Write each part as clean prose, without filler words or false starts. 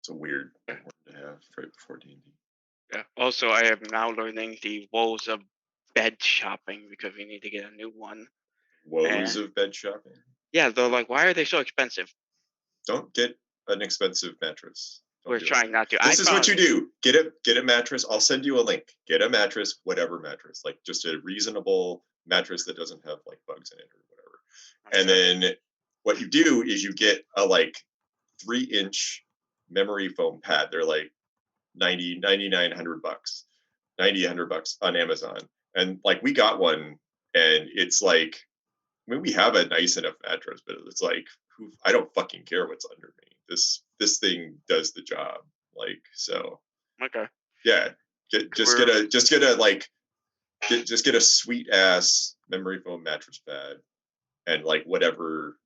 It's a weird word to have right before D&D. Yeah. Also, I am now learning the woes of bed shopping because we need to get a new one. Woes of bed shopping? Yeah, they're like, why are they so expensive? Don't get an expensive mattress. We're trying not to. This is what you do. Get a mattress. I'll send you a link. Get a mattress, whatever mattress, like just a reasonable mattress that doesn't have like bugs in it or whatever. And then what you do is you get a like 3-inch memory foam pad. They're like $100 on Amazon. And like we got one, and it's like, I mean, we have a nice enough mattress, but it's like, I don't fucking care what's under me. This thing does the job. Like, so. Okay. Yeah. Just get a sweet ass memory foam mattress pad, and like whatever,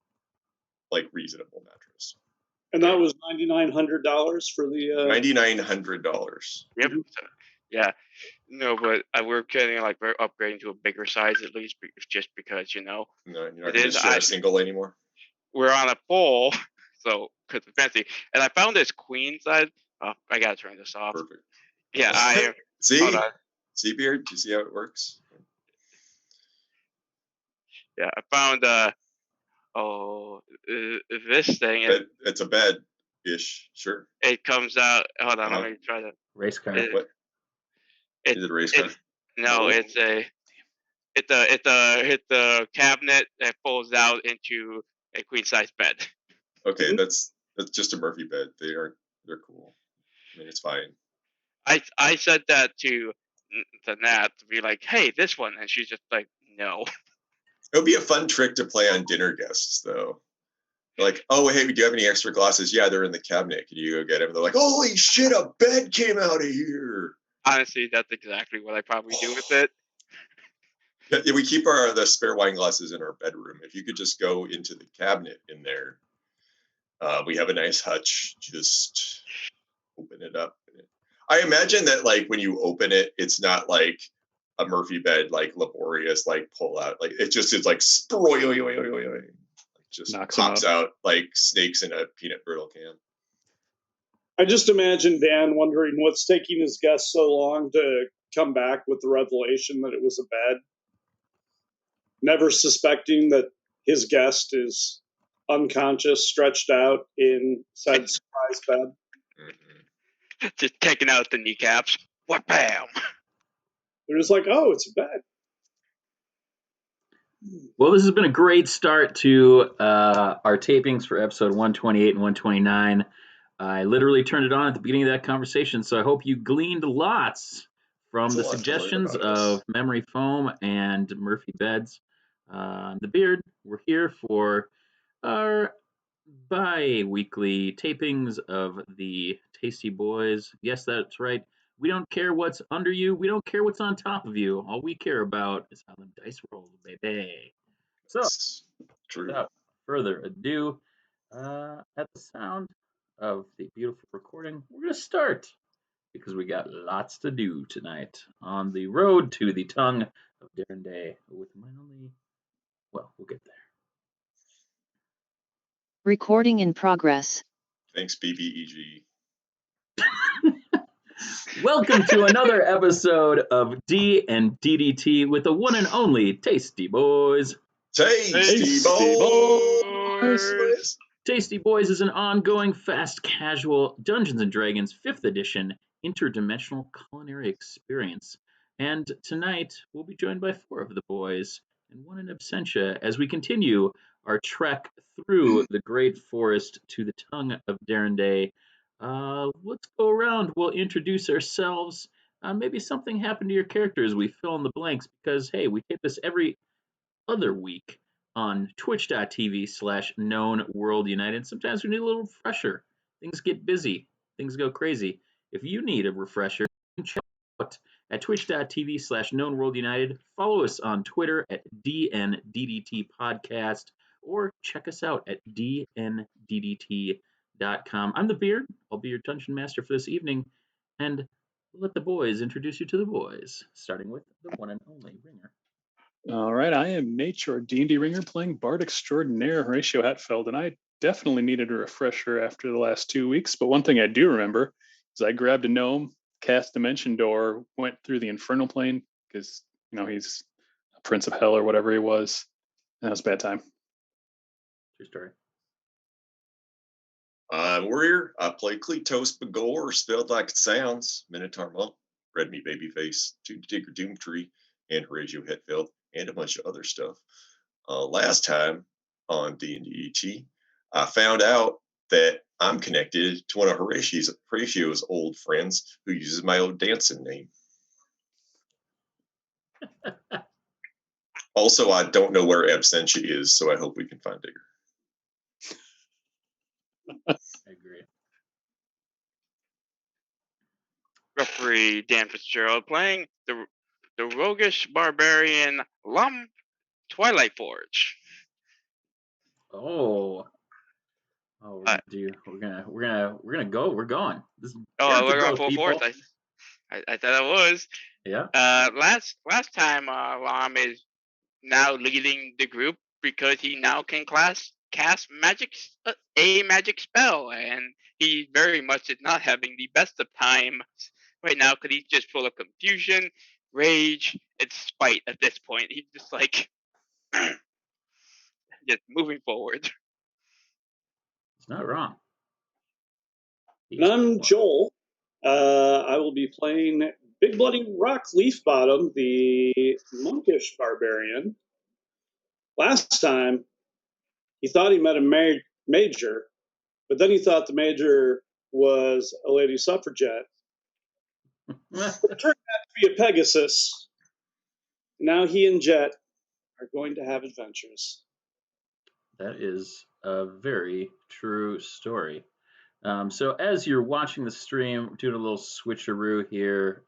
like reasonable mattress. And that was $9,900 for the. $9,900. Yep. Yeah. No, but we're getting like we're upgrading to a bigger size at least, just because No, you're not going to share a single anymore. We're on a pole, so because it's fancy. And I found this queen size. Oh, I gotta turn this off. Perfect. Yeah, I see, Beard. Do you see how it works? Yeah, I found this thing. It's a bed-ish, sure. It comes out. Hold on, let me try to. Race car. What? Is it a race car? No, it's a cabinet that folds out into a queen size bed. Okay, that's just a Murphy bed. They're cool. I mean, it's fine. I said that to Nat to be like, hey, this one, and she's just like, no. It would be a fun trick to play on dinner guests, though. They're like, oh, hey, do you have any extra glasses? Yeah, they're in the cabinet. Can you go get them? And they're like, holy shit, a bed came out of here. Honestly, that's exactly what I probably do with it. Yeah, we keep the spare wine glasses in our bedroom. If you could just go into the cabinet in there, we have a nice hutch. Just open it up. I imagine that, like, when you open it, it's not like a Murphy bed, like laborious, like pull out. Like it's like just pops out like snakes in a peanut brittle can. I just imagine Dan wondering what's taking his guest so long to come back with the revelation that it was a bed, never suspecting that his guest is unconscious, stretched out in said surprise bed. Mm-hmm. Just taking out the kneecaps. What, bam! They're just like, oh, it's a bed. Well, this has been a great start to our tapings for episode 128 and 129. I literally turned it on at the beginning of that conversation, so I hope you gleaned lots from the suggestions of memory foam and Murphy beds. The Beard, we're here for our bi-weekly tapings of the Tasty Boys. Yes, that's right. We don't care what's under you. We don't care what's on top of you. All we care about is how the dice roll, baby. So, without further ado, at the sound of the beautiful recording, we're going to start because we got lots to do tonight on the road to the tongue of Darren Day with mine only. Well, we'll get there. Recording in progress. Thanks, BBEG. Welcome to another episode of D and DDT with the one and only Tasty Boys. Tasty Boys! Tasty Boys is an ongoing, fast, casual Dungeons & Dragons 5th edition interdimensional culinary experience. And tonight, we'll be joined by 4 of the boys and 1 in absentia as we continue our trek through the great forest to the tongue of Darren Day. Let's go around. We'll introduce ourselves. Maybe something happened to your characters. We fill in the blanks because, hey, we tape this every other week on twitch.tv/knownworldunited. Sometimes we need a little refresher. Things get busy. Things go crazy. If you need a refresher, check out at twitch.tv/knownworldunited. Follow us on Twitter at DNDDT Podcast, or check us out at dnddt.com. I'm the Beard. I'll be your dungeon master for this evening, and let the boys introduce you to the boys, starting with the one and only Ringer. All right, I am Nate, your D&D Ringer, playing Bard Extraordinaire Horatio Hatfield, and I definitely needed a refresher after the last 2 weeks. But one thing I do remember is I grabbed a gnome, cast Dimension Door, went through the Infernal Plane because he's a Prince of Hell or whatever he was, and that was a bad time. True story. I'm Warrior. I play Kletos Begor, spelled like it sounds. Minotaur Monk, Red Meat Babyface, Digger Doomtree, and Horatio Hetfield, and a bunch of other stuff. Last time on D&D, I found out that I'm connected to one of Horatio's old friends who uses my old dancing name. Also, I don't know where Absentia is, so I hope we can find Digger. I agree. Referee Dan Fitzgerald playing the roguish barbarian Lum Twilight Forge. Oh, we're gonna go. We're going. We're going full force. I thought I was. Yeah. Last time, Lam is now leading the group because he now can cast a magic spell, and he very much is not having the best of time right now because he's just full of confusion, rage, and spite at this point. He's just like just moving forward. It's not wrong. And I'm Joel. I will be playing Big Bloody Rock Leafbottom, the monkish barbarian. Last time, he thought he met a major, but then he thought the major was a lady suffragette. It turned out to be a Pegasus. Now he and Jet are going to have adventures. That is a very true story. So as you're watching the stream, doing a little switcheroo here,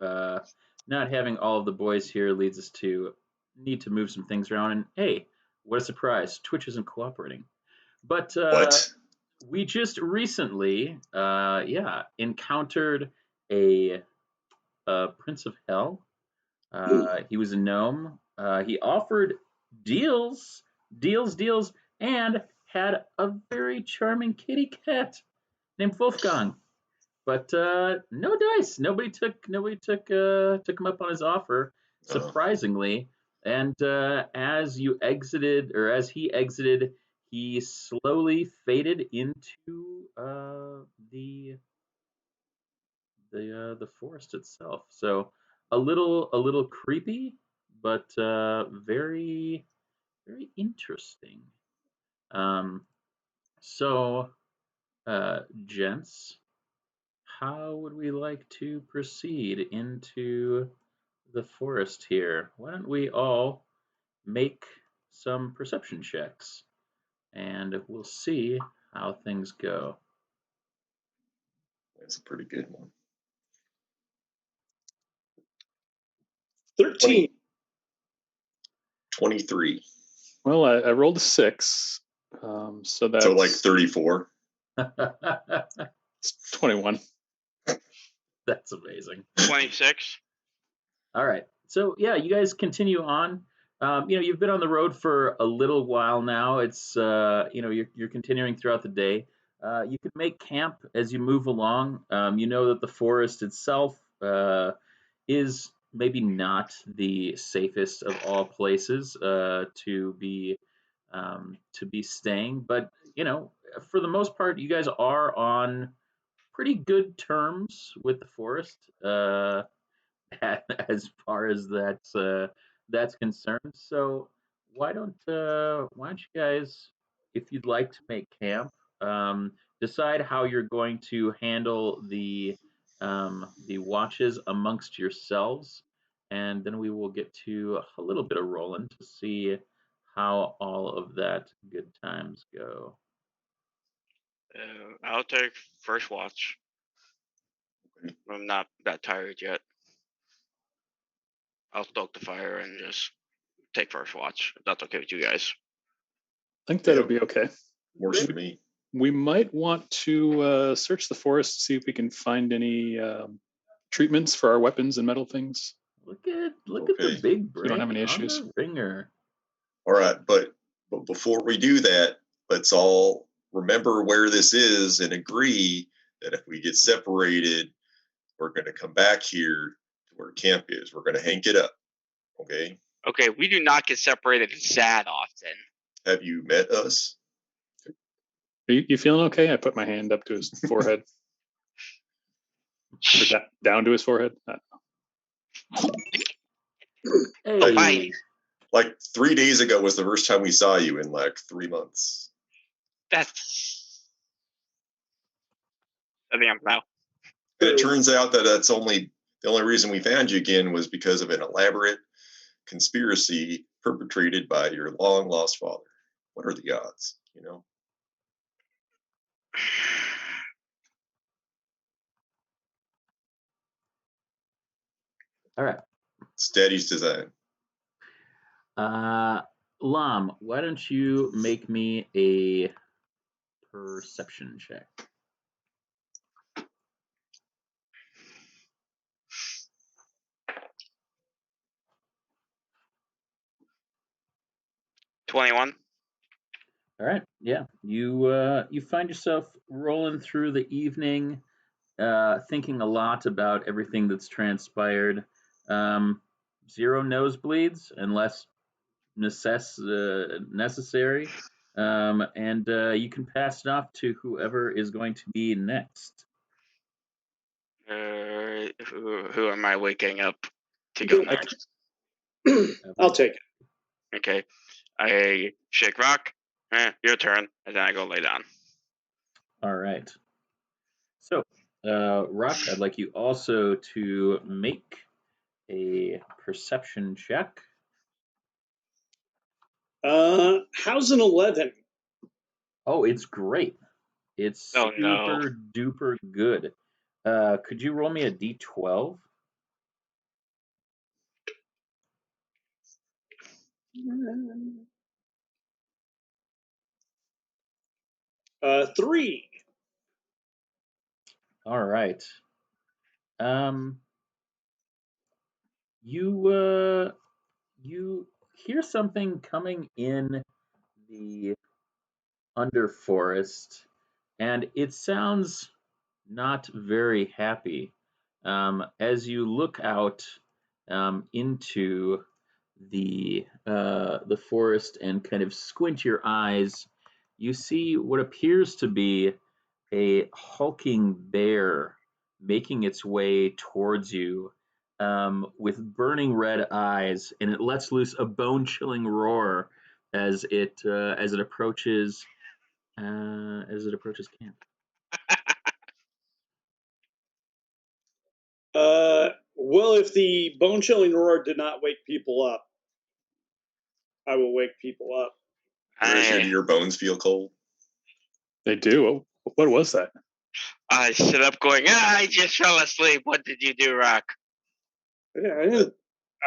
not having all of the boys here leads us to need to move some things around. And hey, what a surprise! Twitch isn't cooperating. But What? we just recently, encountered a Prince of Hell. He was a gnome. He offered deals, and had a very charming kitty cat named Wolfgang. But no dice. Nobody took him up on his offer, surprisingly. And as he exited, he slowly faded into the forest itself. So a little creepy, but very very interesting. So gents, how would we like to proceed into the forest here? Why don't we all make some perception checks, and we'll see how things go. That's a pretty good one. 13. 23. Well, I rolled a 6, so that's So like 34. It's 21. That's amazing. 26. All right. So yeah, you guys continue on. You've been on the road for a little while now. It's you're continuing throughout the day. You can make camp as you move along. You know that the forest itself is maybe not the safest of all places to be staying, but for the most part, you guys are on pretty good terms with the forest. As far as that's concerned. So why don't you guys, if you'd like to make camp, decide how you're going to handle the watches amongst yourselves, and then we will get to a little bit of rolling to see how all of that good times go. I'll take first watch. I'm not that tired yet. I'll stoke the fire and just take first watch, if that's okay with you guys. I think that would be okay. Works for me. We might want to search the forest to see if we can find any treatments for our weapons and metal things. Look at the big brain. We don't have any issues. Ringer. All right, but before we do that, let's all remember where this is and agree that if we get separated, we're going to come back here to where camp is. We're going to hank it up. Okay? Okay, we do not get separated that often. Have you met us? Are you feeling okay? I put my hand up to his forehead. Or down to his forehead. Hey, Like 3 days ago was the first time we saw you in like 3 months. That's. I think I'm now. And it turns out that the only reason we found you again was because of an elaborate conspiracy perpetrated by your long lost father. What are the odds, you know? all right. It's Daddy's design. Lam, why don't you make me a perception check? $21. All right. Yeah. You find yourself rolling through the evening, thinking a lot about everything that's transpired. 0 nosebleeds unless necessary. And you can pass it off to whoever is going to be next. Who am I waking up to go next? I'll take it. Okay. I shake Rock. Your turn. And then I go lay down. All right. So, Rock, I'd like you also to make a perception check. How's an 11? Oh, it's great. It's Oh, no. super duper good. Could you roll me a d12? 3. All right. You hear something coming in the underforest, and it sounds not very happy. As you look out into the forest and kind of squint your eyes, you see what appears to be a hulking bear making its way towards you with burning red eyes, and it lets loose a bone-chilling roar as it approaches camp. Well, if the bone-chilling roar did not wake people up, I will wake people up. Horatio, do your bones feel cold? They do. What was that? I sit up going, I just fell asleep. What did you do, Rock? Yeah,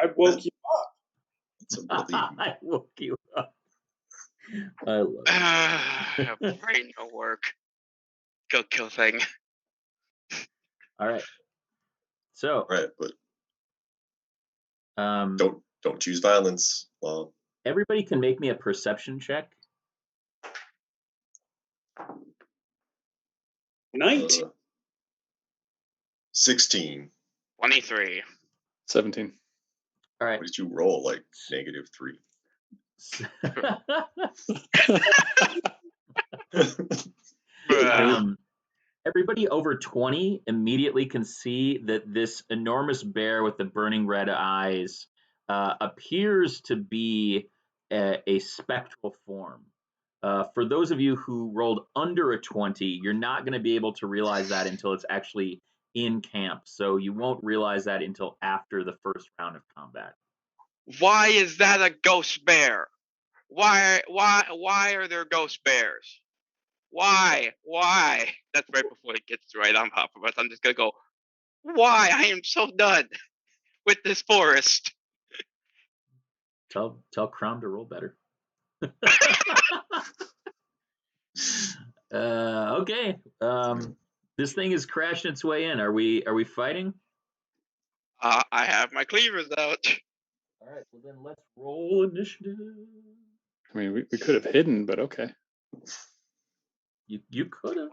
I woke you up. It's a really I woke you up. I love it. Brain no work. Go kill thing. All right. So, right, but don't choose violence. Well, everybody can make me a perception check. 19. 16. 23. 17. All right. What did you roll? Like -3. Everybody over 20 immediately can see that this enormous bear with the burning red eyes appears to be a spectral form. For those of you who rolled under a 20, you're not going to be able to realize that until it's actually in camp. So you won't realize that until after the first round of combat. Why is that a ghost bear? Why are there ghost bears? Why? That's right before it gets right on top of us. I'm just gonna go, why? I am so done with this forest. Tell Crom to roll better. Okay. This thing is crashing its way in. Are we fighting? I have my cleavers out. All right. Well, then let's roll initiative. I mean, we could have hidden, but okay. You could have.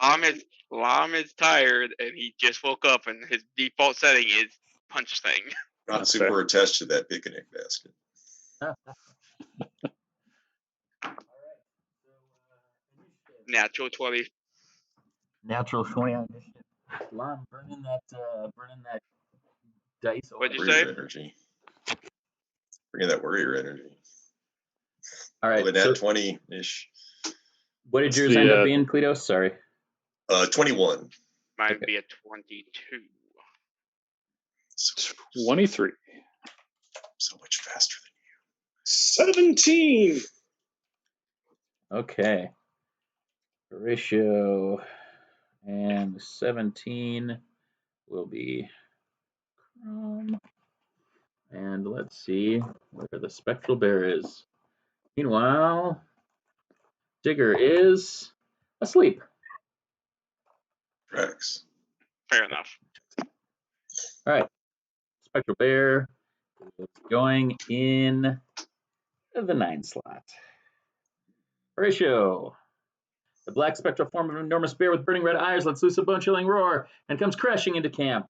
Lam is tired, and he just woke up, and his default setting is punch thing. Not That's super fair. attached to that picnic basket. Natural 20. Natural 20 on initiative. Lon, burning that dice. What'd you Warrior say? energy. Bringing that warrior energy. All right. Well, So nat 20-ish. what did What's yours the, end up being, Cletos? Sorry. 21. Mine Okay. be a 22. 23. So much faster 17. Okay. Ratio and 17 will be Chrome. And let's see where the spectral bear is. Meanwhile, Digger is asleep. than you. Tracks. Fair enough. All right. Spectral bear is going in the 9 slot. Ratio. The black spectral form of an enormous bear with burning red eyes lets loose a bone-chilling roar and comes crashing into camp.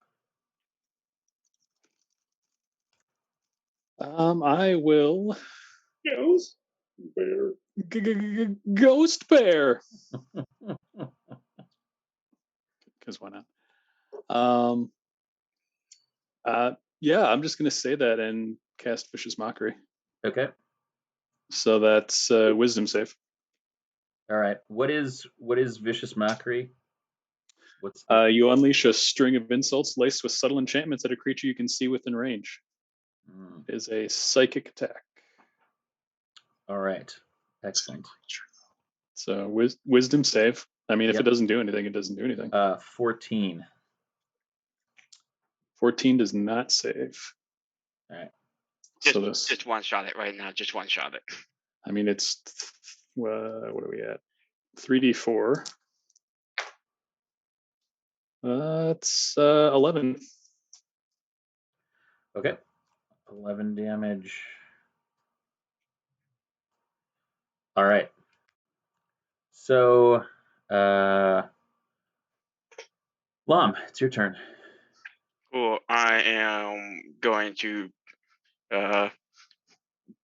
I will Ghost bear. Ghost Bear. Because why not? Yeah, I'm just gonna say that and cast Vicious Mockery. Okay. So that's Wisdom save. All right. What is vicious mockery? What's You unleash a string of insults laced with subtle enchantments at a creature you can see within range. It is a psychic attack. All right. Excellent. So Wisdom save. I mean, if Yep. it doesn't do anything, it doesn't do anything. 14. 14 does not save. All right. Just one shot it right now. Just one shot it. I mean, it's what are we at? 3d4. It's 11. Okay. 11 damage. All right. So, Lom, it's your turn. Cool. I am going to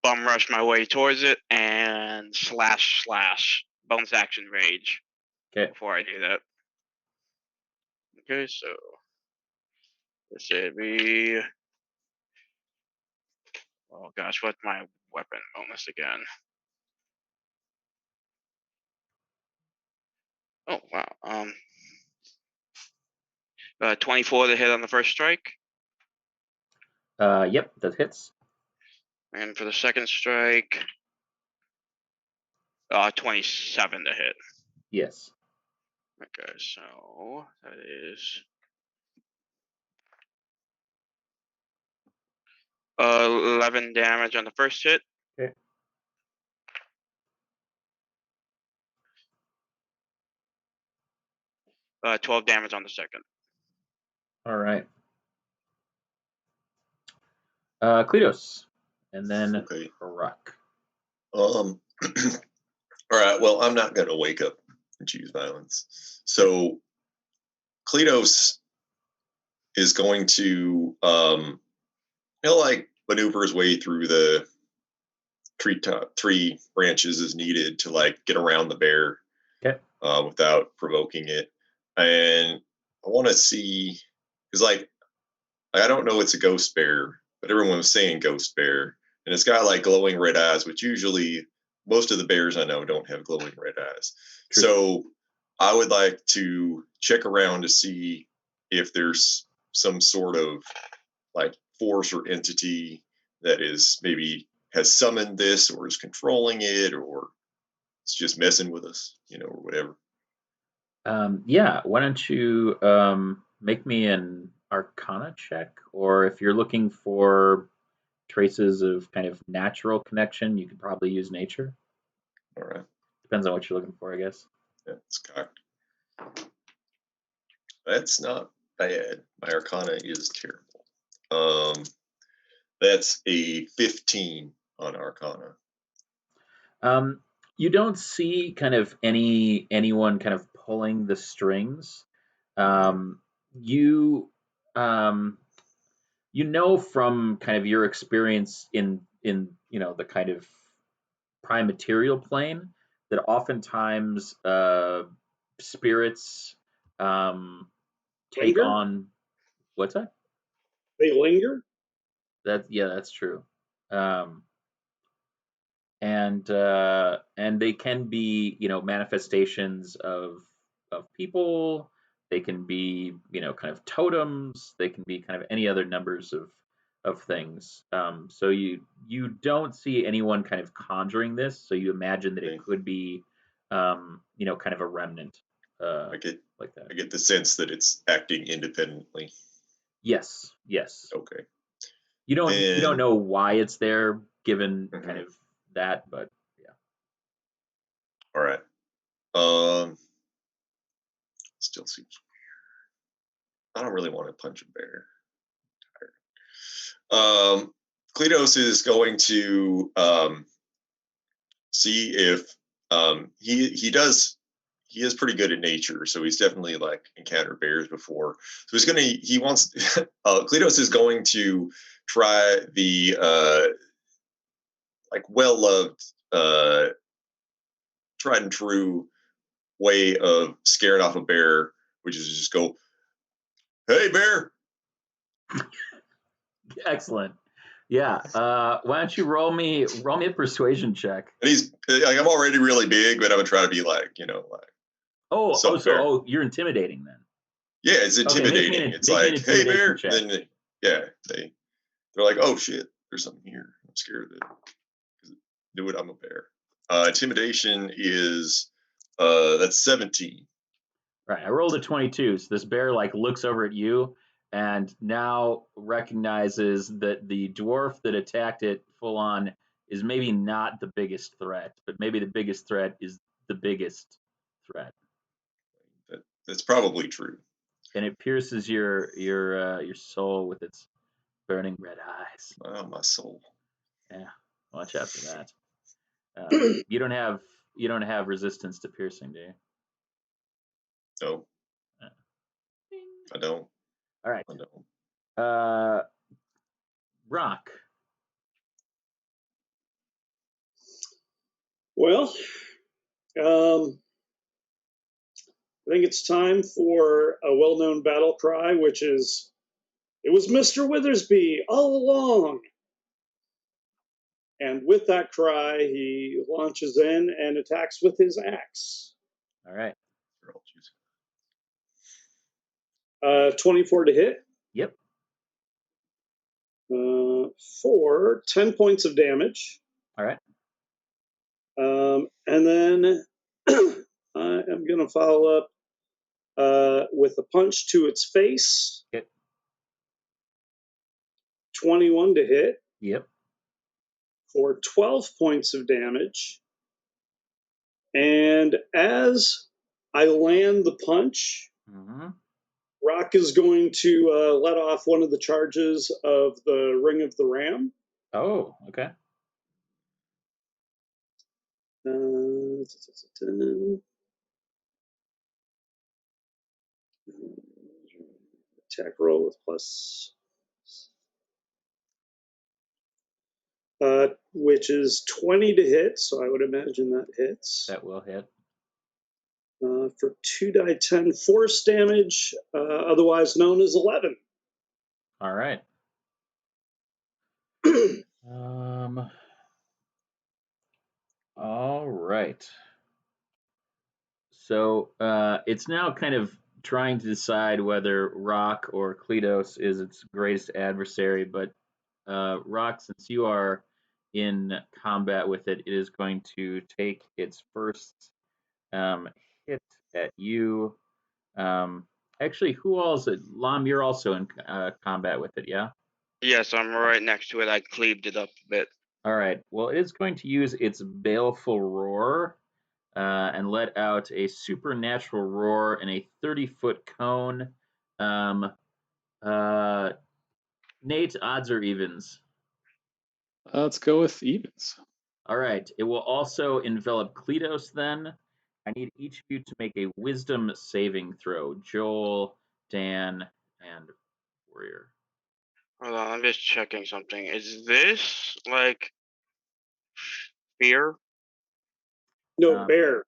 bum rush my way towards it and slash bonus action rage. Okay. Before I do that. Okay, so this should be. Oh gosh, what's my weapon bonus again? Oh wow. 24 to hit on the first strike. Yep, that hits. And for the second strike, 27 to hit. Yes. Okay, so that is 11 damage on the first hit. Okay. Uh, 12 damage on the second. All right. Cletos, and then Okay. Rock. All right. Well, I'm not going to wake up and choose violence. So Cletos is going to, he'll like maneuver his way through the tree branches as needed to like get around the bear. Okay. Without provoking it. And I want to see, because like, I don't know it's a ghost bear, but everyone was saying ghost bear. And it's got like glowing red eyes, which usually most of the bears I know don't have glowing red eyes. True. So I would like to check around to see if there's some sort of like force or entity that is maybe has summoned this or is controlling it or it's just messing with us, or whatever. Yeah, why don't you make me an Arcana check, or if you're looking for traces of kind of natural connection, you could probably use nature. All right. Depends on what you're looking for, I guess. That's cocked. That's not bad. My Arcana is terrible. That's a 15 on Arcana. You don't see kind of anyone kind of pulling the strings. You you know from kind of your experience in the kind of prime material plane that oftentimes spirits take Linger? on what's that? They linger? That's true. And they can be manifestations of people. They can be kind of totems. They can be kind of any other numbers of things. So you don't see anyone kind of conjuring this. So you imagine that it Okay. could be kind of a remnant I get like that. I get the sense that it's acting independently. Yes. Okay. You don't Then know why it's there given Mhm. kind of that, but yeah. all right. Still seems I don't really want to punch a bear. Cletos is going to see if he is pretty good at nature, so he's definitely like encountered bears before. So he wants Cletos is going to try the like well loved tried and true way of scaring off a bear, which is just go, "Hey bear!" Excellent. Yeah. Why don't you roll me a persuasion check? And he's like, I'm already really big, but I'm gonna try to be like, some bear. You're intimidating then. Yeah, it's Okay, intimidating. It's make me an like, "Hey intimidation bear!" check. And then they're like, "Oh shit, there's something here. I'm scared of it. Do it. I'm a bear." Intimidation is that's 17. Right. I rolled a 22, so this bear like looks over at you and now recognizes that the dwarf that attacked it full on is maybe not the biggest threat, but maybe the biggest threat is the biggest threat. That's probably true. And it pierces your soul with its burning red eyes. Oh, my soul. Yeah, watch out for that. You don't have resistance to piercing, do you? No, I don't. All right. I don't. Rock. Well, I think it's time for a well-known battle cry, which is, "It was Mr. Withersby all along." And with that cry, he launches in and attacks with his axe. All right. 24 to hit. Yep. For 10 points of damage. All right. And then I am going to follow up with a punch to its face. Hit. 21 to hit. Yep. For 12 points of damage. And as I land the punch, Rock is going to let off one of the charges of the Ring of the Ram. Oh, okay. Attack roll with plus, which is 20 to hit, so I would imagine that hits. That will hit. For 2d10 force damage, otherwise known as 11. All right. All right. So it's now kind of trying to decide whether Rock or Cletos is its greatest adversary, but Rock, since you are in combat with it, it is going to take its first hit at you. Actually, who else? Lam, you're also in combat with it, yeah? Yes, I'm right next to it. I cleaved it up a bit. All right. Well, it is going to use its baleful roar and let out a supernatural roar in a 30-foot cone. Nate, odds or evens? Let's go with evens. All right. It will also envelop Kletos then. I need each of you to make a wisdom saving throw. Joel, Dan, and Warrior. Hold on, I'm just checking something. Is this like fear? No, bear.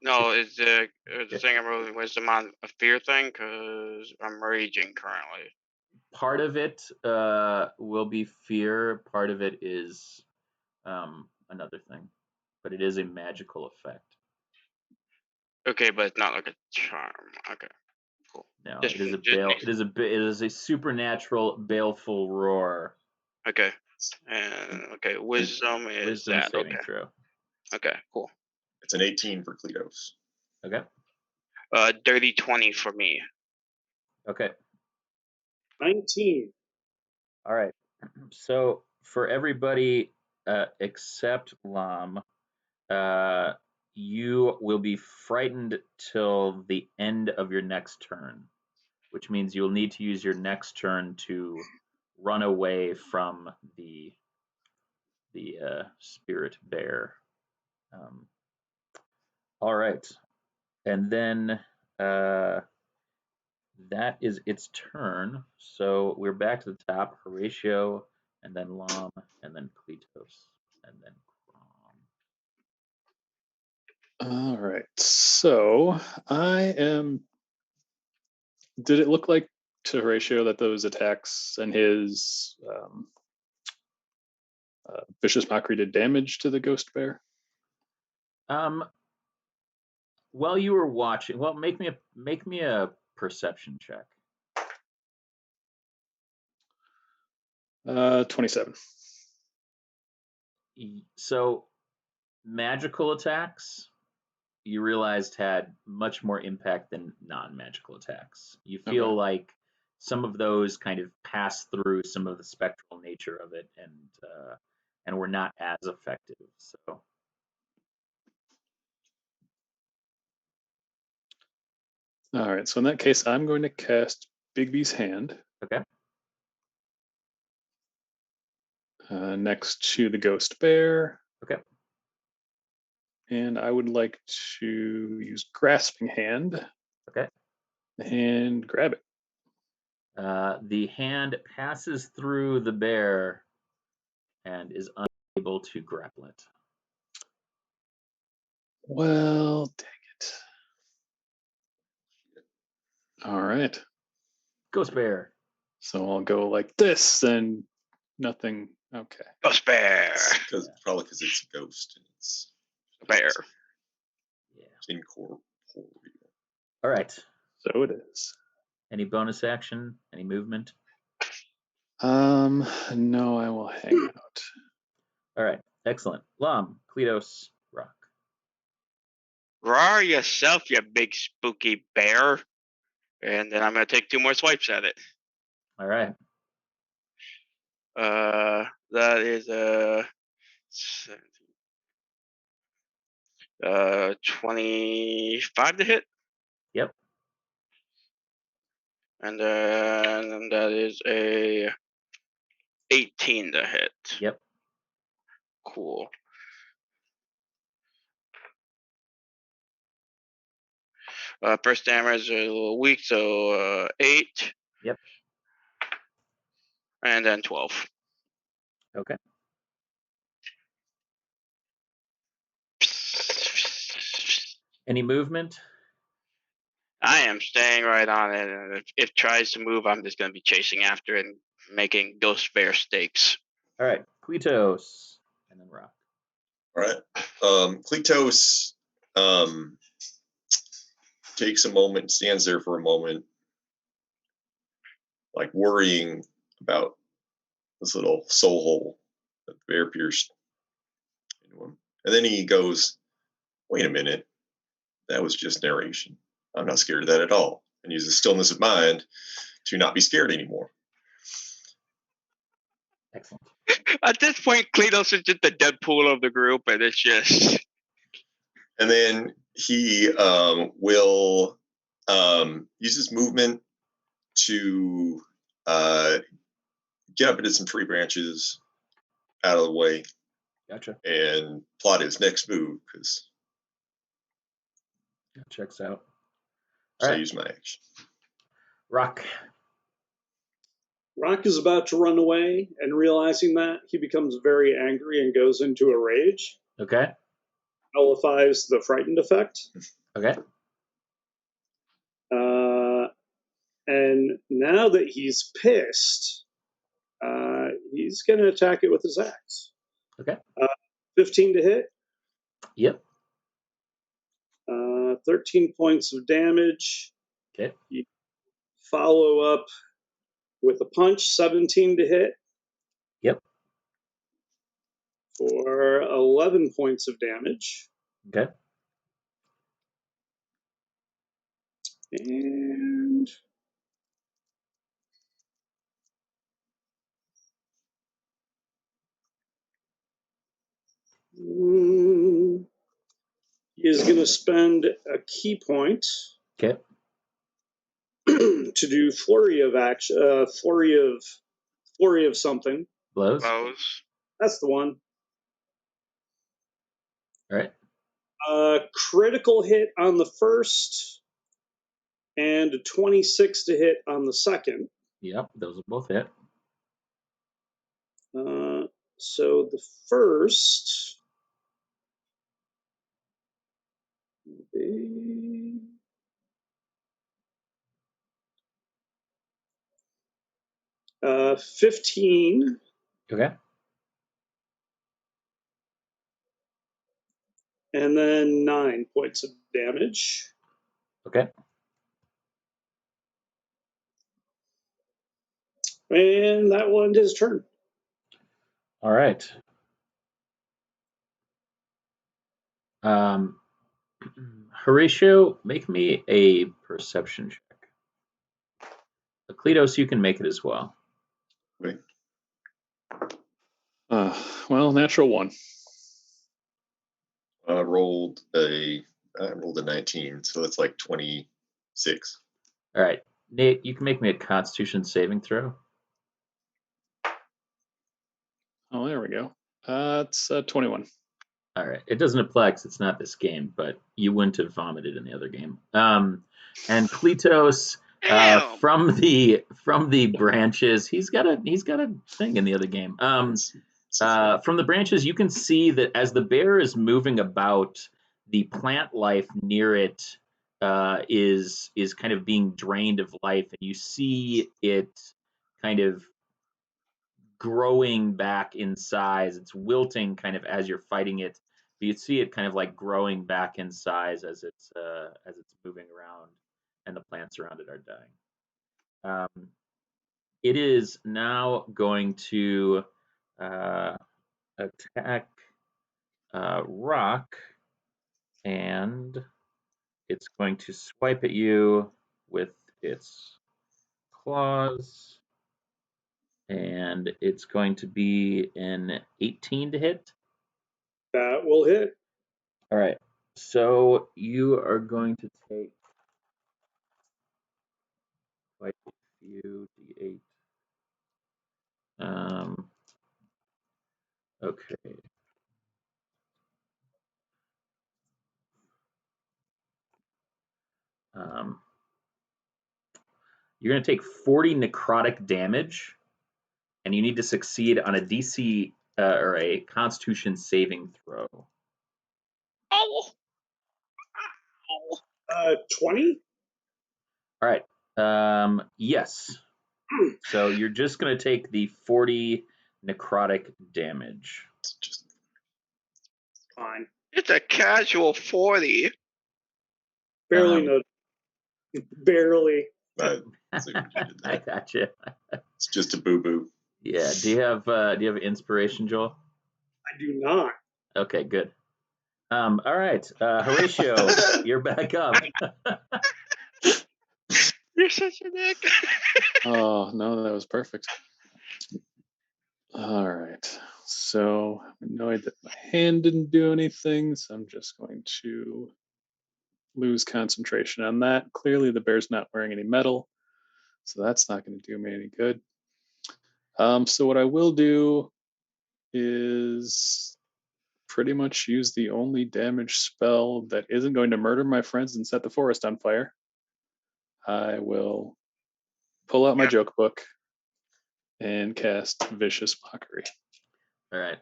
No, is the thing I'm rolling wisdom on a fear thing? Because I'm raging currently. Part of it will be fear. Part of it is another thing, but it is a magical effect. Okay, but it's not like a charm. Okay, cool. No, Just- it is a just bale. makes- It is a supernatural baleful roar. Okay, and okay, wisdom is Wisdom that. saving Okay, throw. okay, cool. It's an 18 for Kletos. Okay. Dirty 20 for me. Okay. 19. All right. So for everybody except Lam, you will be frightened till the end of your next turn, which means you'll need to use your next turn to run away from the spirit bear. All right, and then that is its turn. So we're back to the top. Horatio, and then Lam, and then Kletos, and then Crom. All right. So I am. Did it look like to Horatio that those attacks and his vicious mockery did damage to the ghost bear? While you were watching, well, make me a perception check. 27. So magical attacks, you realized had much more impact than non-magical attacks. You feel Okay. like some of those kind of pass through some of the spectral nature of it, and were not as effective. So All right. So in that case, I'm going to cast Bigby's Hand. okay. Next to the ghost bear. Okay. And I would like to use Grasping Hand. Okay. And grab it. The hand passes through the bear and is unable to grapple it. Well, dang it. All right. Ghost bear. So I'll go like this, and nothing. Okay. Ghost bear. Probably because it's a ghost. And it's Bear. Yeah. incorporeal. All right. So it is. Any bonus action? Any movement? No, I will hang out. All right. Excellent. Lam, Kletos, Rock. Roar yourself, you big spooky bear. And then I'm gonna take 2 more swipes at it. All right. That is 25 to hit. Yep. And then that is a 18 to hit. Yep. Cool. First damage is a little weak, so 8. Yep. And then 12. Okay. Any movement? I am staying right on it, and if it tries to move, I'm just going to be chasing after it and making ghost bear stakes. All right. Kletos, and then Rock. All right. Kletos takes a moment, stands there for a moment, like worrying about this little soul hole that the bear pierced into him. And then he goes, wait a minute, that was just narration. I'm not scared of that at all. And uses stillness of mind to not be scared anymore. Excellent. At this point, Kletos is just the Deadpool of the group, and it's just... And then he will use his movement to get up into some tree branches out of the way Gotcha. and plot his next move because That checks out. I Alright. use my action. Rock. Rock is about to run away, and realizing that, he becomes very angry and goes into a rage. Okay. Nullifies the frightened effect. Okay. And now that he's pissed, he's going to attack it with his axe. Okay. 15 to hit. Yep. 13 points of damage. Okay. You follow up with a punch, 17 to hit. Yep. For 11 points of damage. Okay. And he is going to spend a key point Okay. to do flurry of action, flurry of something. Blows. Blows. That's the one. All right. Critical hit on the first, and a 26 to hit on the second. Yep. Those are both hit. So the first. 15. Okay. And then 9 points of damage. Okay. And that will end his turn. All right. Horatio, make me a perception check. Cletos, you can make it as well. Wait. Well, natural 1. I rolled a 19, so that's like 26. All right. Nate, you can make me a Constitution saving throw. Oh, there we go. It's 21. All right. It doesn't apply because it's not this game, but you wouldn't have vomited in the other game. And Cletos, Damn. from the branches, he's got a thing in the other game. From the branches, you can see that as the bear is moving about, the plant life near it is kind of being drained of life, and you see it kind of growing back in size. It's wilting kind of as you're fighting it, but you see it kind of like growing back in size as it's moving around, and the plants around it are dying. It is now going to attack Rock, and it's going to swipe at you with its claws, and it's going to be an 18 to hit. That will hit. All right, so you are going to take quite a few d8. Okay. You're going to take 40 necrotic damage, and you need to succeed on a DC or a Constitution saving throw. Oh. 20? All right. Yes. So you're just going to take the 40 necrotic damage. It's just Fine. It's a casual 40. Barely no. Barely. I see what you did I there. gotcha. It's just a boo boo. Yeah. Do you have inspiration, Joel? I do not. Okay, good. All right, Horatio, you're back up. You're such a dick. Oh, no, that was perfect. All right. So I'm annoyed that my hand didn't do anything, so I'm just going to lose concentration on that. Clearly, the bear's not wearing any metal, so that's not going to do me any good. So what I will do is pretty much use the only damage spell that isn't going to murder my friends and set the forest on fire. I will pull out my joke book and cast Vicious Mockery. All right.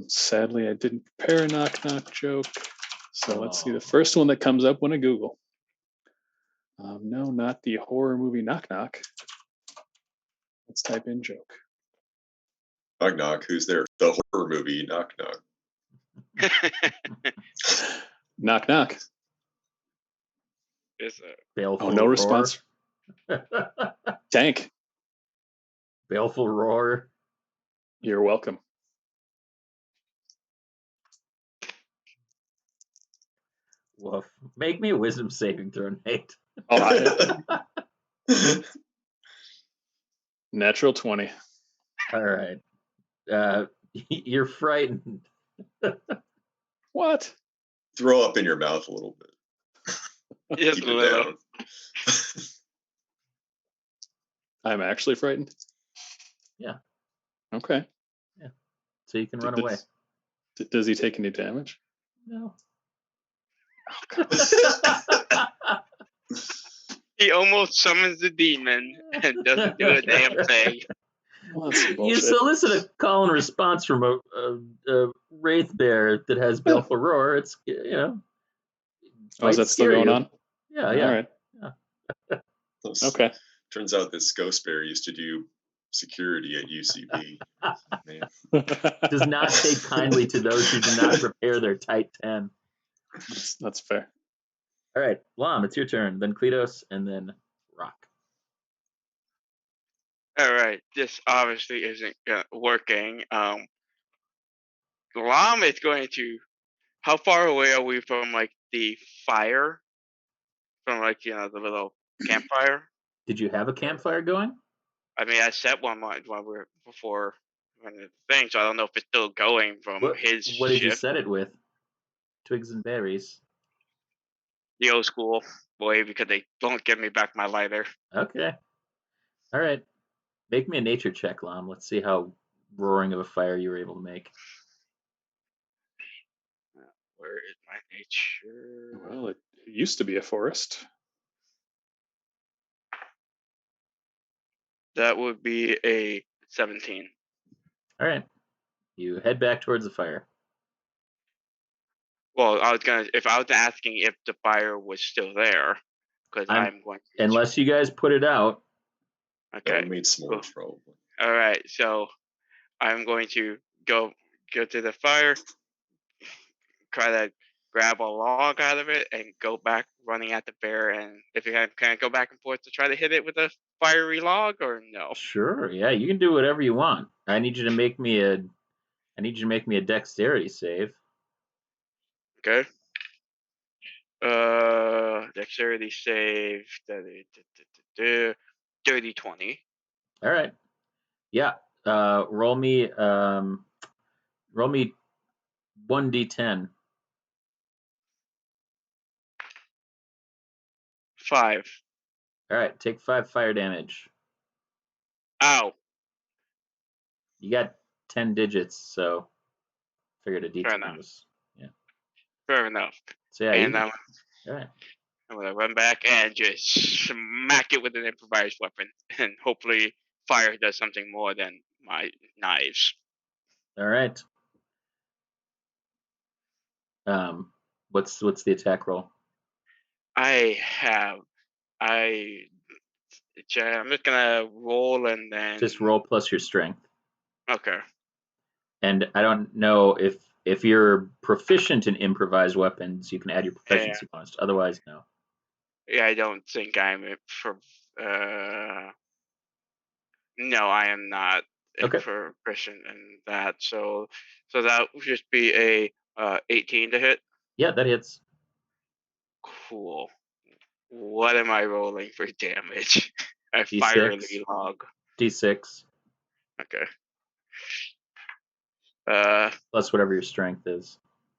Sadly, I didn't prepare a knock-knock joke. So let's see Oh. the first one that comes up when I Google. No, not the horror movie Knock Knock. Let's type in joke. Knock knock. Who's there? The horror movie Knock Knock. Knock knock. It's Baleful Oh, no roar. response. Tank. Baleful roar. You're welcome. Woof. Make me a wisdom saving throw, Nate. Oh, natural 20. All right. You're frightened. What? Throw up in your mouth a little bit. Just Keep a it little. down. I'm actually frightened? Yeah. Okay. So you can run away. Does he take any damage? No. He almost summons the demon and doesn't do a damn thing. Well, that's some You bullshit. solicit a call and response from a wraith bear that has baleful roar. It's Oh, is might that still scare going you. on? Yeah, All yeah. right. Okay. Turns out this ghost bear used to do security at UCB. Man. Does not take kindly to those who do not prepare their tight 10. That's fair. All right, Lam, it's your turn. Then Kledos, and then Rock. All right, this obviously isn't working. Lam is going to. How far away are we from like the fire? From like the little campfire. Did you have a campfire going? I mean, I set one when we're before when the thing, so I don't know if it's still going from his What did you shift. set it with? Twigs and berries. The old school way because they don't give me back my lighter. Okay. All right. Make me a nature check, Lam. Let's see how roaring of a fire you were able to make. Where is my nature? Well, it used to be a forest. That would be a 17. All right. You head back towards the fire. Well, if I was asking if the fire was still there, because I'm going to. Unless you guys put it out. Okay. We made s'mores probably. All right, so I'm going to go to the fire, try to grab a log out of it, and go back running at the bear. And if you can I go back and forth to try to hit it with a fiery log, or no? Sure. Yeah, you can do whatever you want. I need you to make me a dexterity save. Okay. Dexterity save. Dirty 20. All right. Yeah. Roll me 1d10. 5. All right. Take 5 fire damage. Ow. You got 10 digits, so figured a Fair d10 enough. was. Yeah. Fair enough. So yeah. And all right. I'm gonna run back and just smack it with an improvised weapon, and hopefully fire does something more than my knives. All right. What's the attack roll? I'm just gonna roll and then Just roll plus your strength. Okay. And I don't know if you're proficient in improvised weapons, you can add your proficiency bonus. Otherwise, no. Yeah, I don't think I'm no, I am not proficient in that. So that would just be a 18 to hit. Yeah, that hits. Cool. What am I rolling for damage? A D6. fiery log. D6. Okay. Plus whatever your strength is.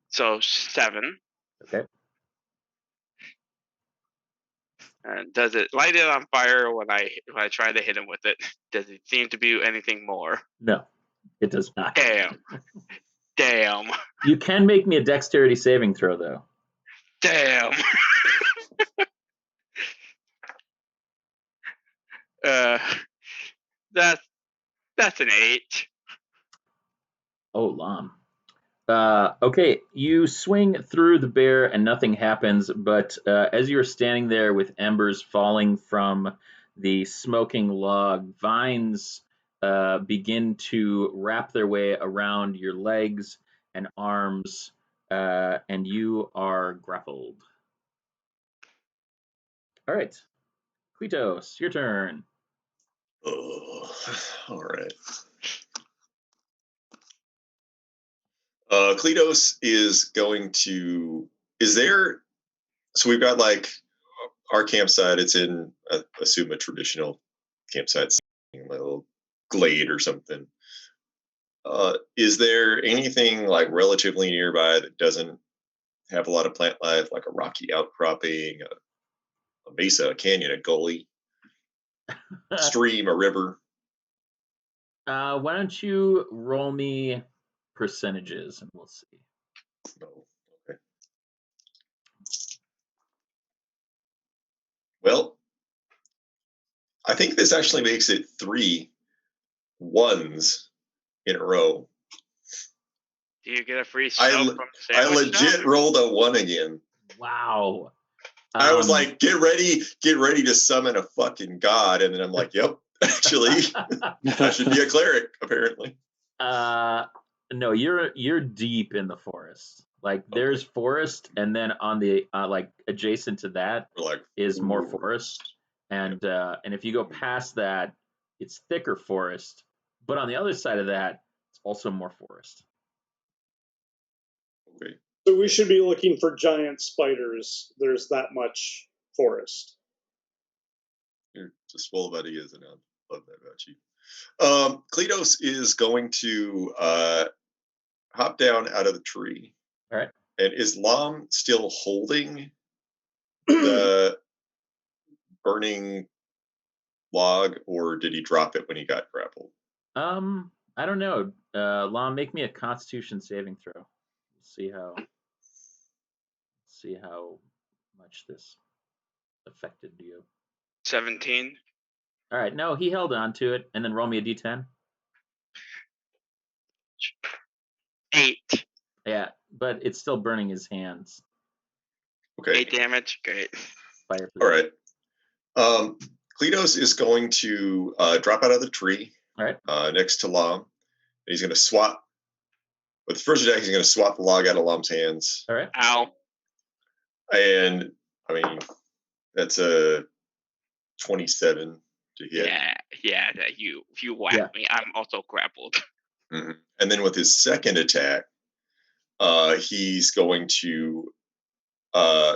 So 7. Okay. And does it light it on fire when I try to hit him with it? Does it seem to be anything more? No. It does not. Damn. You can make me a dexterity saving throw, though. Damn. That's an 8. Oh, Lom. Okay, you swing through the bear and nothing happens, but as you're standing there with embers falling from the smoking log, vines begin to wrap their way around your legs and arms, and you are grappled. All right, Cletos, your turn. Oh, all right. Cletos is going to. Is there? So we've got like our campsite. It's in, assume, a traditional campsite, a little glade or something. Is there anything like relatively nearby that doesn't have a lot of plant life, like a rocky outcropping, a mesa, a canyon, a gully, a stream, a river? Why don't you roll me percentages and we'll see. No. Okay. Well, I think this actually makes it 3 1s in a row. Do you get a free sub from I sandwich legit shop? rolled a 1 again. Wow. I was like, get ready to summon a fucking god, and then I'm like, yep, actually, I should be a cleric, apparently. No, you're deep in the forest. Like there's forest, and then on the like adjacent to that is more forest, and if you go past that, it's thicker forest. But on the other side of that, it's also more forest. Okay. So we should be looking for giant spiders. There's that much forest. You're just full of ideas, and I love that about you. Cletos is going to hop down out of the tree. All right. And is Lom still holding the burning log, or did he drop it when he got grappled? I don't know. Lom, make me a Constitution saving throw. See how much this affected you. 17. All right. No, he held on to it, and then roll me a d10. 8. Yeah, but it's still burning his hands. Okay. 8 damage. Great. Fire. All right. Cletos is going to drop out of the tree. All right. Next to Lom. He's going to swap. With the first attack, he's going to swap the log out of Lom's hands. All right. Ow. And, I mean, that's a 27 to hit. Yeah. That you whack me. I'm also grappled. Mm-hmm. And then with his second attack, he's going to,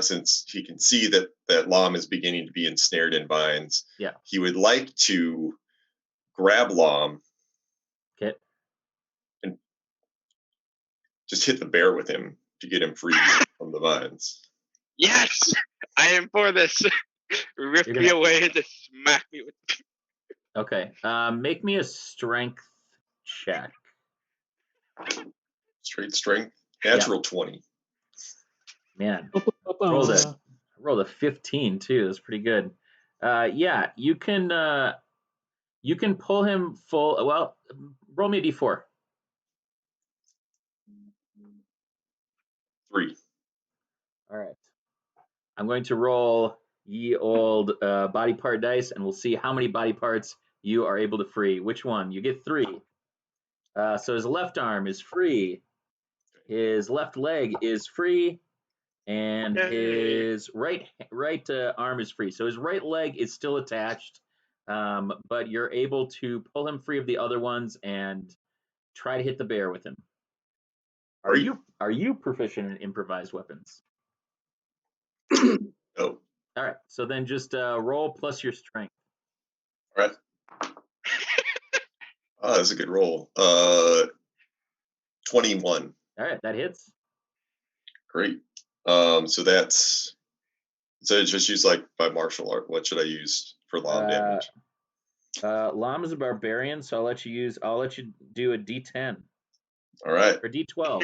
since he can see that Lom is beginning to be ensnared in vines, he would like to grab Lom. Okay. And just hit the bear with him to get him free from the vines. Yes, I am for this. Rip me away and just smack me with. Okay. Make me a strength check. Straight strength, natural 20. Man, rolled a 15 too. That's pretty good. Yeah, you can pull him full. Well, roll me a d4. 3. All right. I'm going to roll ye old body part dice, and we'll see how many body parts you are able to free. Which one? You get 3. So his left arm is free. His left leg is free. And his right arm is free. So his right leg is still attached, but you're able to pull him free of the other ones and try to hit the bear with him. Are you proficient in improvised weapons? No. All right. So then just roll plus your strength. All right. That's a good roll. 21. All right, that hits. Great. So just use like by martial art. What should I use for Lom damage? Lam is a barbarian, so I'll let you do a D10 All right. or D12.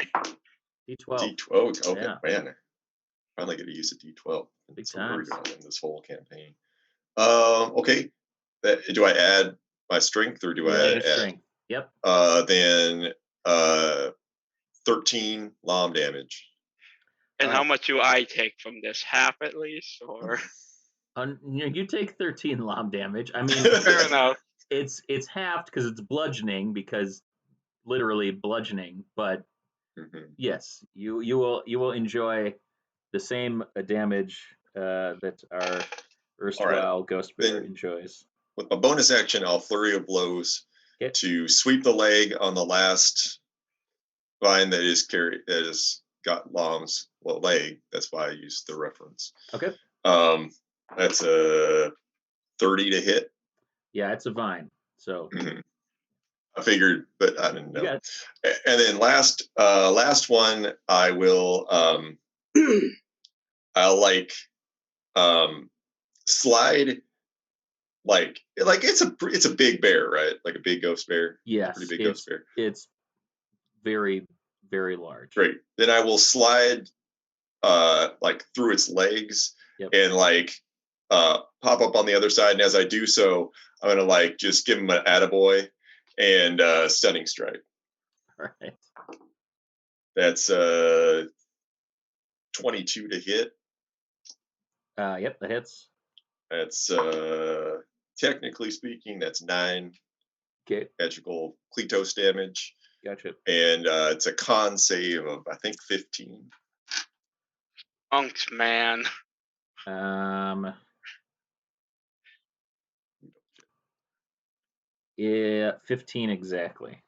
D12. D12. Okay, Yeah. man. Finally get to use a D12. I'm Big so worried times. about it in this whole campaign. Okay. Do I add my strength or do You I add your add? strength. Yep. Then 13 LOM damage. And All how right. much do I take from this? Half at least, or You take 13 LOM damage. I mean, fair enough. it's halved because it's bludgeoning, because literally bludgeoning. But Mhm. yes, you will enjoy the same damage that our erstwhile Ghost Bear Then- enjoys. With my bonus action, I'll flurry of blows Okay. to sweep the leg on the last vine that has got LOM's leg. That's why I used the reference. Okay. That's a 30 to hit. Yeah, it's a vine. So I figured, but I didn't you know. got it. And then last one, I will I'll slide like it's a big bear, right? Like a big ghost bear. Yes, Pretty big ghost bear. It's very, very large. Great. Then I will slide through its legs. Yep. And pop up on the other side. And as I do so, I'm gonna just give him an attaboy and stunning strike. All right. That's 22 to hit. Yep, that hits. That's technically speaking, that's 9 Okay, magical Kletos damage. gotcha. And it's a con save of I think 15. Unks, man. Yeah, 15 exactly.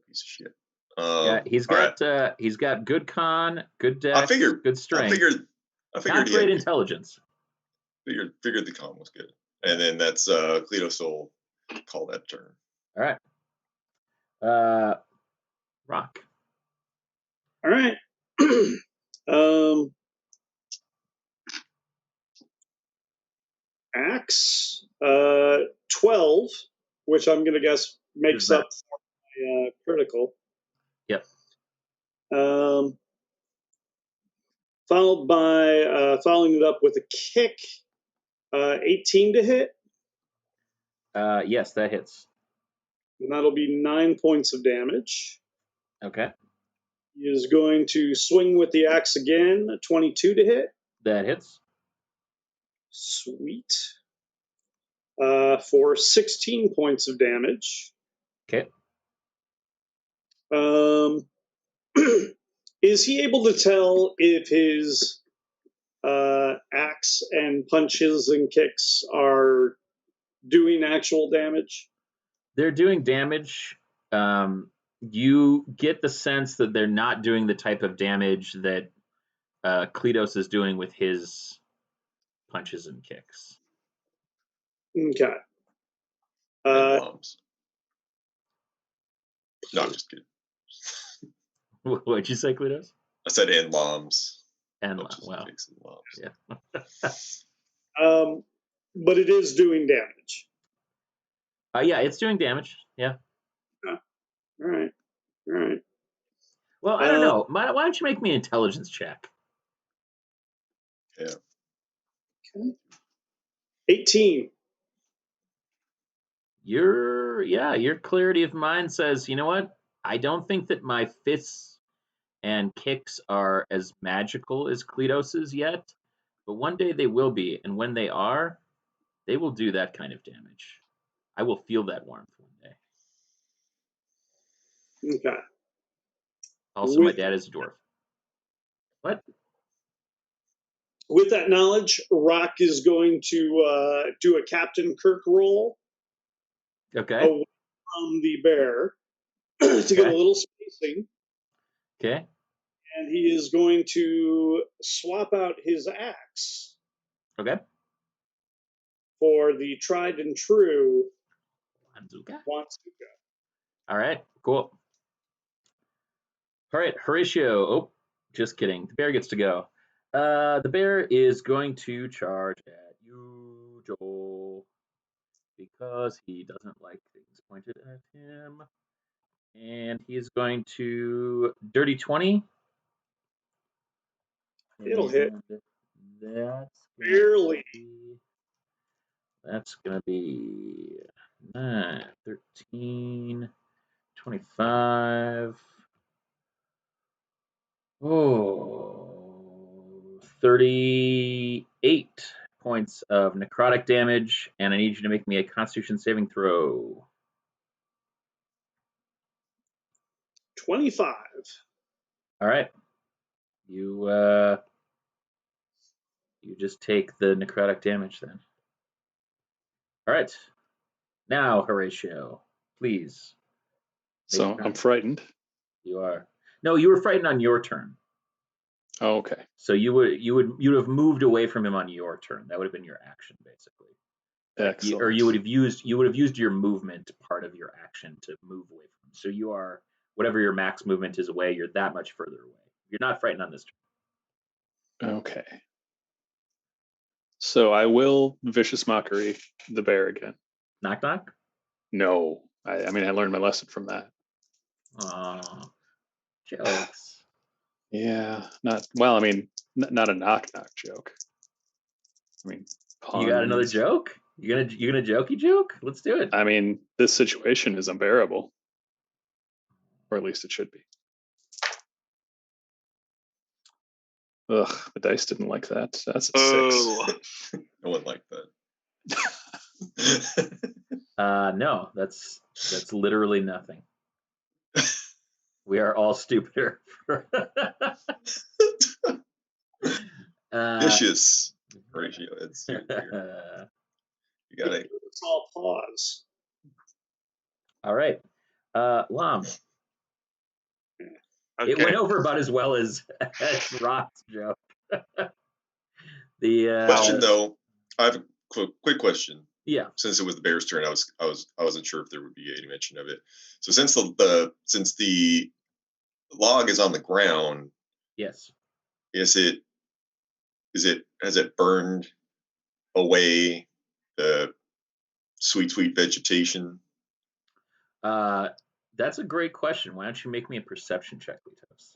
Piece of shit. Yeah, he's got good con, good dex, good strength. I figured not great intelligence. Figured the con was good. And then that's Kletos will call that turn. All right. Rock. All right. Axe, 12, which I'm going to guess makes up for my critical. Yep. Following it up with a kick, 18 to hit. Yes, that hits. And that'll be 9 points of damage. Okay. He is going to swing with the axe again, 22 to hit. That hits. Sweet. For 16 points of damage. Okay. Is he able to tell if his axe and punches and kicks are doing actual damage? They're doing damage. You get the sense that they're not doing the type of damage that Kletos is doing with his punches and kicks. Okay. And bombs. No, I'm just kidding. What'd you say, Kletos? I said and LOMs. And Punches wow. and kicks and LOMs. Yeah. But it is doing damage. Yeah, it's doing damage. Yeah. All right. Well, I don't know. Why don't you make me an intelligence check? Yeah. Okay. 18. Your clarity of mind says, you know what? I don't think that my fists and kicks are as magical as Kletos's yet, but one day they will be, and when they are, they will do that kind of damage. I will feel that warmth one day. Okay. Also, my dad is a dwarf. What? With that knowledge, Rock is going to do a Captain Kirk roll. Okay. Away from the bear to get a little spacing. Okay. And he is going to swap out his axe. Okay. For the tried and true Wanzuka. All right. Cool. All right, Horatio. Oh, just kidding. The bear gets to go. The bear is going to charge at you, Joel. because he doesn't like things pointed at him. And he is going to dirty 20. It'll hit. And Barely. that's going to be 9, 13, 25. Oh, 38 points of necrotic damage, and I need you to make me a Constitution saving throw. 25. All right. You just take the necrotic damage then. All right. Now, Horatio, please. So I'm frightened. You are. No, you were frightened on your turn. Oh, okay. So you would have moved away from him on your turn. That would have been your action, basically. Excellent. Or you would have used your movement part of your action to move away from him. So you are, whatever your max movement is away, you're that much further away. You're not frightened on this turn. Okay. So I will vicious mockery the bear again. Knock knock. No, I mean I learned my lesson from that. Aw, jokes. Yeah, not well. I mean, not a knock knock joke. I mean, You got another puns. joke? You gonna jokey joke? Let's do it. I mean, this situation is unbearable, or at least it should be. Ugh, the dice didn't like that. That's a 6. Oh, No one liked that. No, that's literally nothing. We are all stupider. Vicious ratio. It's you gotta. Let's all pause. All right, Lam. okay. It went over about as well as Rock's joke. The Question though, I have a quick question. Yeah. Since it was the Bears' turn, I wasn't sure if there would be any mention of it. So since the log is on the ground, Yes. has it burned away the sweet vegetation? That's a great question. Why don't you make me a perception check, Litos?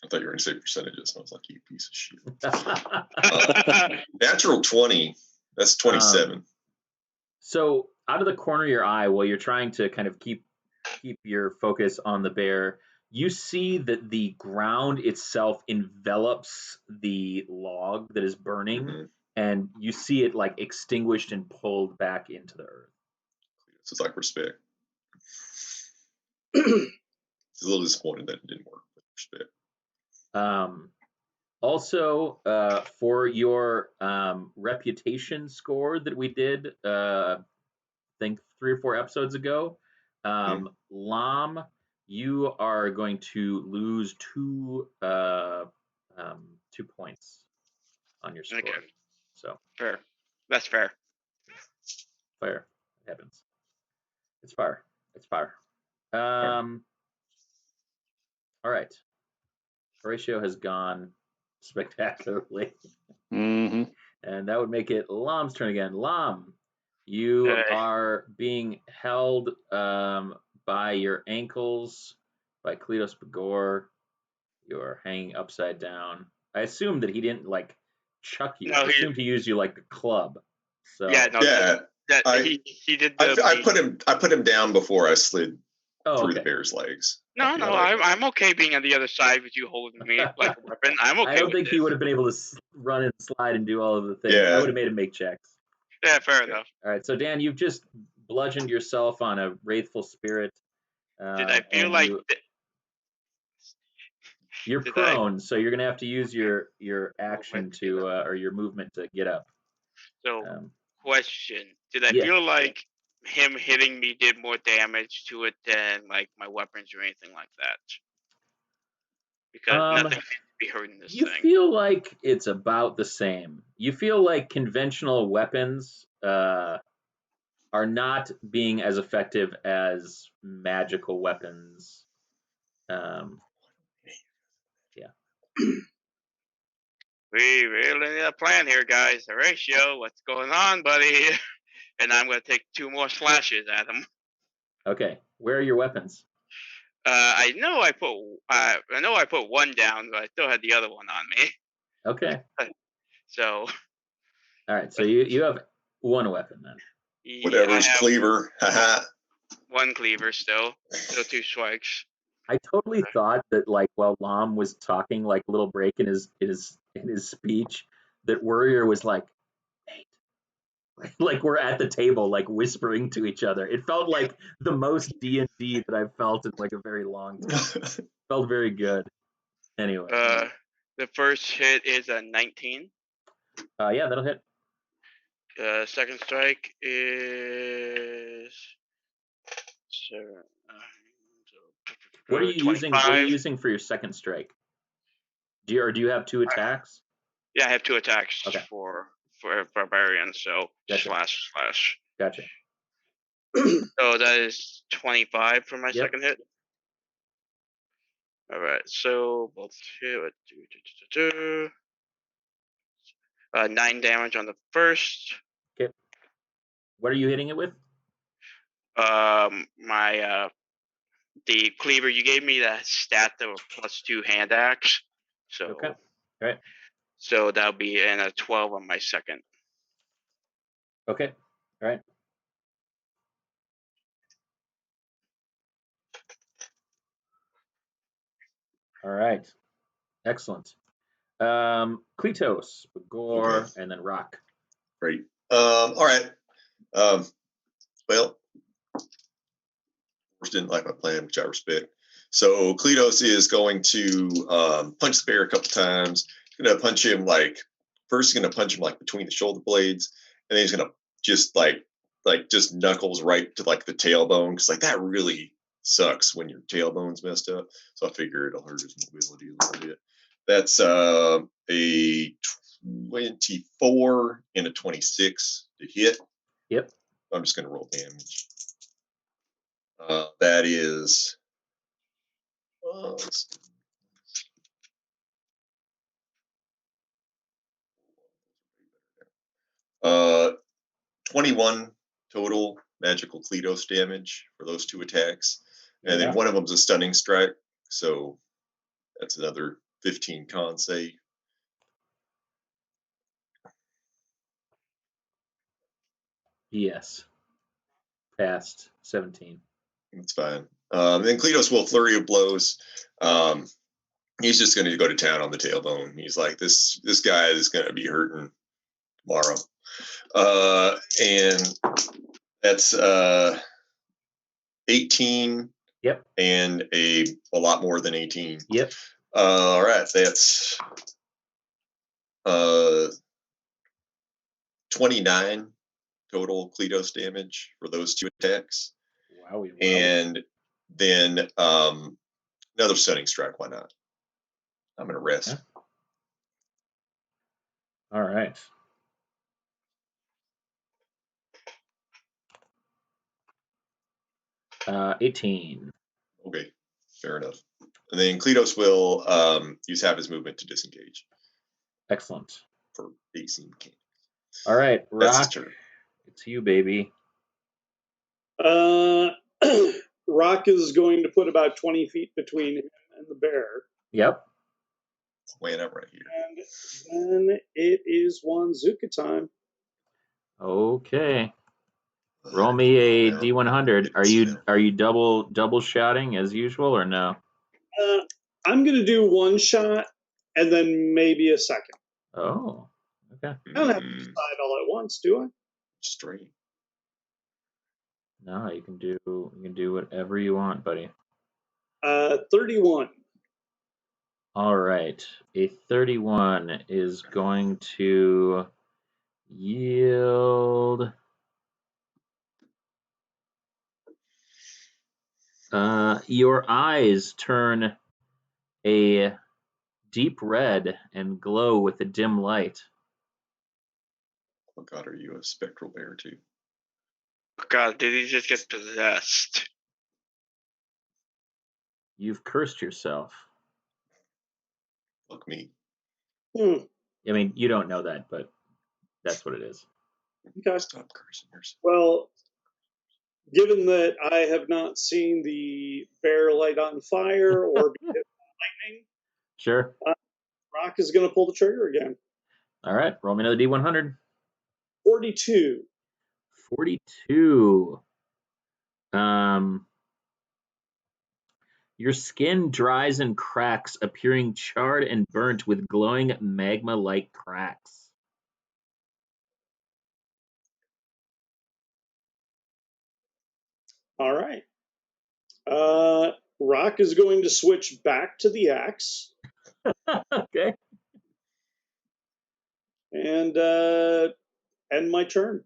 I thought you were going to say percentages. And I was like, you piece of shit. Uh, Natural 20. That's 27. So out of the corner of your eye, while you're trying to kind of keep your focus on the bear, you see that the ground itself envelops the log that is burning, and you see it like extinguished and pulled back into the earth. So it's like respect. It's a little disappointed that it didn't work, but respect. Also, for your reputation score that we did, I think 3 or 4 episodes ago, Lam, you are going to lose 2 points on your score. Okay. So Fair. That's fair. fair. It happens. It's fair. It's fair. All right. Horatio has gone spectacularly. Mm-hmm. And that would make it Lam's turn again. Lam, you are being held by your ankles by Kletos Bagor. You are hanging upside down. I assume that he didn't like chuck you. No, I assumed he used you like a club. So yeah, no, he did. I put him down before I slid through the bear's legs. No, I'm okay being on the other side with you holding me like a weapon. I'm okay. I don't think he would have been able to run and slide and do all of the things. Yeah. I would have made him make checks. Yeah, fair enough. All right, so Dan, you've just bludgeoned yourself on a wraithful spirit. Did I feel like you're prone, so you're gonna have to use your action to or your movement to get up. So, question: did I feel like him hitting me did more damage to it than like my weapons or anything like that? Because nothing seems to be hurting this thing. You feel like it's about the same. You feel like conventional weapons are not being as effective as magical weapons. We really need a plan here, guys. Horatio, what's going on, buddy? and I'm gonna take 2 more slashes at him. Okay. Where are your weapons? I know I put one down, but I still had the other one on me. Okay. So All right. So you have one weapon then. I Whatever's have cleaver. Haha. one cleaver still 2 strikes. I totally thought that like while Lam was talking, like a little break in his speech, that Warrior was like, "Hey," like we're at the table, like whispering to each other. It felt like the most D&D that I've felt in like a very long time. Felt very good. Anyway, The first hit is a 19. yeah, that'll hit. Second strike is 7. What are you using? What are 25. you using for your second strike? Do you have 2 attacks? Yeah, I have 2 attacks Okay. for barbarian, so Gotcha. slash. Gotcha. So that is 25 for my Yep. second hit. All right, so both hit. 9 damage on the first. Okay. What are you hitting it with? My the cleaver, you gave me that stat of +2 hand axe, so Okay. All right. so that'll be in a 12 on my second. Okay. All right. All right. Excellent. Kletos, Gore, Okay. and then Rock. Great. All right. Well, didn't like my plan, which I respect. So Kletos is going to punch the bear a couple times. He's going to punch him first he's going to punch him like between the shoulder blades, and then he's going to just just knuckles right to like the tailbone, because like that really sucks when your tailbone's messed up. So I figure it'll hurt his mobility a little bit. That's a 24 and a 26 to hit. Yep. I'm just going to roll damage. That is 21 total magical Kletos damage for those 2 attacks. And Yeah. then one of them's a stunning strike. So that's another 15 con save. Yes. Passed 17. That's fine. Then Kletos will flurry of blows. He's just going to go to town on the tailbone. He's like, this guy is going to be hurting tomorrow. And that's 18. Yep. And a lot more than 18. Yep. All right, that's 29 total Kletos damage for those 2 attacks. Wowie. And then another stunning strike. Why not? I'm going to rest. Yeah. All right. Uh, 18. Okay, fair enough. And then Kletos will use half his movement to disengage Excellent. for 18 K. All right, That's his Rock. turn. It's you, baby. Rock is going to put about 20 feet between him and the bear. Yep. It's weighing up right here. And then it is Wanzuka time. Okay. Roll me a D100. Are you double shotting as usual or no? I'm going to do 1 shot and then maybe a second. Oh. Okay. I don't have to decide all at once, do I? Straight. No, you can do whatever you want, buddy. 31. All right. A 31 is going to yield your eyes turn a deep red and glow with a dim light. Oh God, are you a spectral bear too? God, did he just get possessed? You've cursed yourself. Fuck me. Hmm. I mean, you don't know that, but that's what it is. Okay. Stop cursing yourself. Well, given that I have not seen the bear light on fire or be hit by lightning, Sure. Rock is going to pull the trigger again. All right. Roll me another D100. 42. 42. Your skin dries and cracks, appearing charred and burnt with glowing magma-like cracks. All right. Rock is going to switch back to the axe Okay. and end my turn.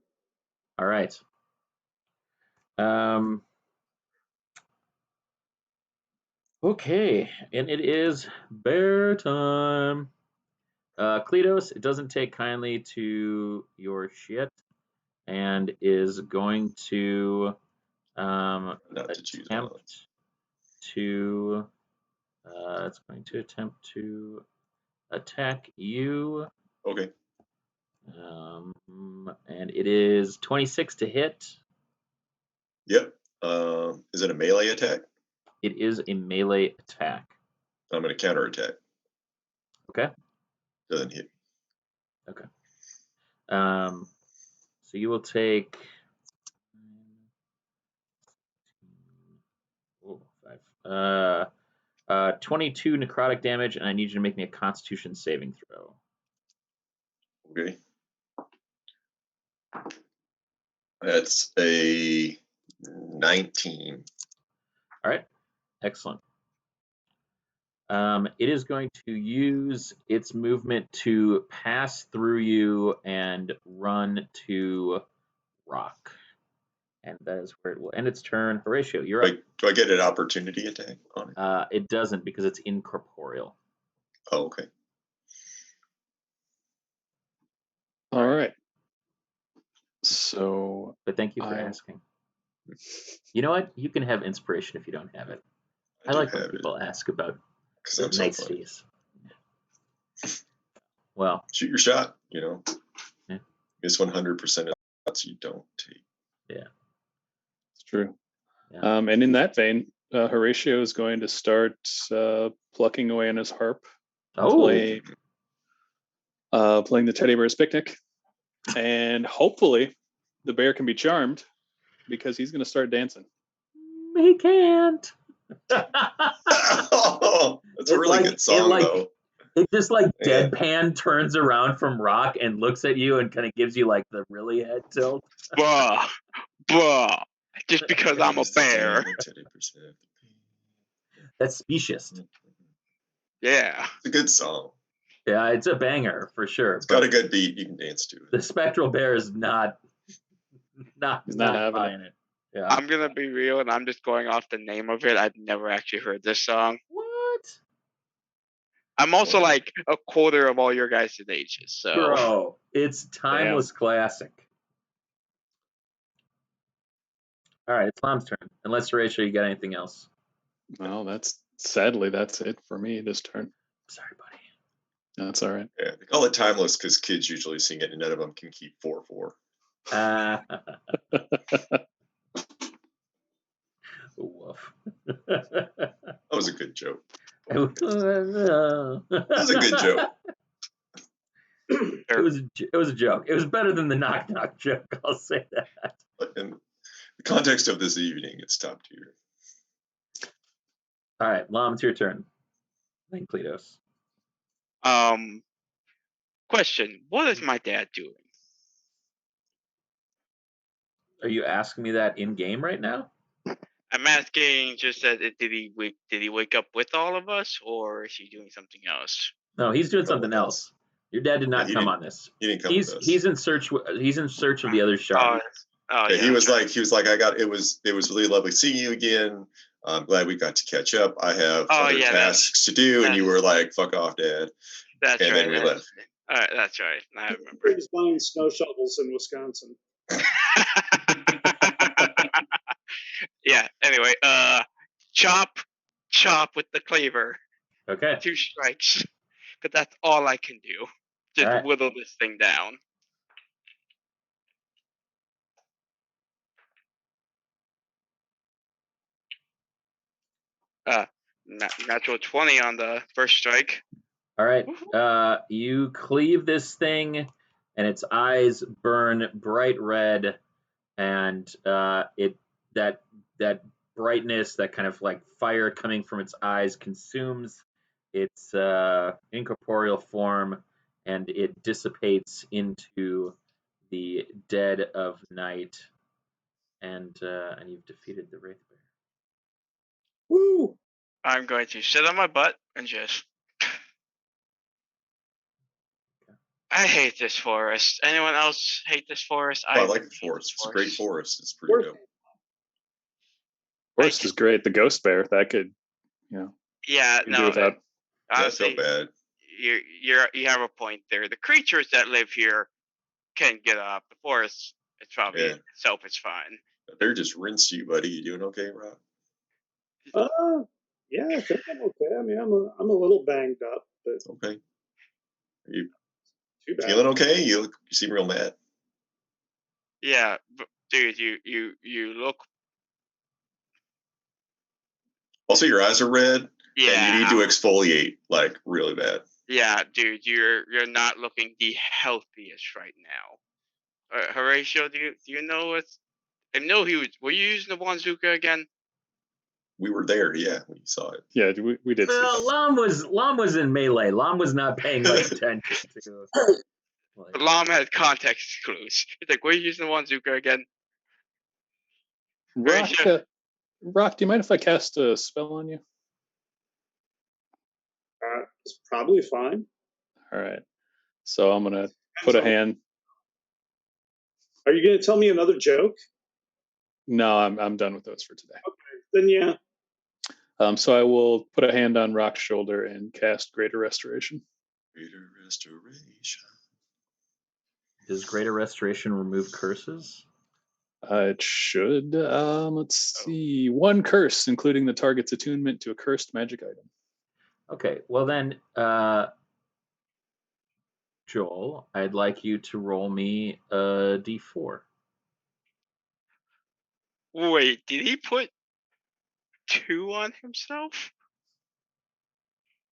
All right. Okay, and it is bear time. Cletos, it doesn't take kindly to your shit and is going to Not to choose violence. attempt to it's going to attempt to attack you. Okay. And it is 26 to hit. Yep. Is it a melee attack? It is a melee attack. I'm going to counterattack. Okay. Doesn't hit. Okay. So you will take 22 necrotic damage, and I need you to make me a Constitution saving throw. Okay. That's a 19. All right. Excellent. It is going to use its movement to pass through you and run to Rock. And that is where it will end its turn. Horatio, you're up. Do I get an opportunity attack on it? It doesn't because it's incorporeal. Oh, okay. All right. So, But thank you for asking. You know what? You can have inspiration if you don't have it. I like when people ask about the niceties. Well, shoot your shot, you know. Yeah. Miss 100% of shots you don't take. Yeah. It's true. Yeah. And in that vein, Horatio is going to start plucking away on his harp. Playing the Teddy Bear's Picnic. And hopefully the bear can be charmed because he's going to start dancing. He can't. Oh, that's a really good song, though. It just deadpan turns around from Rock and looks at you and kind of gives you like the really head tilt. Bruh. Just because I'm a bear. That's specious. Yeah. It's a good song. Yeah, it's a banger for sure. It's got a good beat. You can dance to it. The spectral bear is not having it. Yeah. I'm gonna be real, and I'm just going off the name of it. I've never actually heard this song. What? I'm also like a quarter of all your guys' ages, so. Bro, it's timeless classic. All right, it's Mom's turn. Unless Horatio, you got anything else? Well, that's it for me this turn. Sorry, buddy. That's all right. Yeah, they call it timeless because kids usually sing it, and none of them can keep 4/4. Woof. That was a good joke. That was a good joke. It was a joke. It was better than the knock knock joke. I'll say that. But in the context of this evening, it's top tier. All right, Lom, it's your turn. Thank Cletos. Question: what is my dad doing? Are you asking me that in game right now? I'm asking just that did he wake up with all of us, or is he doing something else? No, he's doing something else. Your dad did not come on this. He didn't come with us. He's in search of the other shark. He was like, it was really lovely seeing you again. I'm glad we got to catch up. I have other tasks to do, and you were like, "Fuck off, Dad." That's and right. Then we left. All right, that's right. I remember. He's buying snow shovels in Wisconsin. Yeah. Anyway, chop with the cleaver. Okay. 2 strikes, because that's all I can do. Just whittle this thing down. Natural 20 on the first strike. All right. You cleave this thing, and its eyes burn bright red, and that brightness, that kind of like fire coming from its eyes, consumes its incorporeal form, and it dissipates into the dead of night. And you've defeated the Wraith Bear. Woo! I'm going to sit on my butt and just. I hate this forest. Anyone else hate this forest? I like the forest. It's a great forest. It's pretty dope. Forest is great. The ghost bear, that could, Yeah, do without. honestly, bad. You have a point there. The creatures that live here can get up. The forest, it's probably itself is fine. They're just rinsed you, buddy. You doing okay, Rob? Yeah, I think I'm okay. I mean, I'm a little banged up, but okay. Are you too bad. feeling okay? You seem real mad. Yeah, but dude, you look. Also, your eyes are red. Yeah. And you need to exfoliate like really bad. Yeah, dude, you're not looking the healthiest right now. Horatio, do you know what's? I know he was. Were you using the Wanzuka again? We were there, yeah. We saw it. Yeah, we did. Well, Lam was in melee. Lam was not paying much attention to. Lam had context clues. He's like, "Were you using the Wanzuka again?" Rock, do you mind if I cast a spell on you? It's probably fine. All right. So I'm gonna put a hand. Are you gonna tell me another joke? No, I'm done with those for today. Okay, then yeah. So I will put a hand on Rock's shoulder and cast Greater Restoration. Greater Restoration. Does Greater Restoration remove curses? It should. Let's see. One curse, including the target's attunement to a cursed magic item. Okay, well then, Joel, I'd like you to roll me a d4. Wait, did he put 2 on himself?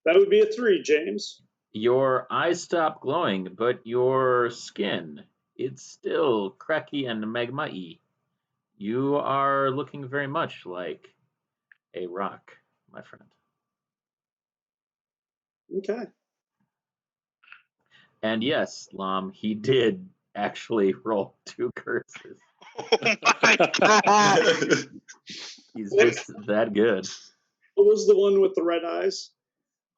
That would be a 3, James. Your eyes stop glowing, but your skin, it's still cracky and magma-y. You are looking very much like a rock, my friend. Okay. And yes, Lam, he did actually roll 2 curses. Oh my god! He's just that good. What was the one with the red eyes?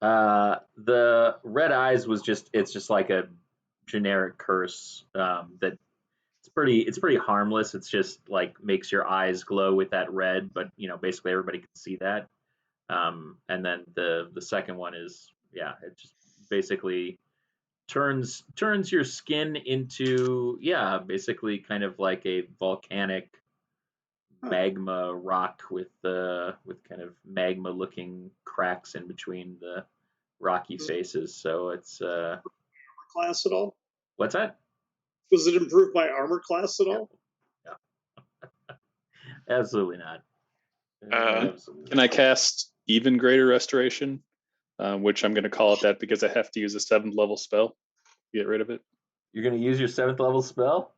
The red eyes was it's just like a generic curse that it's pretty harmless. It's just like makes your eyes glow with that red, but basically everybody can see that. And then the second one is it just basically turns your skin into basically kind of like a volcanic magma rock with kind of magma looking cracks in between the rocky faces. So it's class at all? What's that? Does it improve my armor class at all? No. Absolutely not. Absolutely. Can I cast even greater restoration? Which I'm going to call it that because I have to use a 7th level spell to get rid of it. You're going to use your 7th level spell?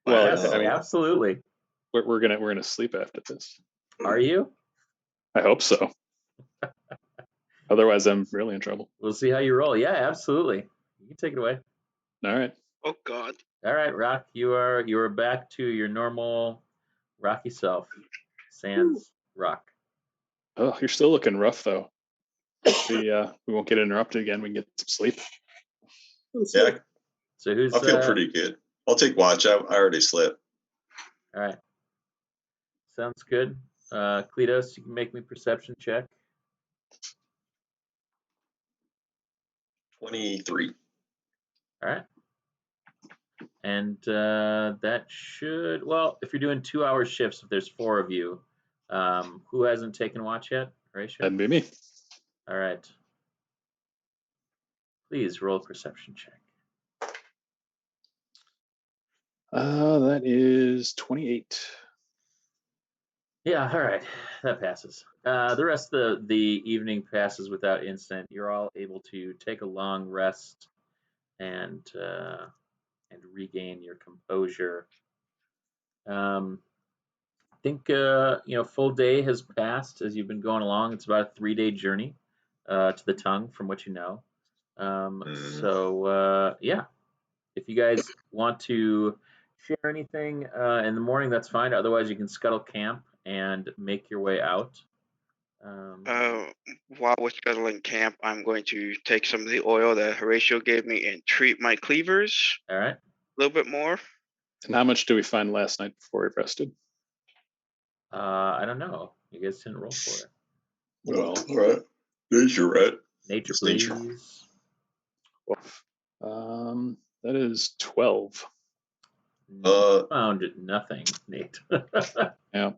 Well, yes, I mean, absolutely. We're gonna sleep after this. Are you? I hope so. Otherwise, I'm really in trouble. We'll see how you roll. Yeah, absolutely. You can take it away. All right. Oh God. All right, Rock. You are back to your normal rocky self. Sans Rock. Oh, you're still looking rough though. We won't get interrupted again. We can get some sleep. Yeah. So who's? I feel pretty good. I'll take watch. I already slept. All right. Sounds good. Cletus, you can make me perception check. 23. All right. And that should, if you're doing 2-hour shifts, if there's 4 of you, who hasn't taken watch yet? Horatio? That'd be me. All right. Please roll a perception check. That is 28. Yeah, all right, that passes. The rest of the evening passes without incident. You're all able to take a long rest and regain your composure. I think full day has passed as you've been going along. It's about a 3-day journey to the tongue, from what you know. Yeah, if you guys want to share anything in the morning, that's fine. Otherwise, you can scuttle camp and make your way out. While we're scuttling camp, I'm going to take some of the oil that Horatio gave me and treat my cleavers All right. a little bit more. And how much do we find last night before we rested? I don't know. You guys didn't roll for it. Well, all right. Nature, right? Nature, It's please. nature. That is 12. You found nothing, Nate. Yeah.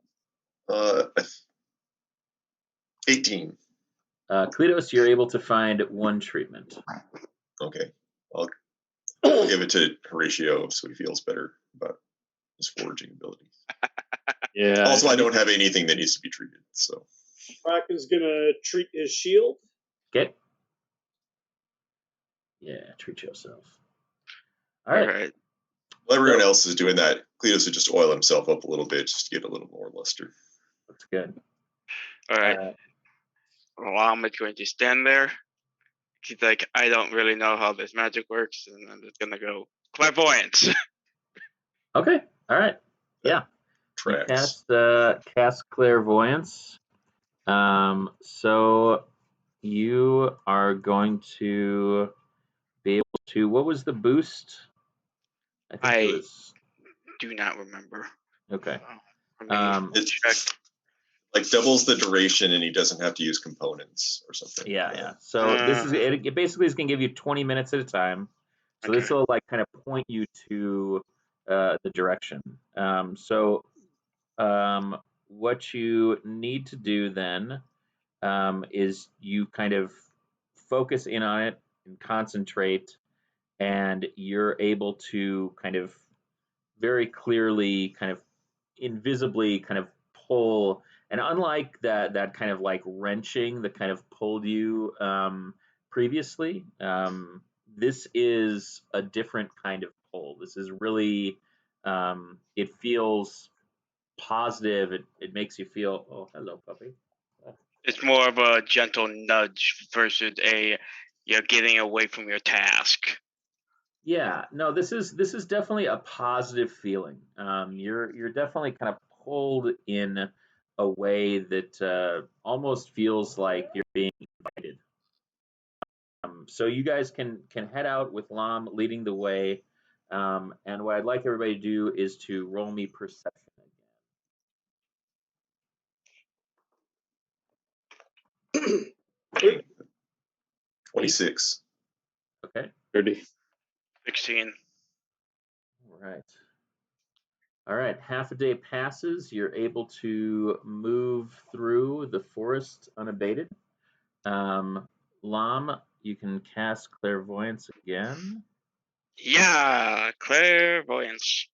18. Cletus, you're able to find one treatment. Okay. I'll give it to Horatio so he feels better about his foraging abilities. Yeah. Also, I don't have anything that needs to be treated, so. Rock is going to treat his shield. Okay. Yeah, treat yourself. All right. While everyone else is doing that, Cletus would just oil himself up a little bit just to get a little more luster. That's good. All right. Lam is going to stand there. He's like, I don't really know how this magic works, and I'm just gonna go clairvoyance. Okay. All right. Yeah. You cast clairvoyance. So you are going to be able to. What was the boost? I think it was. Do not remember. Okay. It's like doubles the duration, and he doesn't have to use components or something. Yeah. So this is it. Basically is going to give you 20 minutes at a time. So this will like kind of point you to the direction. What you need to do then is you kind of focus in on it and concentrate, and you're able to kind of very clearly, kind of invisibly, kind of pull. And unlike that kind of like wrenching that kind of pulled you previously, this is a different kind of pull. This is really, it feels positive. It makes you feel, oh, hello, puppy. It's more of a gentle nudge versus you're getting away from your task. Yeah, no, this is definitely a positive feeling. You're definitely kind of pulled in a way that almost feels like you're being invited. So you guys can head out with Lam leading the way. And what I'd like everybody to do is to roll me perception again. 26. Okay. 30. 16. All right. Half a day passes. You're able to move through the forest unabated. Lam, you can cast clairvoyance again. Yeah, clairvoyance.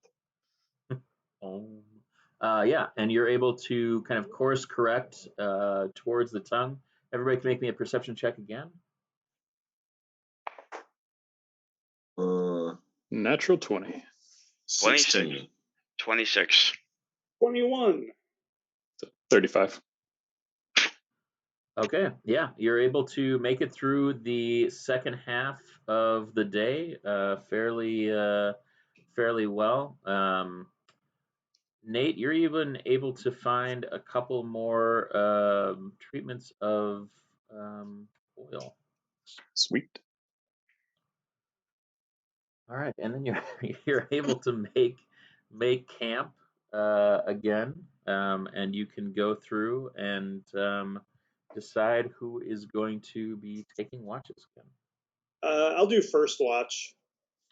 Yeah, and you're able to kind of course correct towards the tongue. Everybody can make me a perception check again. Natural 20. 16. 26. 21. 35. Okay, yeah, you're able to make it through the second half of the day fairly well. Nate, you're even able to find a couple more treatments of oil. Sweet. All right, and then you're able to make camp again, and you can go through and decide who is going to be taking watches again. I'll do first watch.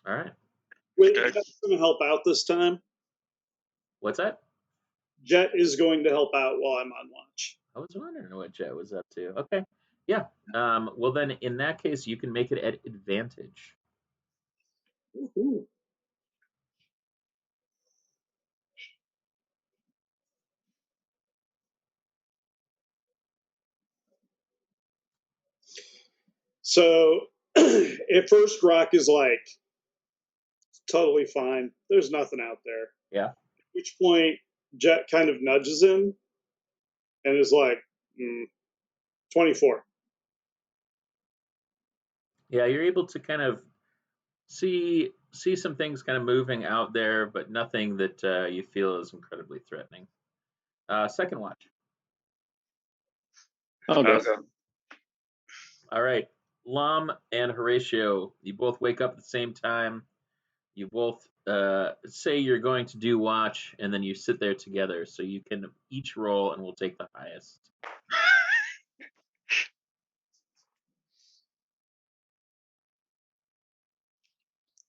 All right. Wait, Jet's going to help out this time. What's that? Jet is going to help out while I'm on watch. I was wondering what Jet was up to. Okay. Yeah. Well, then in that case, you can make it at advantage. Woohoo. So at first, Rock is like, totally fine. There's nothing out there. Yeah. At which point, Jet kind of nudges him and is like, 24. Yeah, you're able to kind of see some things kind of moving out there, but nothing that you feel is incredibly threatening. Second watch. I'll go. Okay. All right, Lam and Horatio, you both wake up at the same time. You both say you're going to do watch, and then you sit there together. So you can each roll, and we'll take the highest.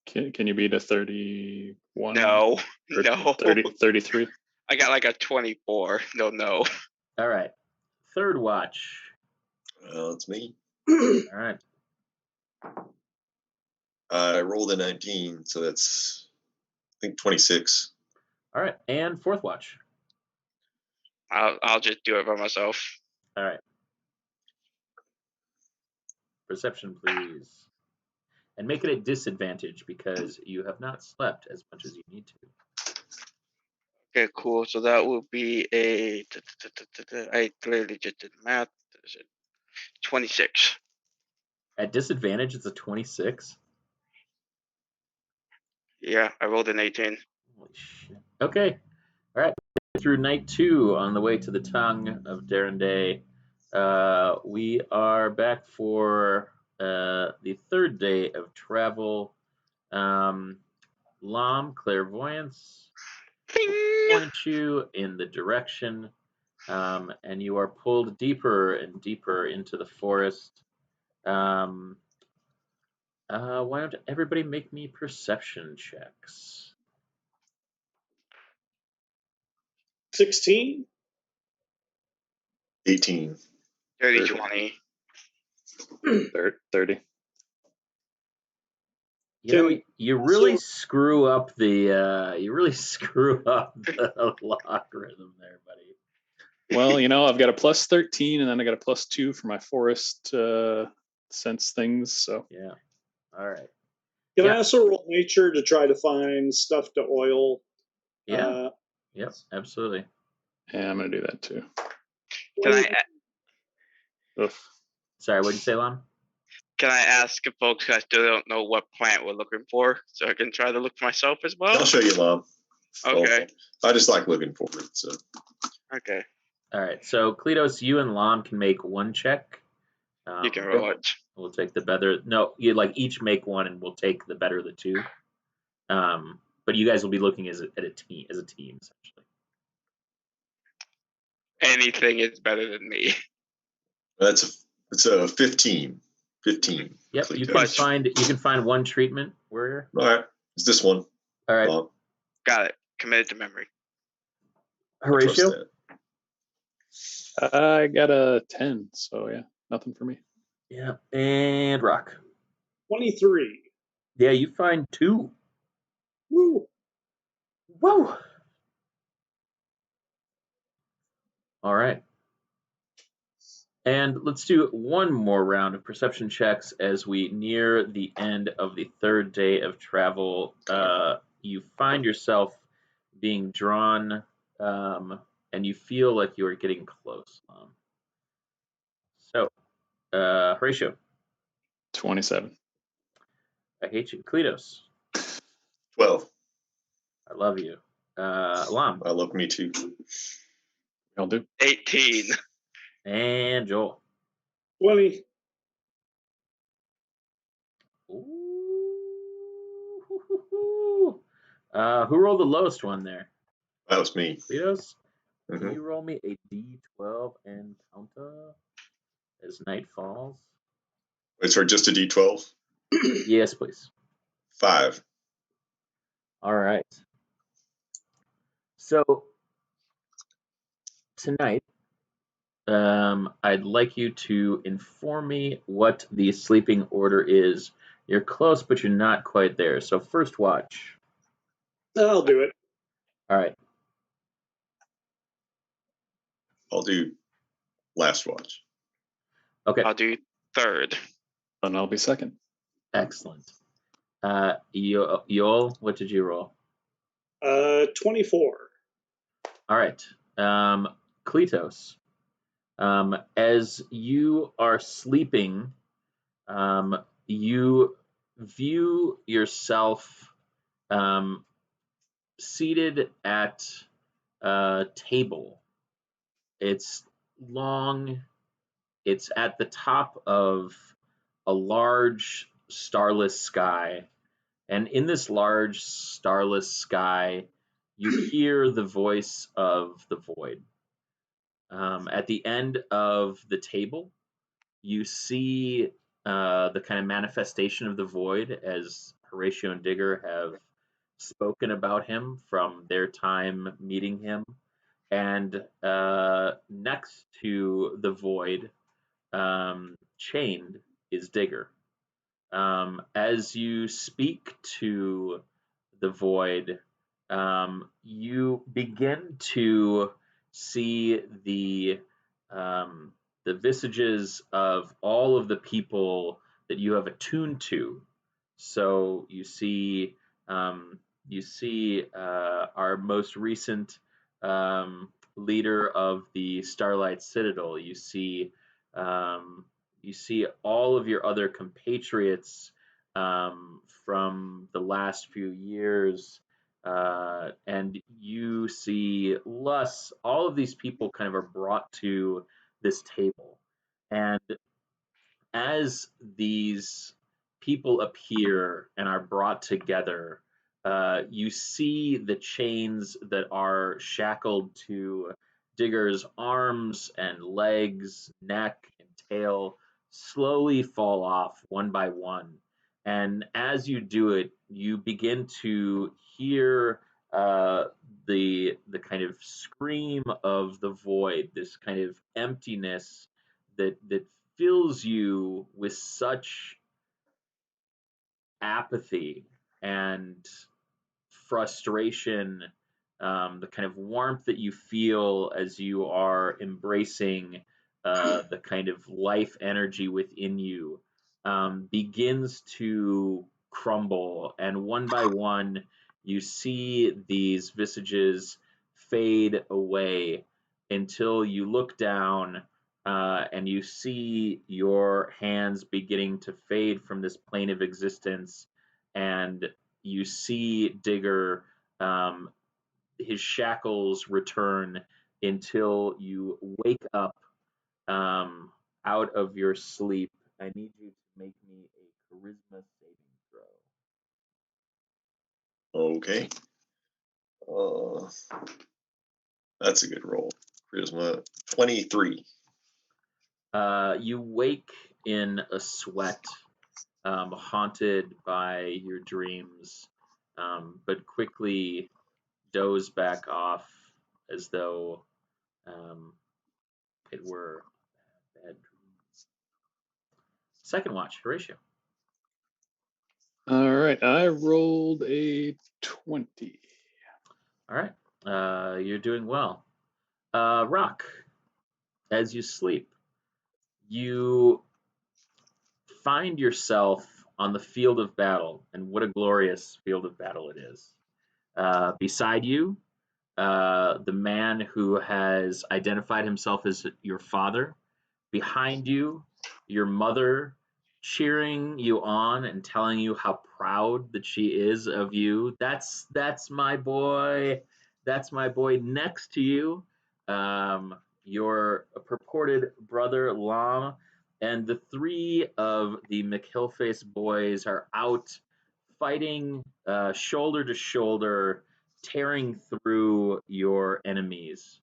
Can you beat a 31? No, Or no. 33? I got like a 24. No. All right, third watch. Well, it's me. All right. I rolled a 19, so that's, I think, 26. All right, and fourth watch. I'll just do it by myself. All right. Perception, please. And make it a disadvantage because you have not slept as much as you need to. Okay, cool. So that will be a. I clearly just did math. 26. At disadvantage, it's a 26. Yeah, I rolled an 18. Holy shit. Okay. All right. Through night 2 on the way to the tongue of Darren Day. We are back for the third day of travel. Lam, clairvoyance, will point you in the direction, and you are pulled deeper and deeper into the forest. Why don't everybody make me perception checks? 16? 18. 30, 30. 20. 30. You know, Can- you really so- screw up the logarithm there, buddy. Well, I've got a plus 13, and then I got a plus 2 for my forest sense things. So Yeah. All right. Can Yeah. I also roll nature to try to find stuff to oil? Yeah. Yep. Absolutely. yeah, I'm gonna do that too. Can I Oof. Sorry, what did you say, Lam? can I ask if folks I still don't know what plant we're looking for, so I can try to look for myself as well? I'll show you, Mom. Okay. I just like looking for it. So Okay. All right. So, Kletos, you and Lam can make one check. You can roll it. We'll take the better. No, you each make one, and we'll take the better of the two. But you guys will be looking as a team, essentially. Anything is better than me. it's a 15. 15. Yep. You can Much. find one treatment warrior. All right. It's this one. All right. Mom. Got it. Committed to memory. I trust Horatio. that. I got a 10, so yeah, nothing for me. Yeah. And Rock. 23. Yeah, you find 2. Woo. Whoa. All right. And let's do one more round of perception checks as we near the end of the third day of travel. You find yourself being drawn, and you feel like you are getting close. So, Horatio. 27. I hate you. Kletos. 12. I love you. Lam. I love me too. I'll do. 18. And Joel. 20. Ooh. Who rolled the lowest one there? That was me. Kletos? Mhm. Can you roll me a D12 and counter as night falls? Wait, sorry, just a D12? Yes, please. 5. All right. So tonight, I'd like you to inform me what the sleeping order is. You're close, but you're not quite there. So first watch. I'll do it. All right. I'll do last watch. Okay. I'll do third. And I'll be second. Excellent. Yoel, what did you roll? 24. All right. Kletos, as you are sleeping, you view yourself seated at a table. It's long. It's at the top of a large starless sky. And in this large starless sky, you hear the voice of the void. At the end of the table, you see the kind of manifestation of the void as Horatio and Digger have spoken about him from their time meeting him. And next to the void, chained, is Digger. As you speak to the void, you begin to see the visages of all of the people that you have attuned to. So you see our most recent leader of the Starlight Citadel. You see all of your other compatriots from the last few years, and you see Lus. All of these people kind of are brought to this table, and as these people appear and are brought together, you see the chains that are shackled to Digger's arms and legs, neck, and tail slowly fall off one by one. And as you do it, you begin to hear the kind of scream of the void, this kind of emptiness that fills you with such apathy and frustration, the kind of warmth that you feel as you are embracing the kind of life energy within you begins to crumble. And one by one, you see these visages fade away until you look down and you see your hands beginning to fade from this plane of existence, and you see Digger, his shackles return until you wake up out of your sleep. I need you to make me a charisma saving throw. Okay. That's a good roll. Charisma 23. You wake in a sweat, haunted by your dreams, but quickly doze back off as though it were a bad dream. Second watch, Horatio. All right, I rolled a 20. All right, you're doing well. Rock, as you sleep, you find yourself on the field of battle, and what a glorious field of battle it is. Beside you, the man who has identified himself as your father. Behind you, your mother cheering you on and telling you how proud that she is of you. That's my boy. That's my boy. Next to you, your purported brother Lam, and the three of the McHillface boys are out fighting shoulder to shoulder, tearing through your enemies.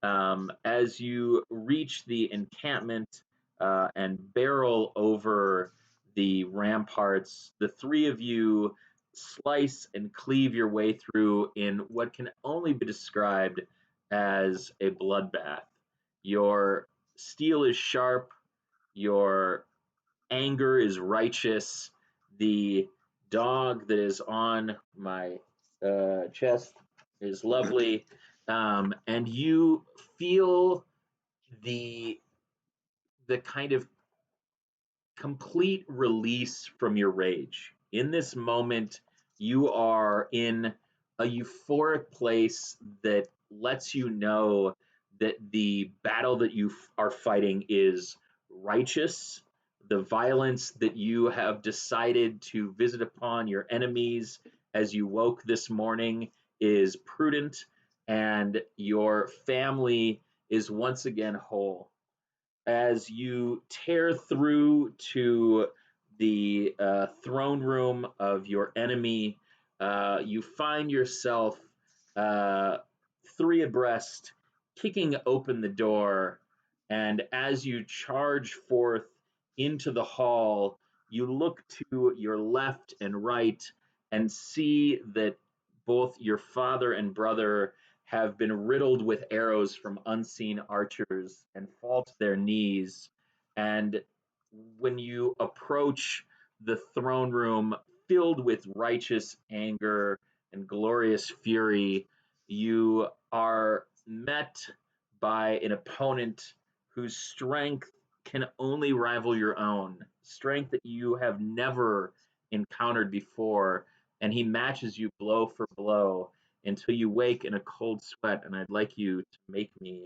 As you reach the encampment and barrel over the ramparts, the three of you slice and cleave your way through in what can only be described as a bloodbath. Your steel is sharp, your anger is righteous, the dog that is on my chest is lovely, and you feel the kind of complete release from your rage. In this moment, you are in a euphoric place that lets you know that the battle that you are fighting is righteous. The violence that you have decided to visit upon your enemies as you woke this morning is prudent, and your family is once again whole. As you tear through to the throne room of your enemy, you find yourself uh, three abreast, kicking open the door. And as you charge forth into the hall, you look to your left and right and see that both your father and brother have been riddled with arrows from unseen archers and fall to their knees. And when you approach the throne room filled with righteous anger and glorious fury, you are met by an opponent whose strength can only rival your own, strength that you have never encountered before, and he matches you blow for blow until you wake in a cold sweat. And I'd like you to make me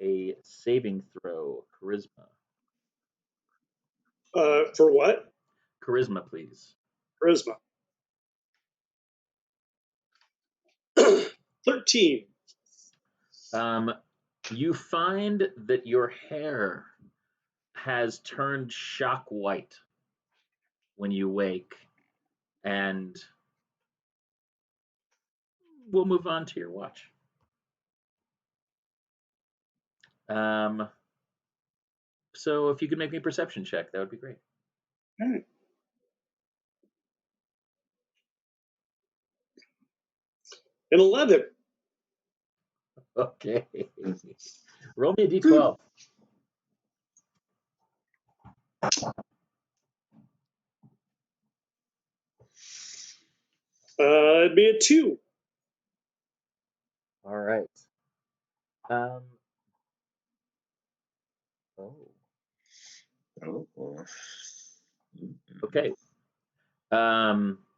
a saving throw, charisma. For what? Charisma, please. Charisma. 13. You find that your hair has turned shock white when you wake, and we'll move on to your watch. So if you could make me a perception check, that would be great. All right. An 11. Okay. Roll me a d12. It'd be a 2. All right. Oh. Oh. Okay.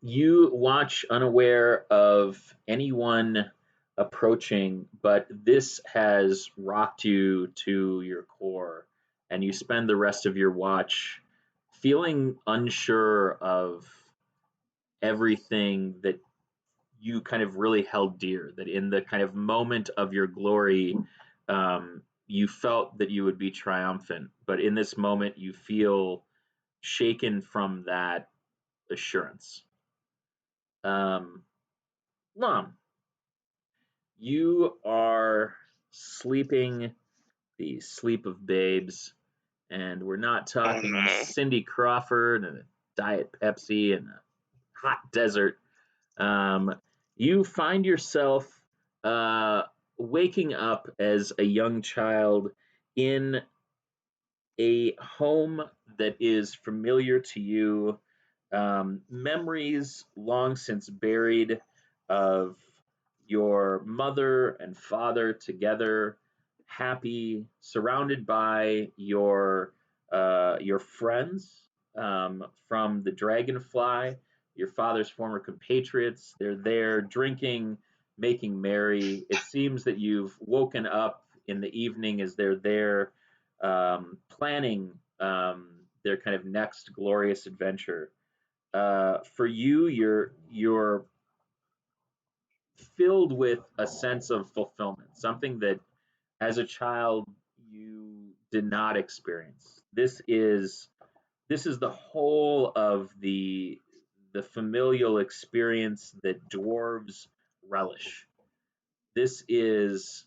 You watch unaware of anyone approaching, but this has rocked you to your core, and you spend the rest of your watch feeling unsure of everything that you kind of really held dear. That in the kind of moment of your glory, you felt that you would be triumphant, but in this moment, you feel shaken from that assurance. Mom, you are sleeping the sleep of babes, and we're not talking no. Cindy Crawford and a Diet Pepsi and a hot desert. You find yourself waking up as a young child in a home that is familiar to you, memories long since buried of your mother and father together, happy, surrounded by your friends from the Dragonfly, your father's former compatriots. They're there drinking, making merry. It seems that you've woken up in the evening as they're there planning their kind of next glorious adventure. For you, you're filled with a sense of fulfillment, something that as a child you did not experience. This is the whole of the familial experience that dwarves relish. This is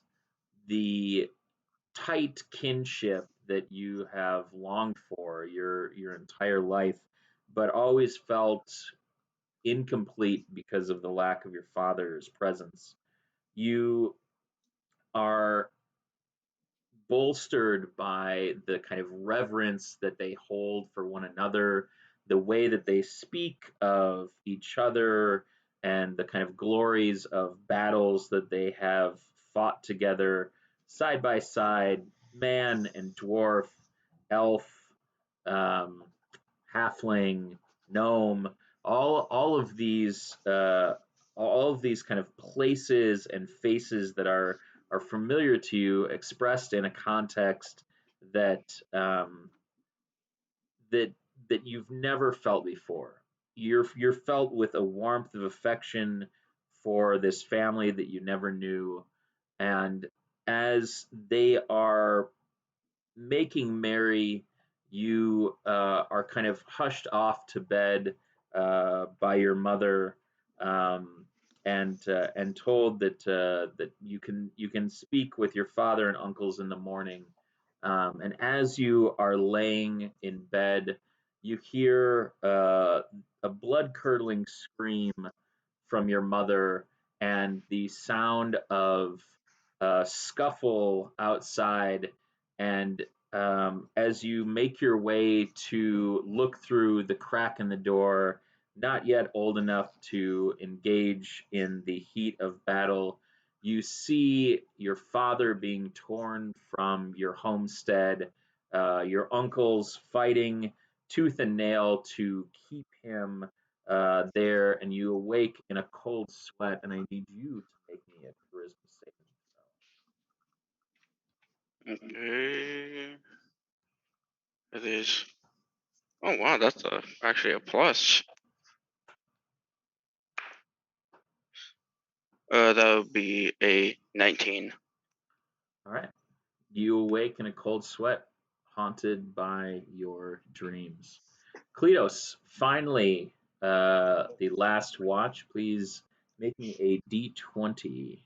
the tight kinship that you have longed for your entire life, but always felt incomplete because of the lack of your father's presence. You are bolstered by the kind of reverence that they hold for one another, the way that they speak of each other, and the kind of glories of battles that they have fought together side by side, man and dwarf, elf, um, halfling, gnome, all of these kind of places and faces that are familiar to you, expressed in a context that that that you've never felt before. You're felt with a warmth of affection for this family that you never knew, and as they are making merry, you are kind of hushed off to bed by your mother, um, and told that you can speak with your father and uncles in the morning. And as you are laying in bed, you hear a blood curdling scream from your mother and the sound of a scuffle outside. And as you make your way to look through the crack in the door, not yet old enough to engage in the heat of battle, you see your father being torn from your homestead, your uncles fighting tooth and nail to keep him there, and you awake in a cold sweat, and I need you to make me a charisma saving Okay. It is. Oh wow, that's actually a plus. That would be a 19. throw. All right. You awake in a cold sweat, haunted by your dreams. Cletos, finally, the last watch. Please make me a d20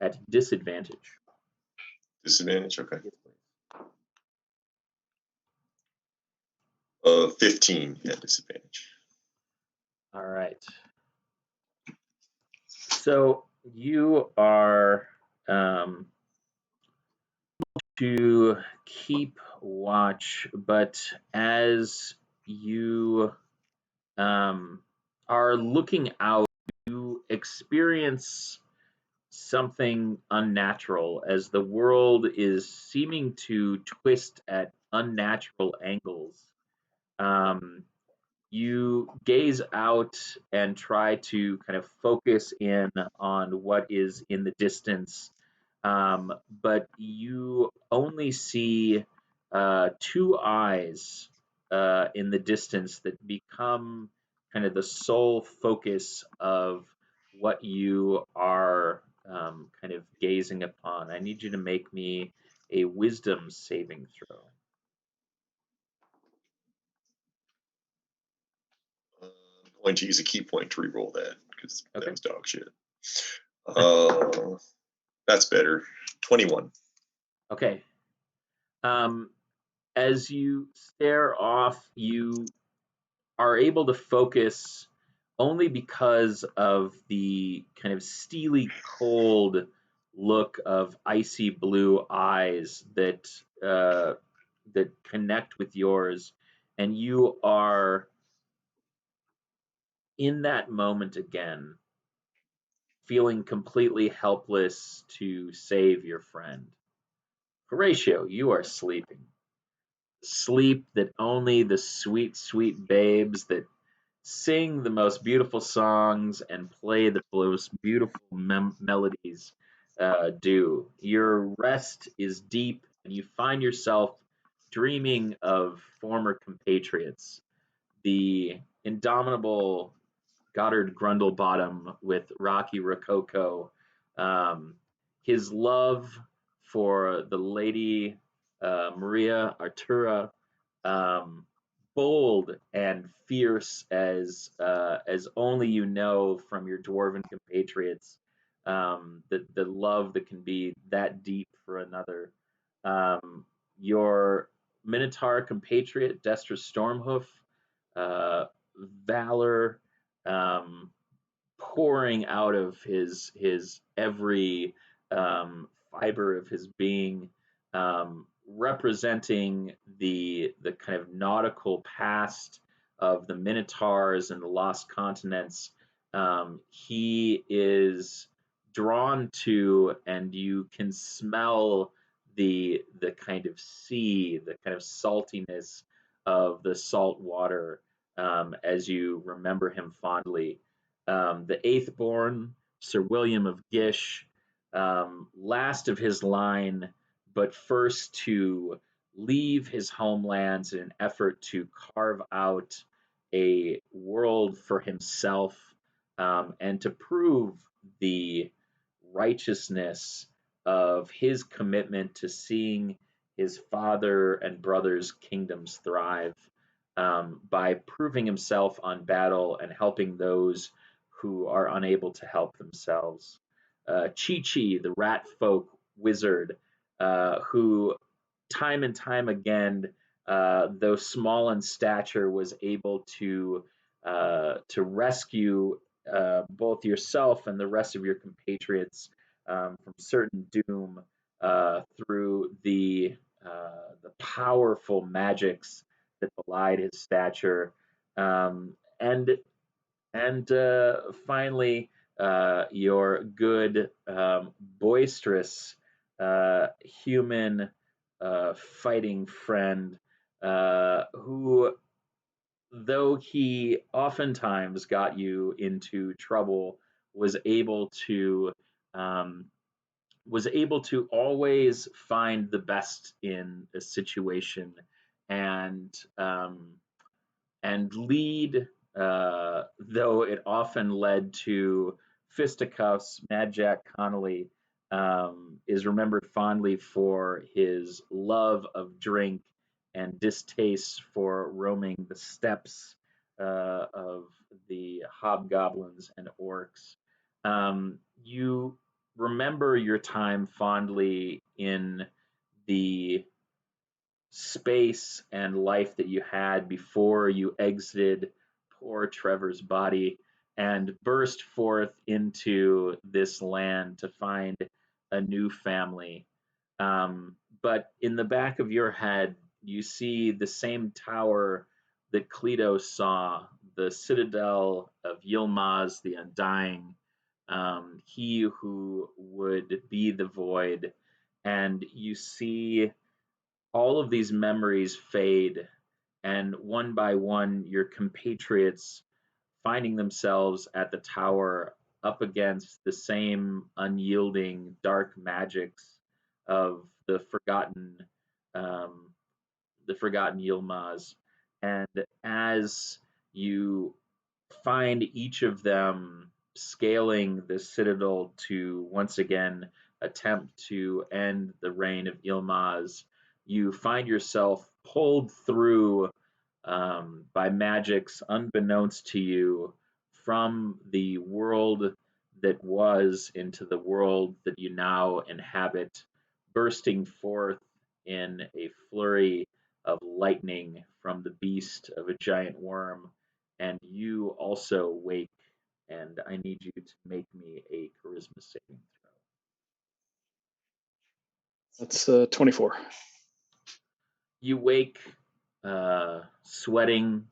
at disadvantage. Disadvantage. Okay. Yes, please. 15 at disadvantage. All right. So you are to keep watch, but as you are looking out, you experience something unnatural as the world is seeming to twist at unnatural angles. Um, you gaze out and try to kind of focus in on what is in the distance, but you only see two eyes in the distance that become kind of the sole focus of what you are kind of gazing upon. I need you to make me a wisdom saving throw. I'm going to use a key point to re-roll that because Okay. that was dog shit. That's better. 21. Okay. As you stare off, you are able to focus only because of the kind of steely cold look of icy blue eyes that connect with yours, and you are in that moment again, feeling completely helpless to save your friend. Horatio, you are sleeping. Sleep that only the sweet, sweet babes that sing the most beautiful songs and play the most beautiful melodies do. Your rest is deep, and you find yourself dreaming of former compatriots. The indomitable Goddard Grundlebottom with Rocky Rococo, um, his love for the lady Maria Artura, um, bold and fierce as only you know from your dwarven compatriots. The love that can be that deep for another. Your Minotaur compatriot Destra Stormhoof, uh, valor, um, pouring out of his every fiber of his being, representing the kind of nautical past of the Minotaurs and the Lost Continents. He is drawn to, and you can smell the kind of sea, the kind of saltiness of the salt water as you remember him fondly. The eighth born, Sir William of Gish, last of his line, but first to leave his homelands in an effort to carve out a world for himself and to prove the righteousness of his commitment to seeing his father and brother's kingdoms thrive by proving himself on battle and helping those who are unable to help themselves. Chi Chi, the rat folk wizard, who time and time again, though small in stature, was able to rescue both yourself and the rest of your compatriots from certain doom through the powerful magics that belied his stature, and finally, your good, boisterous human fighting friend, who, though he oftentimes got you into trouble, was able to um, always find the best in a situation and lead, though it often led to fisticuffs. Mad Jack Connolly is remembered fondly for his love of drink and distaste for roaming the steppes of the hobgoblins and orcs. You remember your time fondly in the space and life that you had before you exited poor Trevor's body and burst forth into this land to find a new family. But in the back of your head, you see the same tower that Cleto saw, the citadel of Yilmaz the Undying, he who would be the void. And you see all of these memories fade, and one by one, your compatriots finding themselves at the tower up against the same unyielding dark magics of um, the forgotten Yilmaz. And as you find each of them scaling the citadel to once again attempt to end the reign of Yilmaz, you find yourself pulled through by magics unbeknownst to you from the world that was into the world that you now inhabit, bursting forth in a flurry of lightning from the beast of a giant worm, and you also wake, and I need you to make me a charisma saving throw. That's 24. You wake, sweating,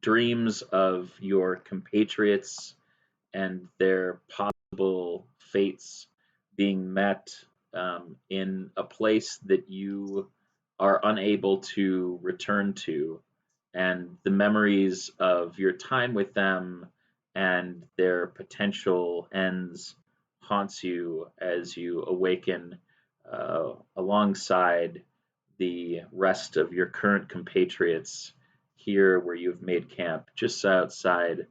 dreams of your compatriots and their possible fates being met in a place that you are unable to return to, and the memories of your time with them and their potential ends haunts you as you awaken alongside the rest of your current compatriots here where you've made camp just outside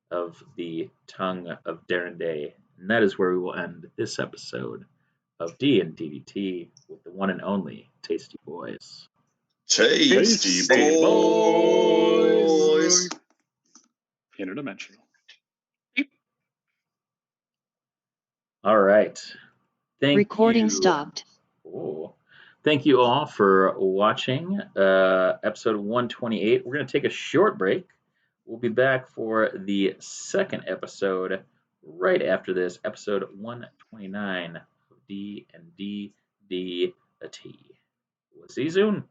of the tongue of Darrenday. And that is where we will end this episode of D and DDT with the one and only Tasty Boys. Tasty Tasty boys. Interdimensional. All right. Thank Recording you. stopped. Oh. Thank you all for watching episode 128. We're going to take a short break. We'll be back for the second episode right after this, episode 129 of D and D T. We'll see you soon.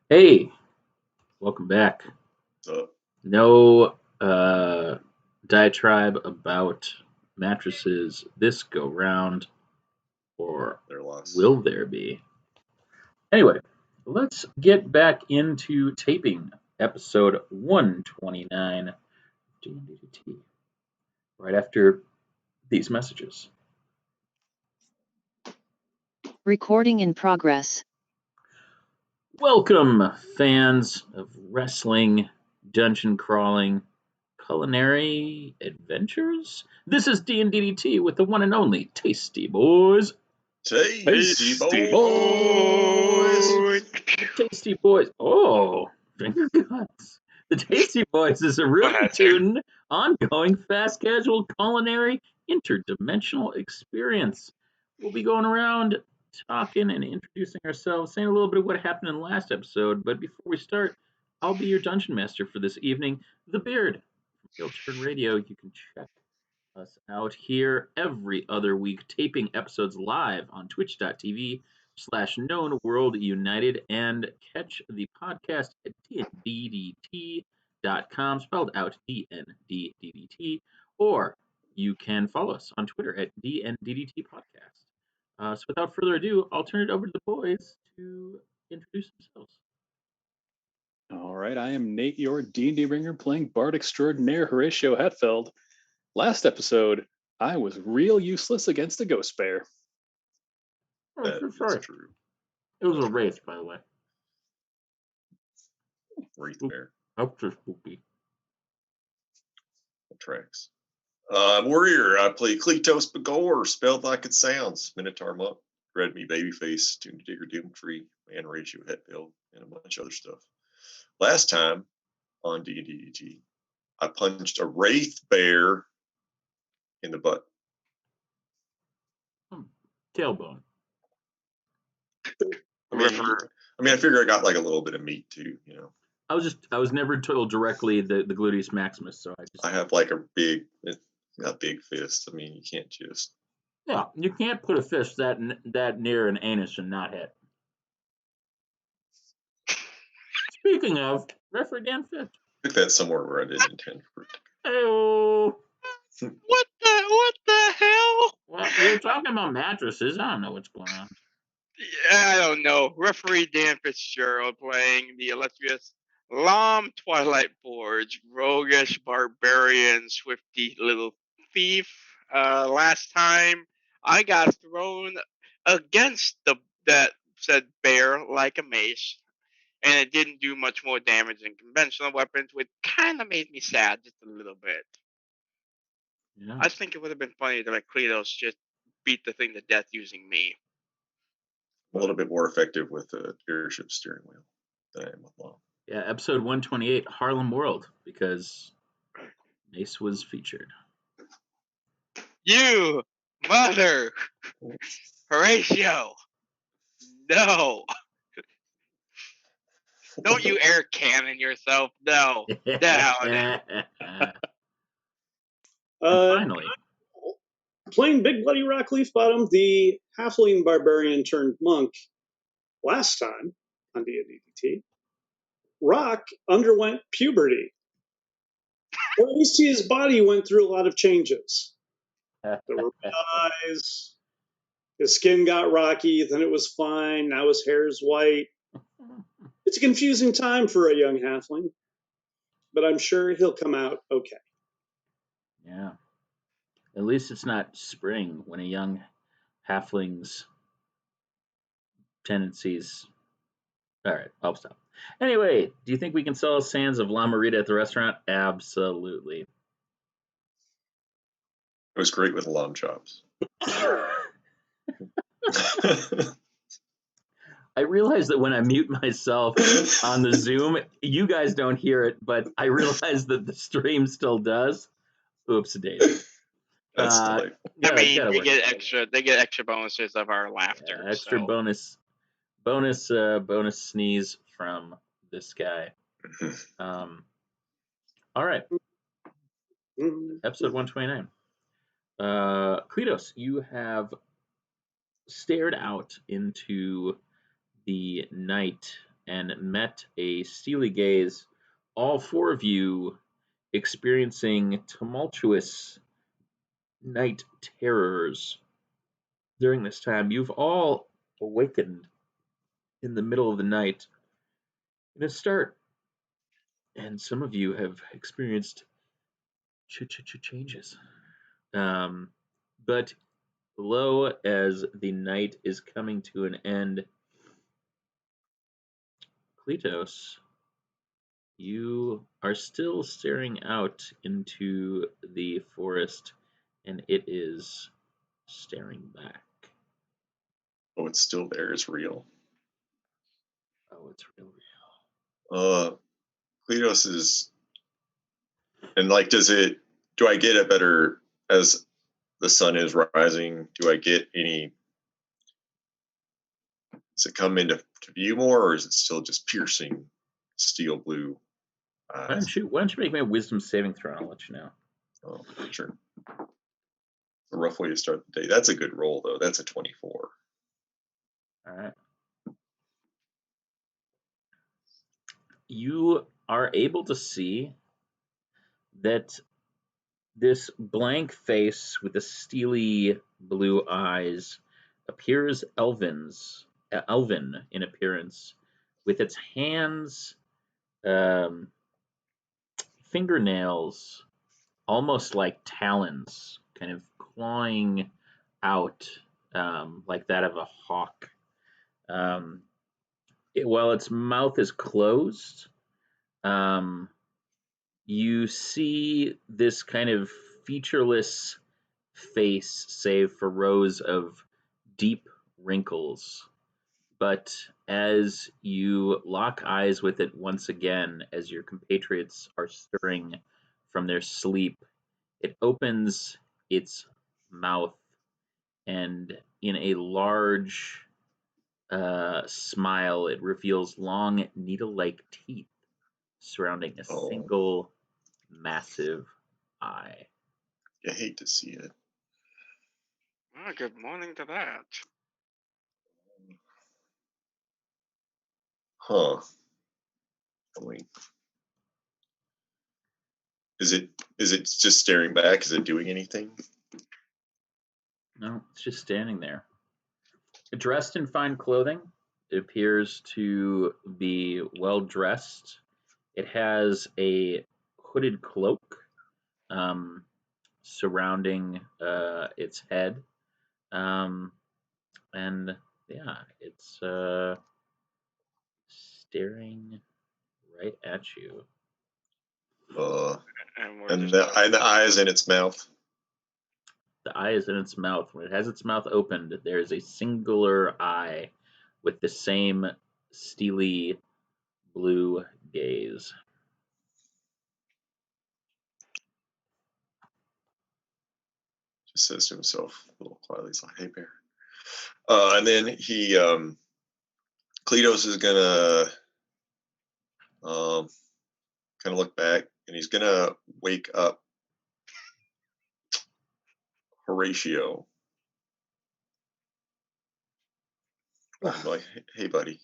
Hey, welcome back. So, No diatribe about mattresses this go round, or they're lost. will there be? Anyway, let's get back into taping episode 129 DNDT right after these messages. Recording in progress. Welcome, fans of wrestling, dungeon crawling, culinary adventures. This is DNDT with the one and only Tasty Boys. Tasty Tasty boys. Tasty Boys. Oh, finger guns. The Tasty Boys is a really ahead, sir. tuned, ongoing, fast casual culinary interdimensional experience. We'll be going around talking and introducing ourselves, saying a little bit of what happened in the last episode. But before we start, I'll be your dungeon master for this evening, The Beard. From Field Turn Radio, you can check us out here every other week, taping episodes live on twitch.tv/known world united, and catch the podcast at dndt.com, spelled out DNDDT, or you can follow us on Twitter at DNDDT podcast. So without further ado, I'll turn it over to the boys to introduce themselves. All right, I am Nate, your D&D ringer, playing Bard Extraordinaire Horatio Hetfeld. Last episode, I was real useless against a ghost bear. That is Sorry. true. It was a race, by the way. Wreath bear. Extra spooky. Tracks. Warrior. I play Cletos Begor, spelled like it sounds. Minotaur Monk, Red Me Babyface, Tune Digger Doomtree, Man Ratio Hetfield, and a bunch of other stuff. Last time on D&DDT, I punched a wraith bear in the butt. Tailbone. I mean, I figure I got like a little bit of meat too, you know. I was never told directly the gluteus maximus, so I have like a big fist. I mean, you can't just. Yeah, you can't put a fist that near an anus and not hit. Speaking of, referee Dan Fitch. Took that somewhere where I didn't intend for it. Oh, What the hell? well, we were talking about mattresses. I don't know what's going on. Yeah, I don't know. Referee Dan Fitzgerald playing the illustrious Lam Twilight Forge, roguish barbarian, swifty little thief. Last time I got thrown against that said bear like a mace, and it didn't do much more damage than conventional weapons, which kind of made me sad just a little bit. Yeah. I think it would have been funny to let Kletos just beat the thing to death using me. I'm a little bit more effective with the airship steering wheel than I am with Long. Yeah, episode 128, Harlem World, because Mace was featured. You, mother, Horatio, no. Don't you air cannon yourself? No. Down. Finally. Playing Big Bloody Rock Leaf Bottom, the halfling barbarian turned monk, last time on D&DT, Rock underwent puberty. Or at least his body went through a lot of changes. There were red eyes, his skin got rocky, then it was fine, now his hair is white. It's a confusing time for a young halfling, but I'm sure he'll come out okay. Yeah. At least it's not spring when a young halfling's tendencies. All right, I'll stop. Anyway, do you think we can sell sands of La Marita at the restaurant? Absolutely. It was great with lamb chops. I realize that when I mute myself on the Zoom, you guys don't hear it, but I realize that the stream still does. Oops, daisy. That's delightful. I mean, they get extra bonuses of our laughter. Yeah, extra bonus sneeze from this guy. All right. Episode 129. Kletos, you have stared out into the night and met a steely gaze. All four of you experiencing tumultuous night terrors. During this time, you've all awakened in the middle of the night in a start, and some of you have experienced changes. But lo, as the night is coming to an end, Kletos, you are still staring out into the forest, and it is staring back. Oh, it's still there. It's real. Oh, it's real. Kletos is, and like, do I get a better, as the sun is rising, do I get any, does it come into view more, or is it still just piercing steel blue Why eyes? don't you make me a wisdom saving throw, and I'll let you know. Oh, sure. A rough way to start the day. That's a good roll, though. That's a 24. All right. You are able to see that this blank face with the steely blue eyes appears elven in appearance, with its hands, fingernails, almost like talons, kind of clawing out like that of a hawk. While its mouth is closed, you see this kind of featureless face, save for rows of deep wrinkles. But as you lock eyes with it once again, as your compatriots are stirring from their sleep, it opens its mouth, and in a large smile, it reveals long needle-like teeth surrounding a single massive eye. You hate to see it. Oh, good morning to that. Huh. I mean, is it just staring back? Is it doing anything? No, it's just standing there. Dressed in fine clothing, it appears to be well dressed. It has a hooded cloak surrounding its head. And yeah, it's staring right at you. And the eyes in its mouth. The eye is in its mouth. When it has its mouth opened, there is a singular eye with the same steely blue gaze. Just says to himself a little quietly, he's like, "Hey, bear." And then Kletos is gonna kind of look back, and he's gonna wake up Horatio. I'm like, "Hey, buddy.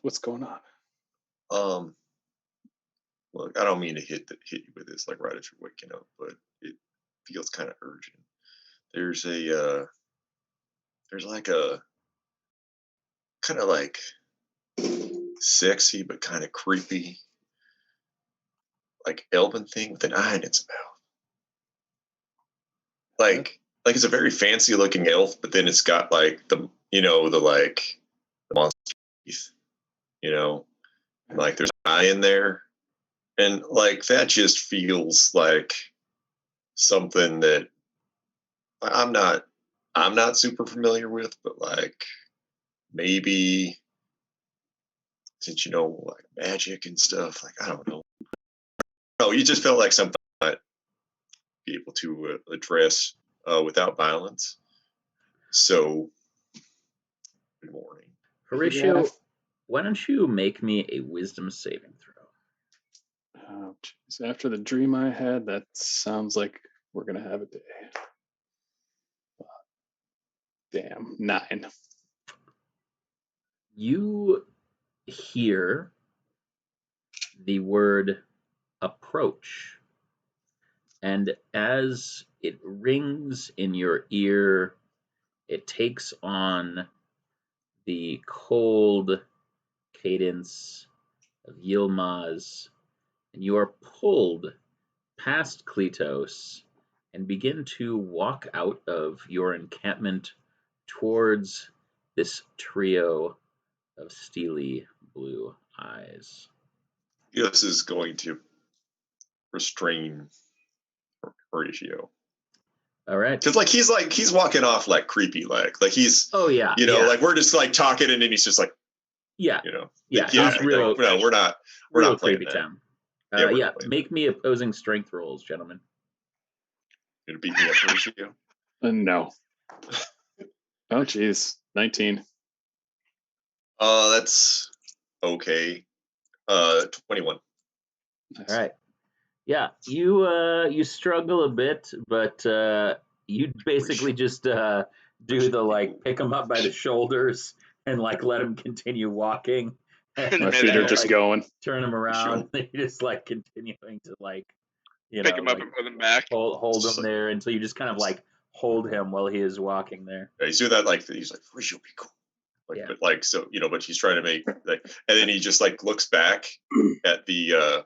What's going on? Look, I don't mean to hit you with this like right as you're waking up, but it feels kind of urgent. There's like a kind of like sexy but kind of creepy like elven thing with an eye in its mouth. Like it's a very fancy looking elf, but then it's got like the monster teeth, like there's an eye in there, and like that just feels like something that I'm not super familiar with, but like maybe since like magic and stuff, like I don't know. No, you just felt like something I might be able to address without violence. So, good morning, Horatio. Why don't you make me a wisdom saving throw? Oh, geez. After the dream I had, that sounds like we're gonna have a day. Damn, 9. You hear the word approach. And as it rings in your ear, it takes on the cold cadence of Yilmaz, and you are pulled past Kletos and begin to walk out of your encampment towards this trio of steely blue eyes. This is going to restrain Horatio. All right. Because he's walking off like creepy like he's Oh yeah. like we're just like talking and then he's just like yeah. Yeah, He's real. No, we're not Real playing creepy that. town. We're not playing Make me opposing strength rolls, gentlemen. You're gonna beat me up, Horatio? No. Oh, geez. 19. That's okay. 21. Nice. All right. Yeah, you struggle a bit, but you basically just do the like pick him up by the shoulders and like let him continue walking. And My then feet are I, just like, going. turn him around. You're just like continuing to like, pick him up and put him back. hold Just him like- there until you just kind of like hold him while he is walking there. Yeah, he's doing that like he's like Horatio, be cool. Like, Yeah. but like so but he's trying to make like, and then he just like looks back at the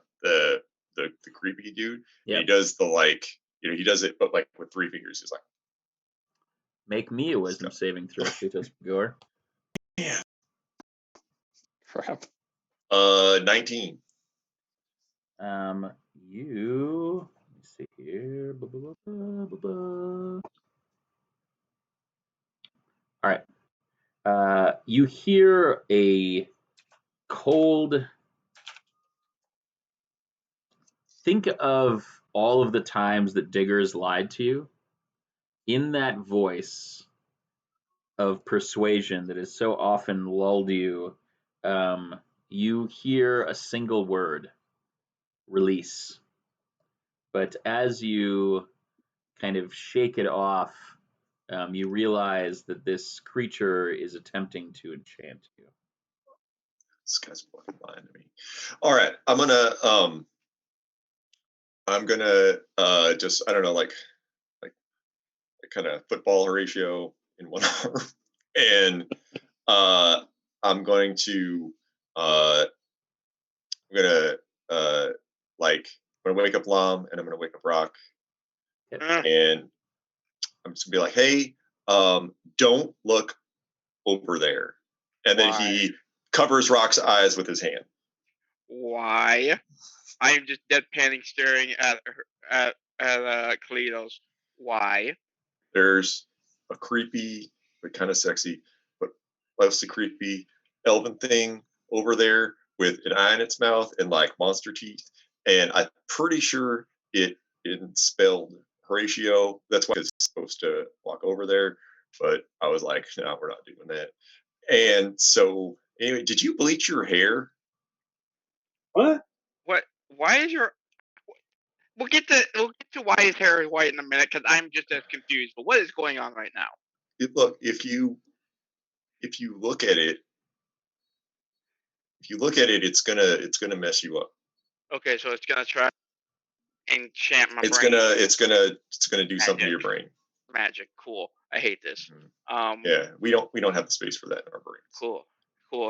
creepy dude. Yep. And he does the like he does it, but like with 3 fingers. He's like, Make me a wisdom saving throw, Kletos Gore. Crap. 19. You let me see here. All right. You hear a cold. Think of all of the times that Diggers lied to you. In that voice of persuasion that has so often lulled you, you hear a single word, release. But as you kind of shake it off, you realize that this creature is attempting to enchant you. This guy's fucking lying to me. All right, I'm gonna just I don't know like kind of football Horatio in one arm, and I'm going to like I'm gonna wake up Lam and I'm gonna wake up Rock, and I'm just gonna be like, hey, don't look over there, and then he covers Rock's eyes with his hand. Why? I'm just deadpanning, staring at Kletos. Why? There's a creepy but kind of sexy, but mostly creepy elven thing over there with an eye in its mouth and like monster teeth, and I'm pretty sure it spelled Horatio. That's why it's supposed to walk over there. But I was like, no, we're not doing that. And so, anyway, did you bleach your hair? What? What? Why is your? We'll get to why his hair is white in a minute because I'm just as confused. But what is going on right now? Look, if you look at it, it's gonna mess you up. Okay, so it's gonna try enchant my It's brain. it's gonna do something to your brain. Magic, cool. I hate this. Yeah, we don't have the space for that in our brains. Cool.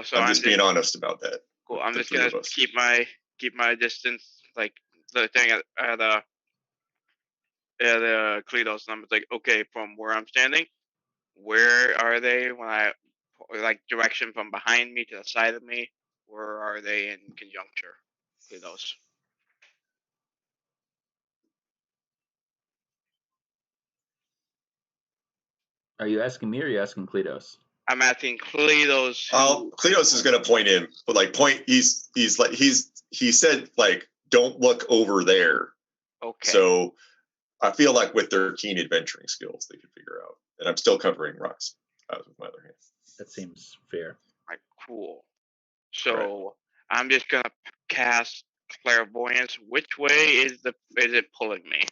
So I'm just being honest about that. Cool. I'm just gonna keep my distance, like the thing at Kletos, and I'm like, okay, from where I'm standing, where are they when I like direction from behind me to the side of me? Where are they in conjuncture, Kletos? Are you asking me or are you asking Kletos? I'm asking Kletos. Kletos is going to point in, but like he said like don't look over there. Okay. So I feel like with their keen adventuring skills, they could figure out. And I'm still covering Rock's eyes with my other hand. That seems fair. Right, cool. So I'm just gonna cast clairvoyance. Which way is it pulling me?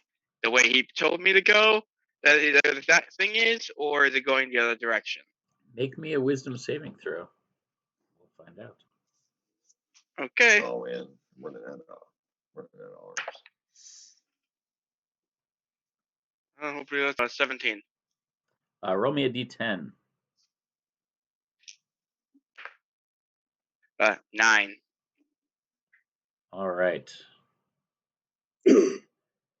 The way he told me to go? That thing is, or is it going the other direction? Make me a wisdom saving throw. We'll find out. Okay. Oh man, I'm running out of hours. Hopefully that's 17. Roll me a d10. 9. All right.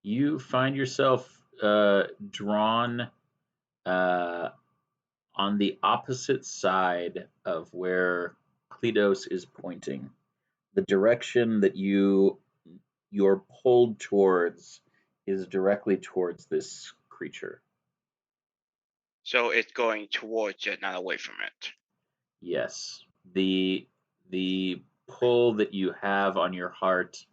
You find yourself drawn on the opposite side of where Cletos is pointing. The direction that you're pulled towards is directly towards this creature. So it's going towards it, not away from it. Yes. The pull that you have on your heart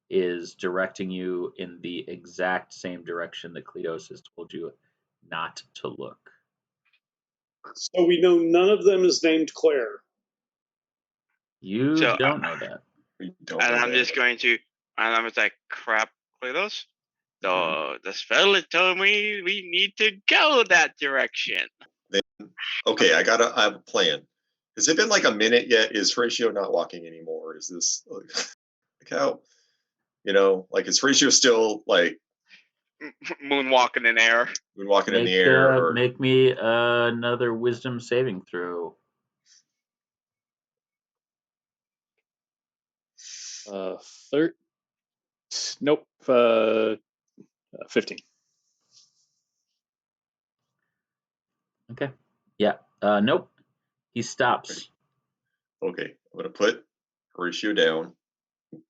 is directing you in the exact same direction that Cletos has told you not to look. So we know none of them is named Claire. You So, don't know that. We don't And know I'm that. just going to, and I'm just like, crap, Cletos. Mhm. The spell is telling me we need to go that direction. Okay, I have a plan. Has it been like a minute yet? Is Horatio not walking anymore? Is this like how, like is Horatio still like Moonwalking in air. walking in the air? Or Make me another wisdom saving throw. 15. Okay. Yeah. Nope. He stops. okay, I'm gonna put Horatio down,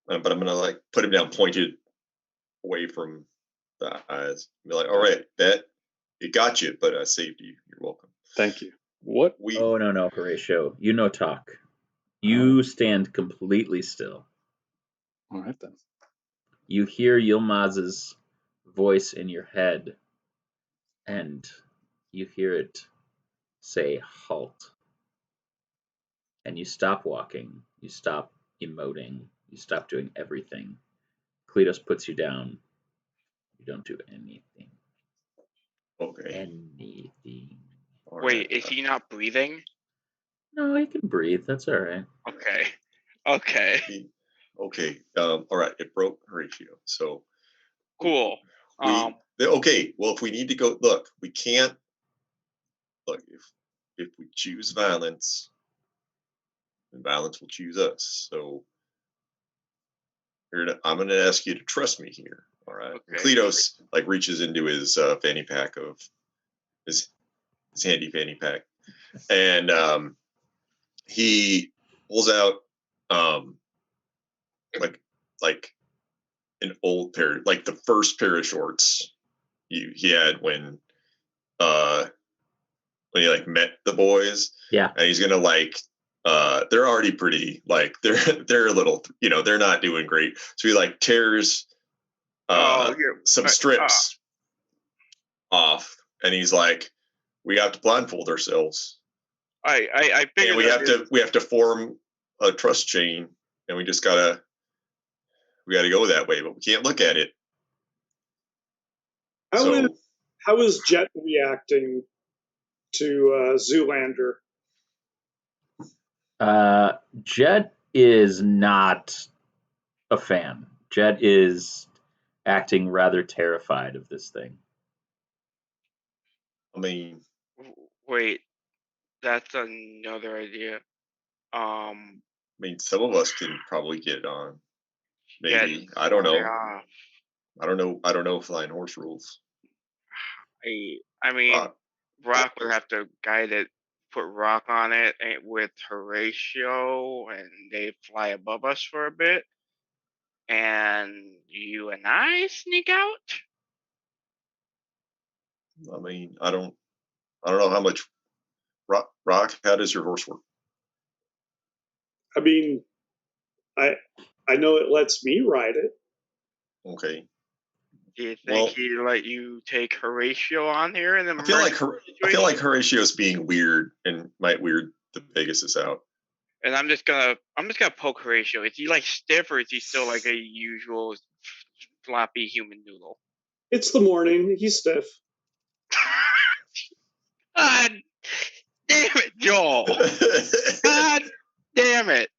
but I'm gonna like put him down pointed away from the eyes. Be like, all right, that it got you, but I saved you. You're welcome. Thank you. What? Oh no, Horatio. You no talk. You stand completely still. All right then. You hear Yilmaz's voice in your head, and you hear it say halt. And you stop walking. You stop emoting. You stop doing everything. Cletus puts you down. You don't do anything. Okay. Anything. All Wait, right. is he not breathing? No, he can breathe. That's all right. Okay. Okay. Okay. All right. It broke Horatio. So Cool. okay. Well, if we need to go, look, we can't. Look, if we choose violence, then violence will choose us. So I'm going to ask you to trust me here. All right. Okay. Cletos like reaches into his fanny pack of his handy fanny pack, and he pulls out like an old pair, like the first pair of shorts he had when he like met the boys. Yeah. And he's gonna like they're already pretty like they're a little they're not doing great. So he like tears some strips off, and he's like, we have to blindfold ourselves. I figured And we have to form a trust chain, and we gotta go that way, but we can't look at it. How is Jet reacting to Zoolander? Jet is not a fan. Jet is acting rather terrified of this thing. I mean, wait, that's another idea. I mean, some of us can probably get it on. Maybe. Yeah, I don't know. Yeah. I don't know flying horse rules. I mean, Rock would have to guide it, put Rock on it with Horatio, and they fly above us for a bit. And you and I sneak out? I mean, I don't know how much Rock, how does your horse work? I mean, I know it lets me ride it. Okay. Do you think he'd let you take Horatio on here in the I feel like Horatio's being weird and might weird the Pegasus out. And I'm just gonna poke Horatio. Is he like stiff, or is he still like a usual floppy human noodle? It's the morning. He's stiff. God damn it, Joel! God damn it!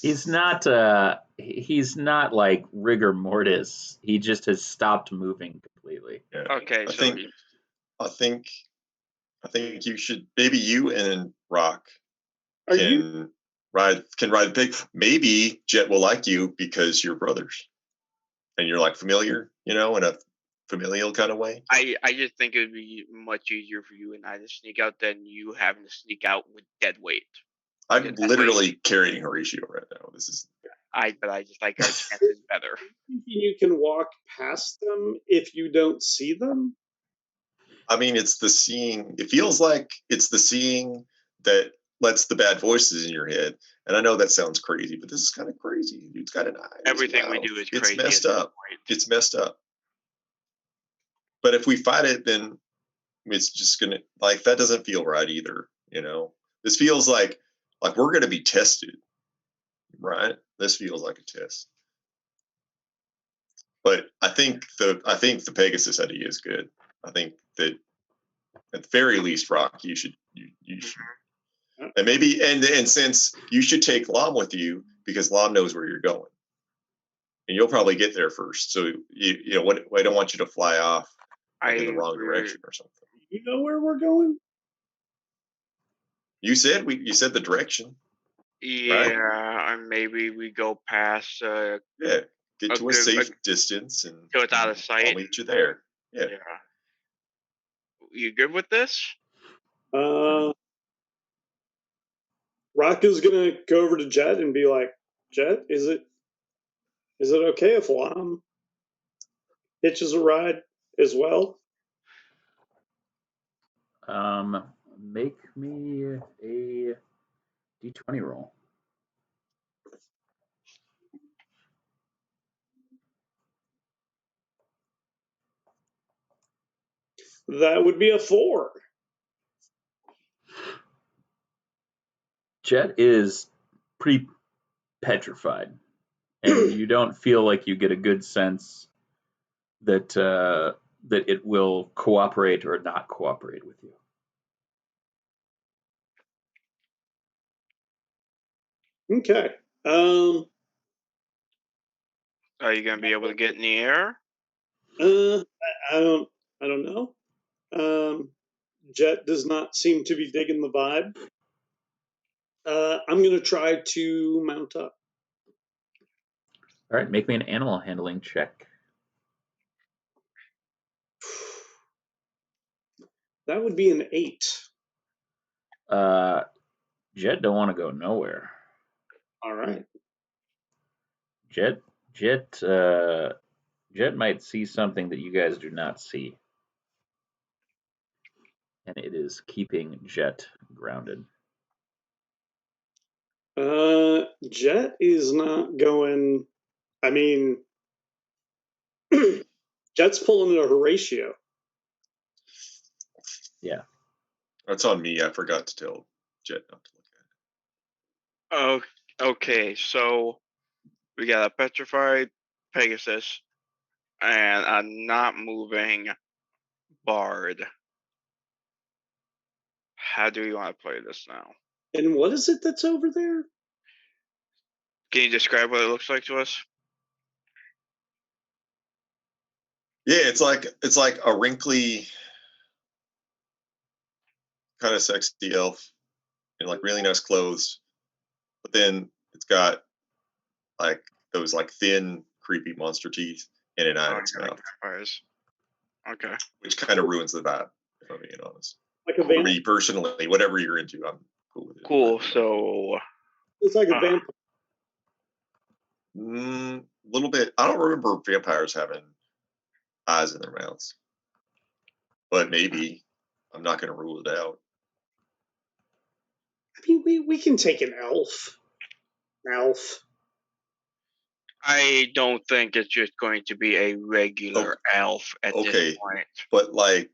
He's not like rigor mortis. He just has stopped moving completely. Yeah. Okay, I so think I think you should, maybe you and Rock Are you? can ride the pig. Maybe Jet will like you because you're brothers and you're like familiar, in a familial kind of way. I just think it would be much easier for you and I to sneak out than you having to sneak out with dead weight. I'm Dead literally weight. carrying Horatio right now. This is But I just like our chances better. You can walk past them if you don't see them. I mean, it's the seeing. It feels like it's the seeing that lets the bad voices in your head. And I know that sounds crazy, but this is kind of crazy. Dude's got an eye. Everything we do is crazy. It's messed up. It's messed up. But if we fight it, then it's just gonna, like, that doesn't feel right either. This feels like we're gonna be tested, right? This feels like a test. But I think the Pegasus idea is good. I think that at the very least, Rock, you should and maybe and since you should take Lom with you because Lom knows where you're going, and you'll probably get there first. So I don't want you to fly off in the wrong direction or something. You know where we're going? You said the direction. Yeah, right? And maybe we go past. Get to a safe distance and so it's out of sight. I'll meet you there. Yeah. You good with this? Rock is gonna go over to Jet and be like, Jet, is it okay if Lom hitches a ride as well? Make me a D20 roll. That would be a 4. Jet is pretty petrified, and you don't feel like you get a good sense that that it will cooperate or not cooperate with you. Okay. Are you gonna be able to get in the air? I don't know. Jet does not seem to be digging the vibe. I'm gonna try to mount up. All right, make me an animal handling check. That would be an 8. Jet don't want to go nowhere. All right. Jet might see something that you guys do not see, and it is keeping Jet grounded. Jet is not going. I mean, Jet's pulling a Horatio. Yeah. That's on me. I forgot to tell Jet not to look at it. Oh, okay. So we got a petrified Pegasus and a not moving Bard. How do you want to play this now? And what is it that's over there? Can you describe what it looks like to us? Yeah, it's like a wrinkly, kind of sexy elf in like really nice clothes, but then it's got like those like thin, creepy monster teeth and an eye in its mouth. Okay. Which kind of ruins the vibe, if I'm being honest. Like a For vampire. me personally, whatever you're into, I'm cool with it. Cool. So It's like a vampire. A little bit. I don't remember vampires having eyes in their mouths, but maybe. I'm not going to rule it out. I mean, we can take an elf. I don't think it's just going to be a regular elf at this point. But like,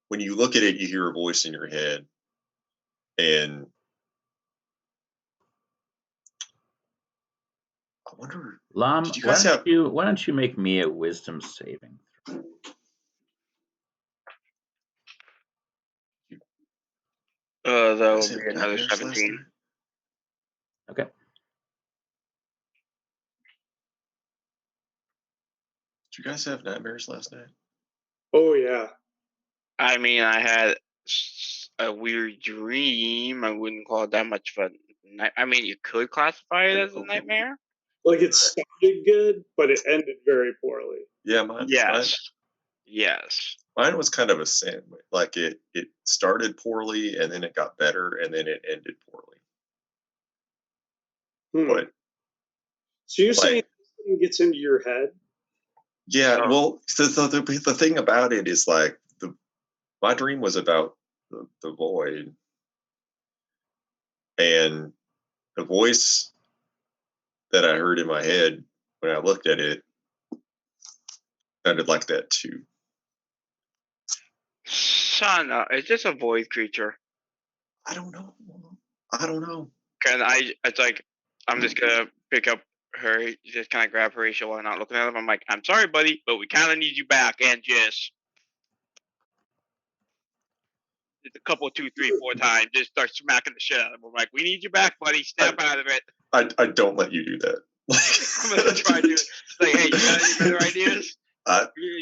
when you look at it, you hear a voice in your head, and I wonder. Lom, did you guys have? Why don't you make me a wisdom saving throw? That'll Guys be have another nightmares last 17. night? Okay. Did you guys have nightmares last night? Oh yeah. I mean, I had a weird dream. I wouldn't call it that much of a night. I mean, you could classify it as a nightmare. Like it started good, but it ended very poorly. Yeah, mine was kind of a sandwich. Like it started poorly, and then it got better, and then it ended poorly. But So you're like, saying something gets into your head? yeah, Oh. well, the thing about it is like my dream was about the void, and the voice that I heard in my head when I looked at it sounded like that too. Son, it's just a void creature. I don't know. And it's like, I'm just gonna pick up her, just kind of grab Horatio while I'm not looking at him. I'm like, I'm sorry, buddy, but we kind of need you back, and just a couple, 2, 3, 4 times, just start smacking the shit out of him. We're like, we need you back, buddy. Snap out of it. I don't let you do that. I'm gonna try to do it. Like, hey, you got any better ideas?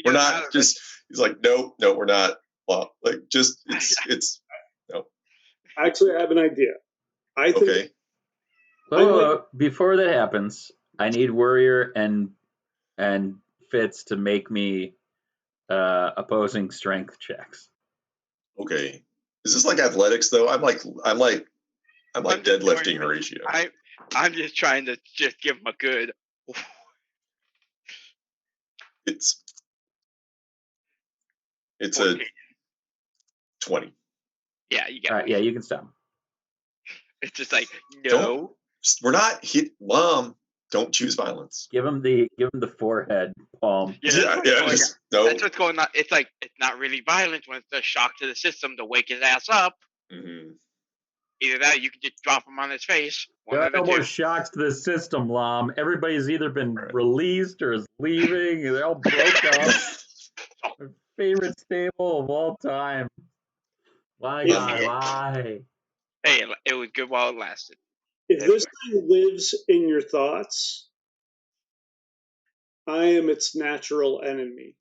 We're not just. He's like, no, we're not. Well, like, just it's no. Actually, I have an idea. I think Okay. Well, before that happens, I need Warrior and Fitz to make me opposing strength checks. Okay. Is this like athletics though? I'm like deadlifting Horatio. I'm just trying to just give him a good. It's 14. a 20. Yeah, you got All right, yeah, you can stop. It's just like, no. We're not hit. Mom, don't choose violence. Give him the forehead palm. Yeah. Just, no. That's what's going on. It's like, it's not really violence when it's a shock to the system to wake his ass up. Mm-hmm. Either that, or you can just drop him on his face. There are no more shocks to the system, Lom. Everybody's either been released or is leaving. They're all broke up. My favorite stable of all time. Why, God, why? Hey, it was good while it lasted. if this thing lives in your thoughts, I am its natural enemy.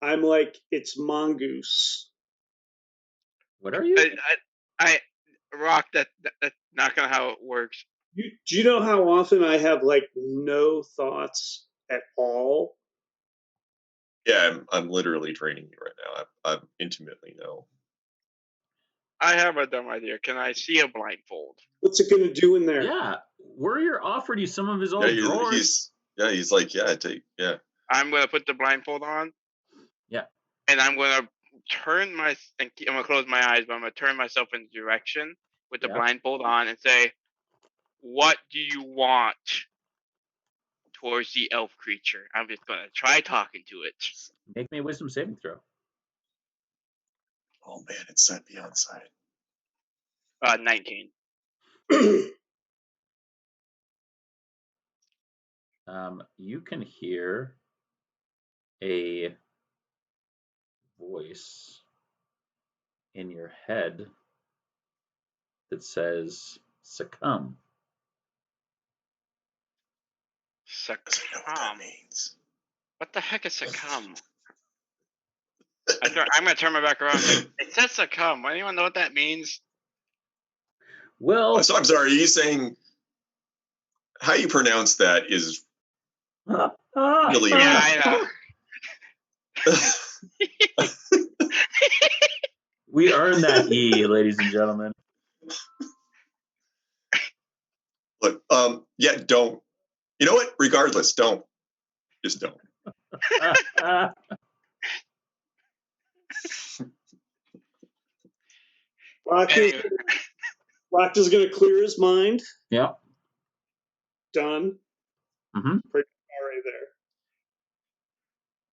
I'm like its mongoose. What are you? I Rock, that's not gonna how it works. Do you know how often I have like no thoughts at all? Yeah, I'm literally training you right now. I intimately know. I have a dumb idea. Can I see a blindfold? What's it going to do in there? Yeah, Warrior offered you some of his old drawers. He's like, yeah. I'm gonna put the blindfold on. Yeah. And I'm gonna I'm gonna close my eyes, but I'm gonna turn myself in the direction with the blindfold on and say, "What do you want?" Towards the elf creature. I'm just gonna try talking to it. Make me a wisdom saving throw. Oh man, it's set beyond sight. 19. You can hear a voice in your head that says, "Succumb." Doesn't know what that means. What the heck is succumb? I'm gonna turn my back around. Like, it says succumb. Anyone know what that means? Well, so I'm sorry. Are you saying how you pronounce that is really? Yeah, I know. We earned that E, ladies and gentlemen. Look, yeah, don't. You know what? Regardless, don't. Just don't. Rock is going to clear his mind. Yeah. Done. Mm-hmm. Pretty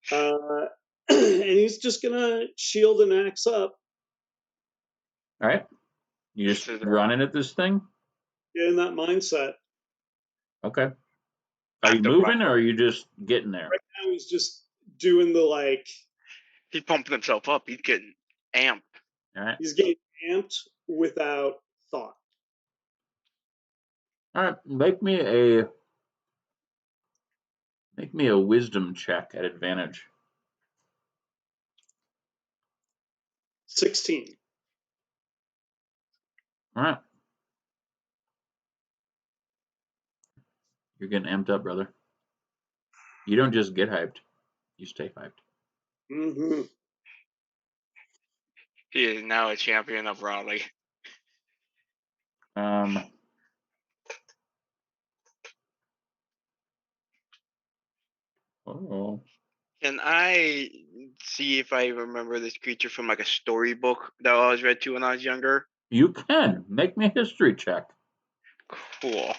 far right there. And he's just going to shield and axe up. All right. You just running at this thing? Get in that mindset. Okay. Are you moving or are you just getting there? Right now he's just doing the like. He's pumping himself up. He's getting amped. All right. He's getting amped, without thought. All right, make me a wisdom check at advantage. 16. All right. You're getting amped up, brother. You don't just get hyped, you stay hyped. Mm-hmm. He is now a champion of Raleigh. Oh, Can I see if I remember this creature from like a storybook that I was read to when I was younger? you can make me a history check. Cool.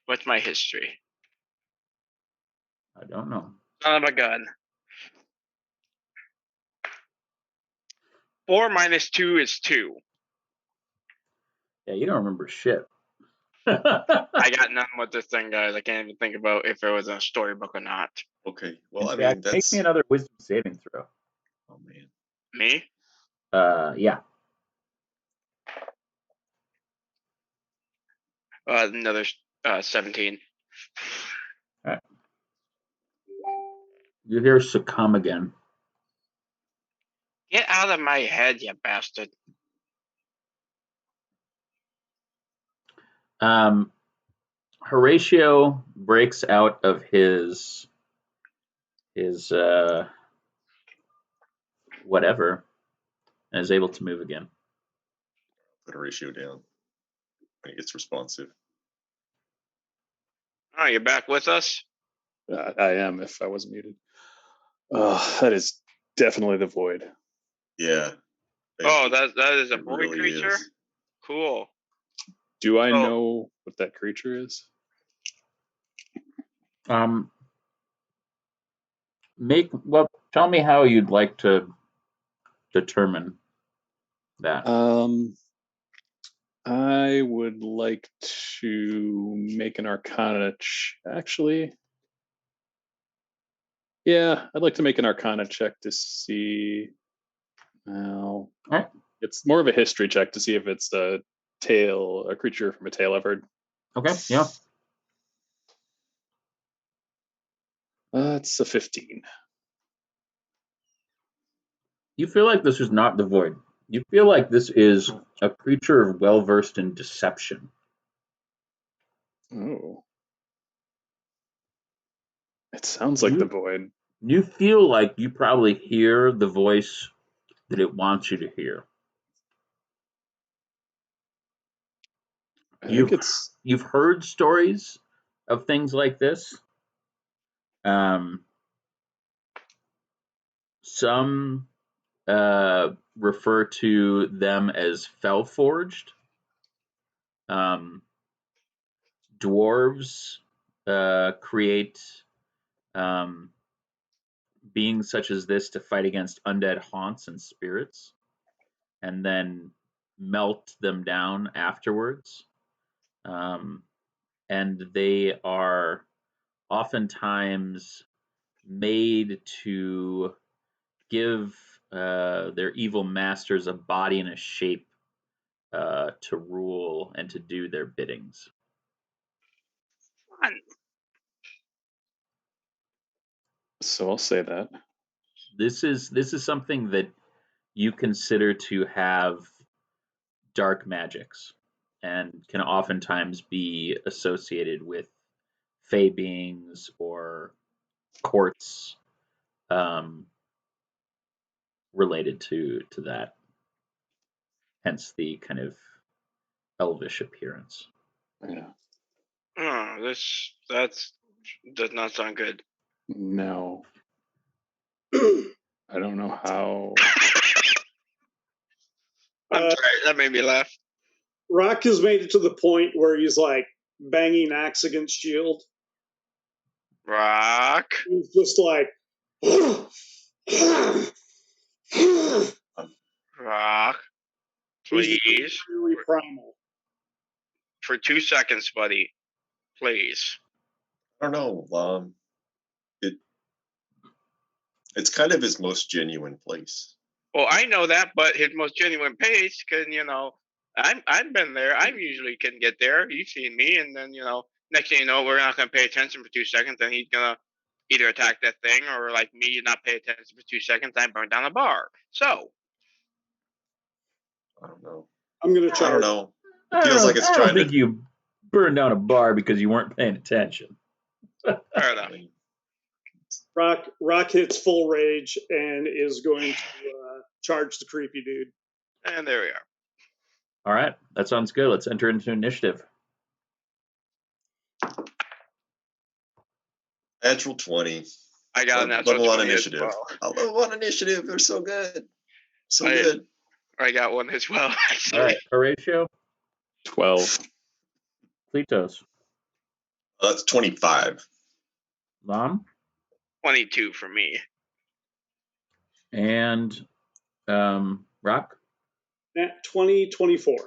What's my history? I don't know. Son of a gun. 4 minus 2 is 2. Yeah, you don't remember shit. I got nothing with this thing, guys. I can't even think about if it was in a storybook or not. Okay. Well, I In mean, fact, make that's. me another wisdom saving throw. Oh man. Me? Yeah. Another 17. All right. You hear succumb again. Get out of my head, you bastard. Horatio breaks out of his whatever and is able to move again. Put a ratio down when it gets responsive. Oh, you're back with us? I am, if I wasn't muted. That is definitely the void. Yeah. Oh, that is a It void really creature? is. Cool. Do I Oh. know what that creature is? Tell me how you'd like to determine that. I would like to make an Arcana actually. Yeah, I'd like to make an Arcana check to see. Well, Right. It's more of a history check to see if it's a creature from a tale I've heard. Okay, yeah. It's a 15. You feel like this is not the void. You feel like this is a creature well versed in deception. Oh. It sounds like the void. You feel like you probably hear the voice that it wants you to hear. I think it's You've heard stories of things like this. Some refer to them as fell-forged. Dwarves create beings such as this to fight against undead haunts and spirits, and then melt them down afterwards. And they are oftentimes made to give their evil masters a body and a shape to rule and to do their biddings. Fun. So I'll say that. This is something that you consider to have dark magics and can oftentimes be associated with fey beings or courts related to that. Hence the kind of elvish appearance. Yeah. Oh, that does not sound good. No. I don't know how. I'm sorry, that made me laugh. Rock has made it to the point where he's like banging axe against shield. Rock. He's just like, Rock. he's Please. really primal. For 2 seconds, buddy. Please. I don't know. It's kind of his most genuine place. Well, I know that, but his most genuine pace can, I've been there. I usually can get there. You've seen me, and then next thing you know, we're not gonna pay attention for 2 seconds, and he's gonna either attack that thing or like me, not pay attention for 2 seconds. I burn down a bar. So I don't know. I'm gonna I don't charge. know. It feels like it's I trying don't think to. you burned down a bar because you weren't paying attention. fair enough. Rock hits full rage and is going to charge the creepy dude. And there we are. All right, that sounds good. Let's enter into initiative. Natural 20. I got a natural Level 1 20 as initiative. well. Level 1 initiative. They're so good. So I- good. I got one as well. Actually, All right, Horatio, 12. Cletos, That's 25. Lam, 22 for me. and Rock. Nat 20, 24.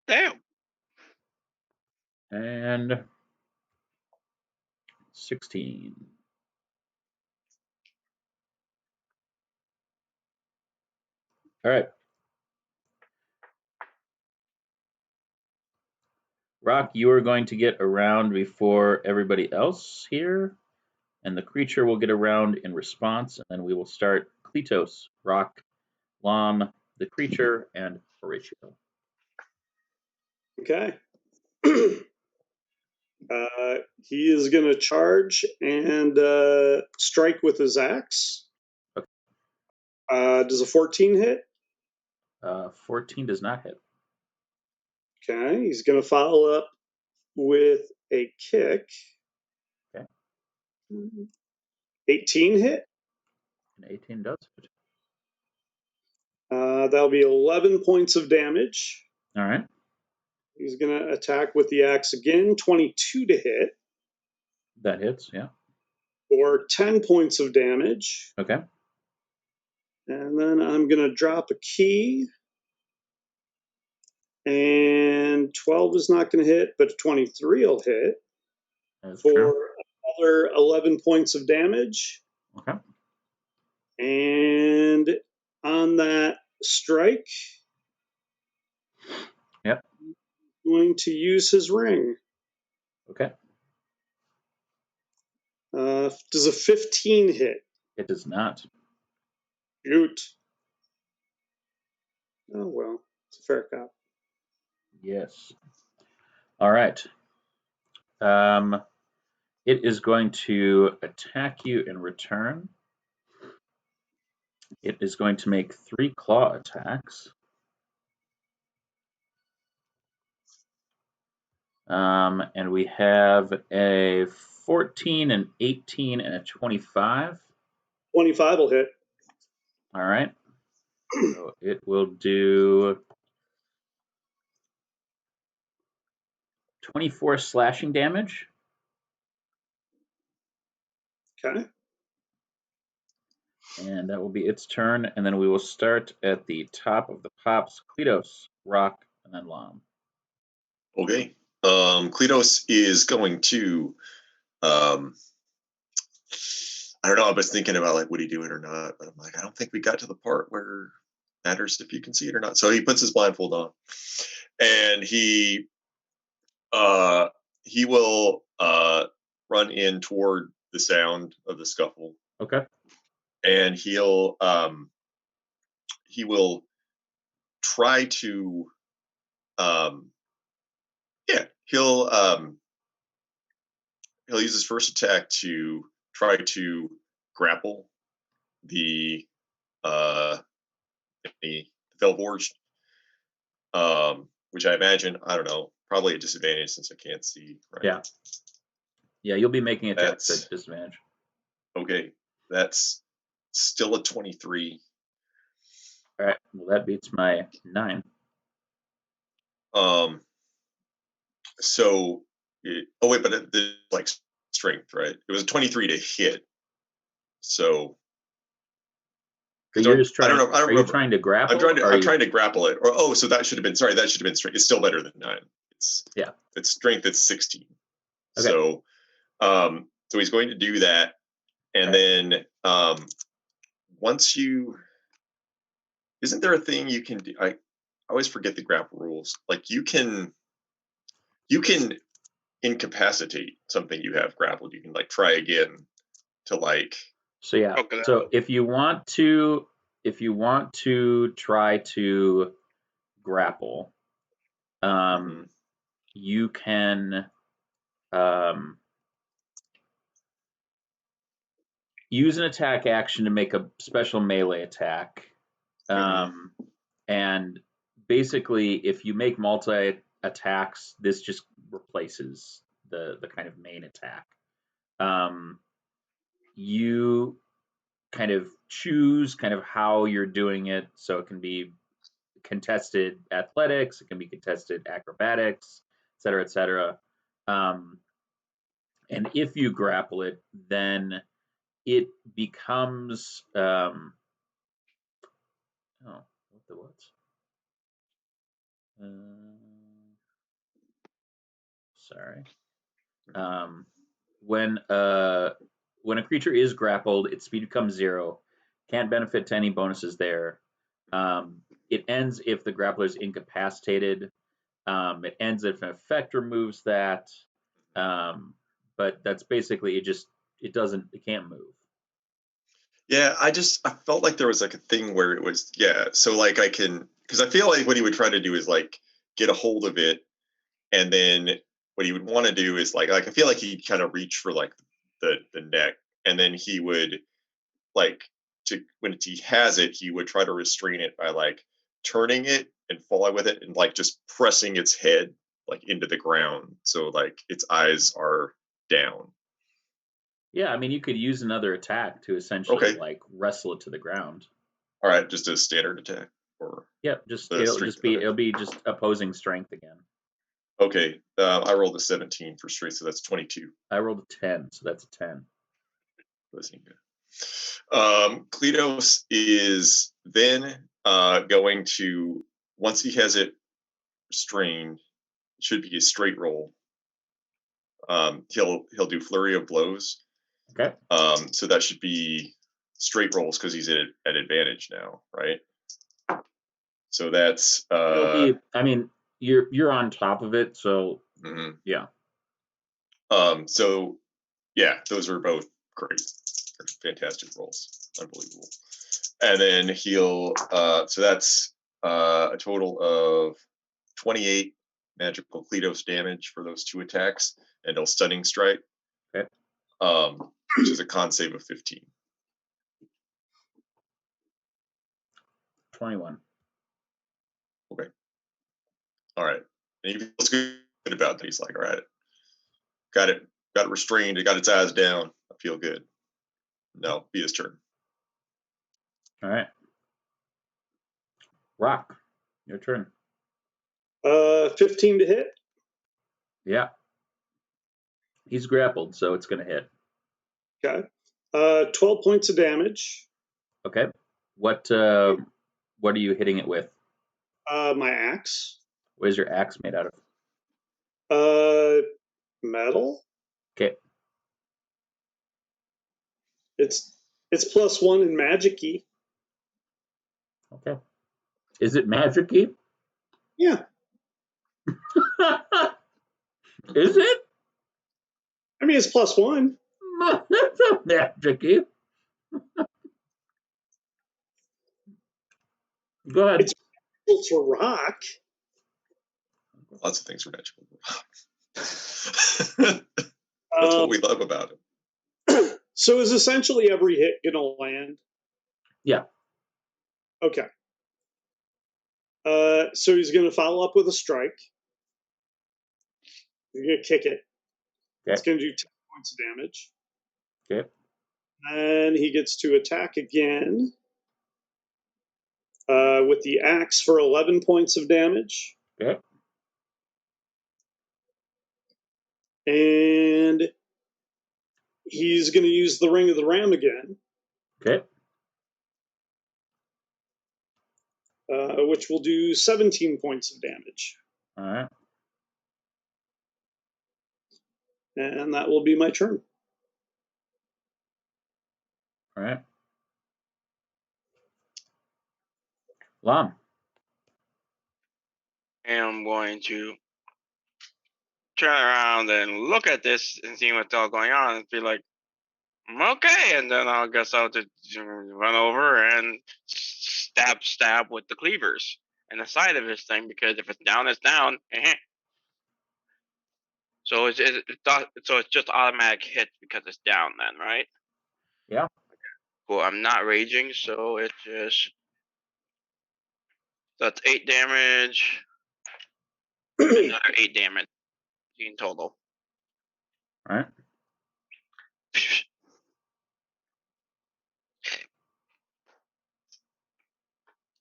Damn. And 16. All right. Rock, you are going to get around before everybody else here, and the creature will get around in response, and then we will start Cletos, Rock, Lam, the creature, and Horatio. Okay. He is going to charge and strike with his axe. Okay. Does a 14 hit? 14 does not hit. Okay. He's going to follow up with a kick. Okay. 18 hit. And 18 does hit. That'll be 11 points of damage. All right. He's going to attack with the axe again. 22 to hit. That hits, yeah. For 10 points of damage. Okay. And then I'm going to drop a key. And 12 is not going to hit, but 23 will hit. That's For true. another 11 points of damage. Okay. And on that strike, Yep. going to use his ring. Okay. Does a 15 hit? It does not. Shoot. Oh, well, it's a fair cop. Yes. All right. It is going to attack you in return. It is going to make 3 claw attacks. And we have a 14, an 18, and a 25. 25 will hit. All right. So it will do 24 slashing damage. Okay. And that will be its turn. And then we will start at the top of the pops. Cletos, Rock, and then Lam. Okay. Cletos is going to I don't know. I was thinking about like, would he do it or not? But I'm like, I don't think we got to the part where it matters if you can see it or not. So he puts his blindfold on, and he will run in toward the sound of the scuffle. Okay. And he will try to he'll use his first attack to try to grapple the Velvorged, which I imagine, I don't know, probably a disadvantage since I can't see. Right? Yeah. Yeah, you'll be making attacks at disadvantage. Okay, that's still a 23. All right, well that beats my 9. So, but the like strength, right? It was a 23 to hit. So, So you're just trying. I don't know. I don't are you remember. trying to grapple? I'm trying to grapple it. Or so that should have been. Sorry, that should have been strength. It's still better than 9. It's strength. It's 16. Okay. So he's going to do that, and then once you, isn't there a thing you can do? I always forget the grapple rules. Like you can incapacitate something you have grappled. You can like try again to like. So yeah. Okay. So if you want to try to grapple, you can use an attack action to make a special melee attack. And basically, if you make multi attacks, this just replaces the kind of main attack. You kind of choose kind of how you're doing it. So it can be contested athletics, it can be contested acrobatics, et cetera, et cetera. And if you grapple it, then it becomes sorry. When a creature is grappled, its speed becomes 0. Can't benefit to any bonuses there. It ends if the grappler is incapacitated. It ends if an effect removes that. But that's basically it. It can't move. Yeah, I felt like there was like a thing where it was, so like I can, because I feel like what he would try to do is like get a hold of it, and then what he would want to do is like I feel like he'd kind of reach for like the neck, and then he would like when he has it, he would try to restrain it by like turning it and falling with it and like just pressing its head like into the ground, so like its eyes are down. Yeah, I mean, you could use another attack to essentially like wrestle it to the ground. All right, just a standard attack, or yep, it'll be just opposing strength again. Okay, I rolled a 17 for strength, so that's 22. I rolled a 10, so that's a 10. Kletos is then going to, once he has it restrained, it should be a straight roll. He'll do flurry of blows. Okay. So that should be straight rolls because he's at advantage now, right? So that's I mean, you're on top of it, so yeah. So yeah, those are both great. They're fantastic rolls. Unbelievable. And then he'll so that's a total of 28 magical Kletos damage for those 2 attacks, and he'll stunning strike. Okay. Which is a con save of 15. 21. Okay. All right. And he feels good about that. He's like, all right, got it restrained. It got its eyes down. I feel good. No, be his turn. All right. Rock, your turn. 15 to hit. Yeah. He's grappled, so it's going to hit. Okay. 12 points of damage. Okay. What are you hitting it with? My axe. What is your axe made out of? Metal. Okay. It's +1 in magic-y. Okay. Is it magic-y? Yeah. Is it? I mean, it's +1. That's not magic-y. Go ahead. It's magical for rock. Lots of things are magical. That's what we love about it. So is essentially every hit gonna land? Yeah. Okay. So he's gonna follow up with a strike. He's gonna kick it. Okay. It's gonna do 10 points of damage. Okay. And he gets to attack again with the axe for 11 points of damage. Okay. And he's going to use the Ring of the Ram again. Okay. Which will do 17 points of damage. All right. And that will be my turn. All right. Lom. And I'm going to turn around and look at this and see what's all going on and be like, okay, and then I guess I'll just run over and stab with the cleavers and the side of this thing, because if it's down, it's down. So it's just automatic hit because it's down then, right? Yeah. Well, I'm not raging, so it's just that's 8 damage, another 8 damage in total. All right.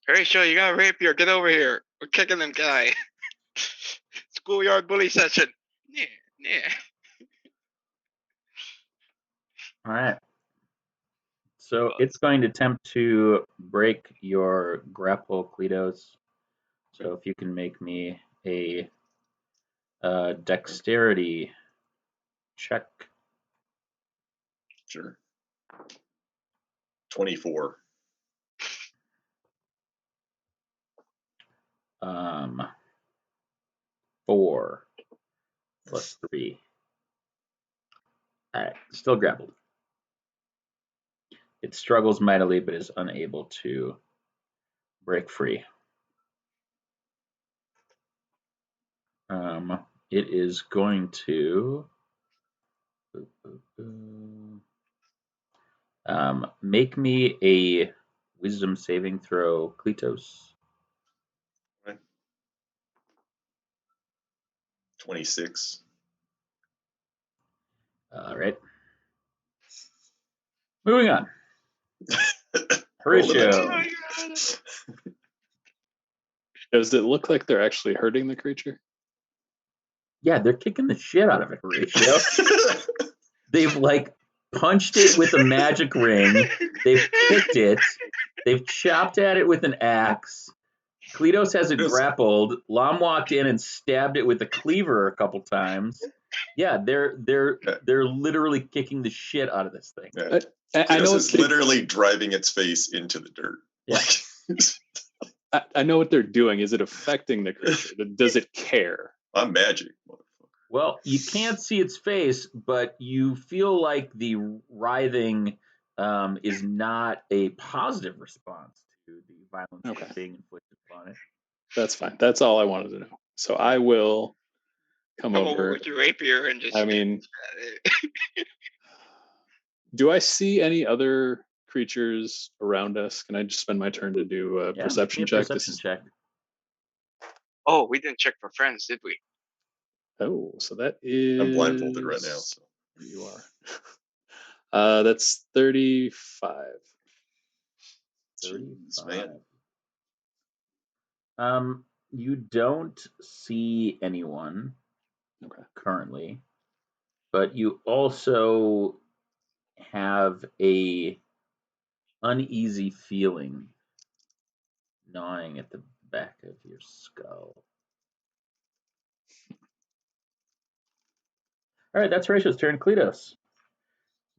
Horatio, you got a rapier. Get over here. We're kicking them guy. Schoolyard bully session. Yeah. All right. So it's going to attempt to break your grapple, Cletos. So if you can make me a dexterity check. Sure. 24. 4 plus 3. All right, still grappled. It struggles mightily, but is unable to break free. It is going to make me a wisdom saving throw, Cletos. 26. All right. Moving on. Roll the Horatio. dice. Does it look like they're actually hurting the creature? Yeah, they're kicking the shit out of it, Horatio. They've like punched it with a magic ring. They've kicked it. They've chopped at it with an axe. Cletos has it grappled. Lom walked in and stabbed it with a cleaver a couple times. Yeah, they're literally kicking the shit out of this thing. Yeah. I know it's literally driving its face into the dirt. Yeah. I know what they're doing. Is it affecting the creature? Does it care? I'm magic, motherfucker. Well, you can't see its face, but you feel like the writhing is not a positive response to the violence being inflicted upon it. That's fine. That's all I wanted to know. So I will come over with your rapier and just. I mean, do I see any other creatures around us? Can I just spend my turn to do a perception check? Check. Oh, we didn't check for friends, did we? Oh, so that is. I'm blindfolded right now. So. You are. That's 35. 35. Man. You don't see anyone currently, but you also have a uneasy feeling gnawing at the back of your skull. All right, that's Horatio's turn. Cletos,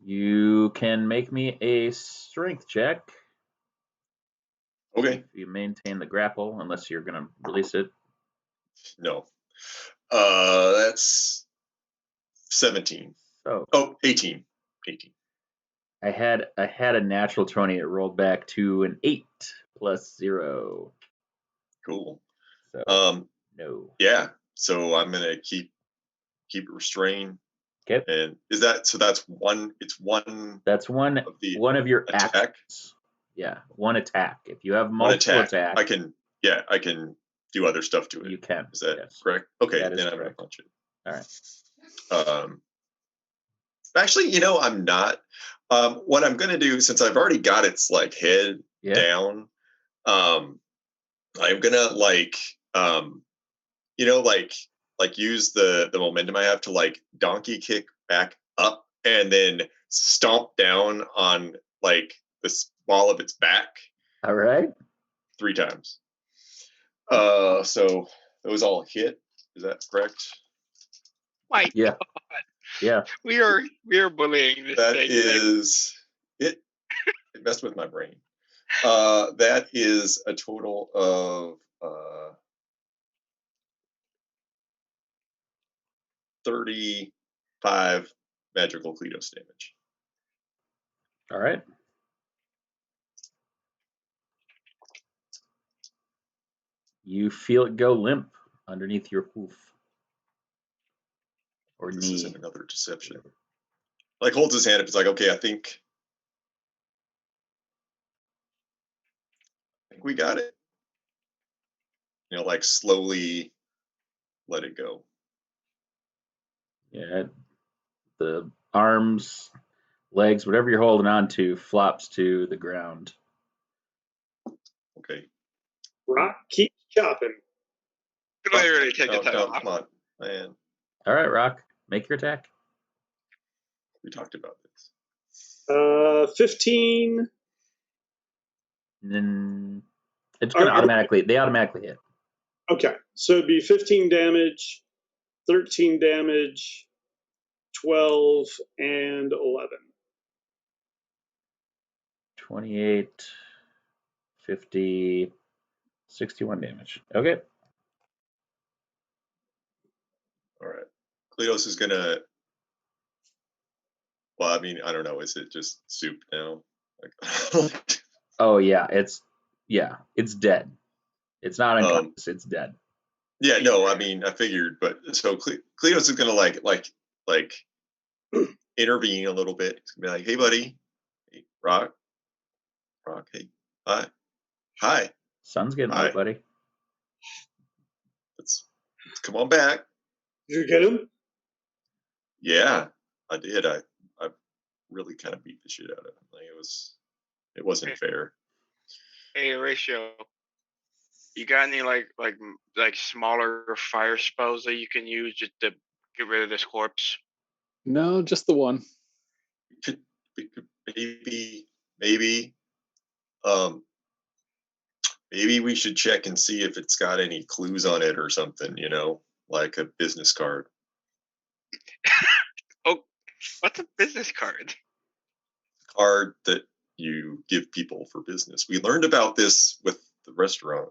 you can make me a strength check. Okay. If you maintain the grapple, unless you're going to release it. No. That's 17. Oh, 18. 18. I had a natural 20. It rolled back to an 8 plus 0. Cool. So, no. Yeah. So I'm gonna keep it restrained. Okay. And is that so? That's one. It's one. That's one of your attack. Actions. Yeah, one attack. If you have multiple attacks, I can do other stuff to it. You can. Is that correct? Okay, that is then I'm correct. gonna punch it. All right. Actually, I'm not. What I'm gonna do, since I've already got its head down, I'm gonna use the momentum I have to donkey kick back up and then stomp down on the ball of its back. All right. 3 times. So those all hit. Is that correct? My God. Yeah. We are bullying this that thing. Is it? It messed with my brain. That is a total of 35 magical Cletos damage. All right. You feel it go limp underneath your hoof or This knee. isn't another deception. Like holds his hand up. It's like, okay, I think we got it. You know, like slowly let it go. Yeah, the arms, legs, whatever you're holding on to, flops to the ground. Okay. Rock keeps chopping. Clearly take a time No, off. come on, man. All right, Rock, make your attack. We talked about this. 15. And then it's going to automatically hit. Okay, so it'd be 15 damage, 13 damage, 12, and 11. 28, 50, 61 damage. Okay. All right. Cleos is gonna. Well, I mean, I don't know. Is it just soup now? Like, Oh yeah, it's dead. It's not unconscious. It's dead. yeah, no, I mean, I figured, but so Cleos is gonna like intervene a little bit. He's gonna be like, "Hey, buddy, hey, Rock, hey, hi, Sun's getting Hi. low, buddy. let's come on back." Did you get him? Yeah, I did. I really kind of beat the shit out of him. Like it wasn't fair. Hey, Ratio. You got any like smaller fire spells that you can use just to get rid of this corpse? No, just the one. We could maybe maybe we should check and see if it's got any clues on it or something, you know, like a business card. Oh, what's a business card? Card that you give people for business. We learned about this with the restaurant.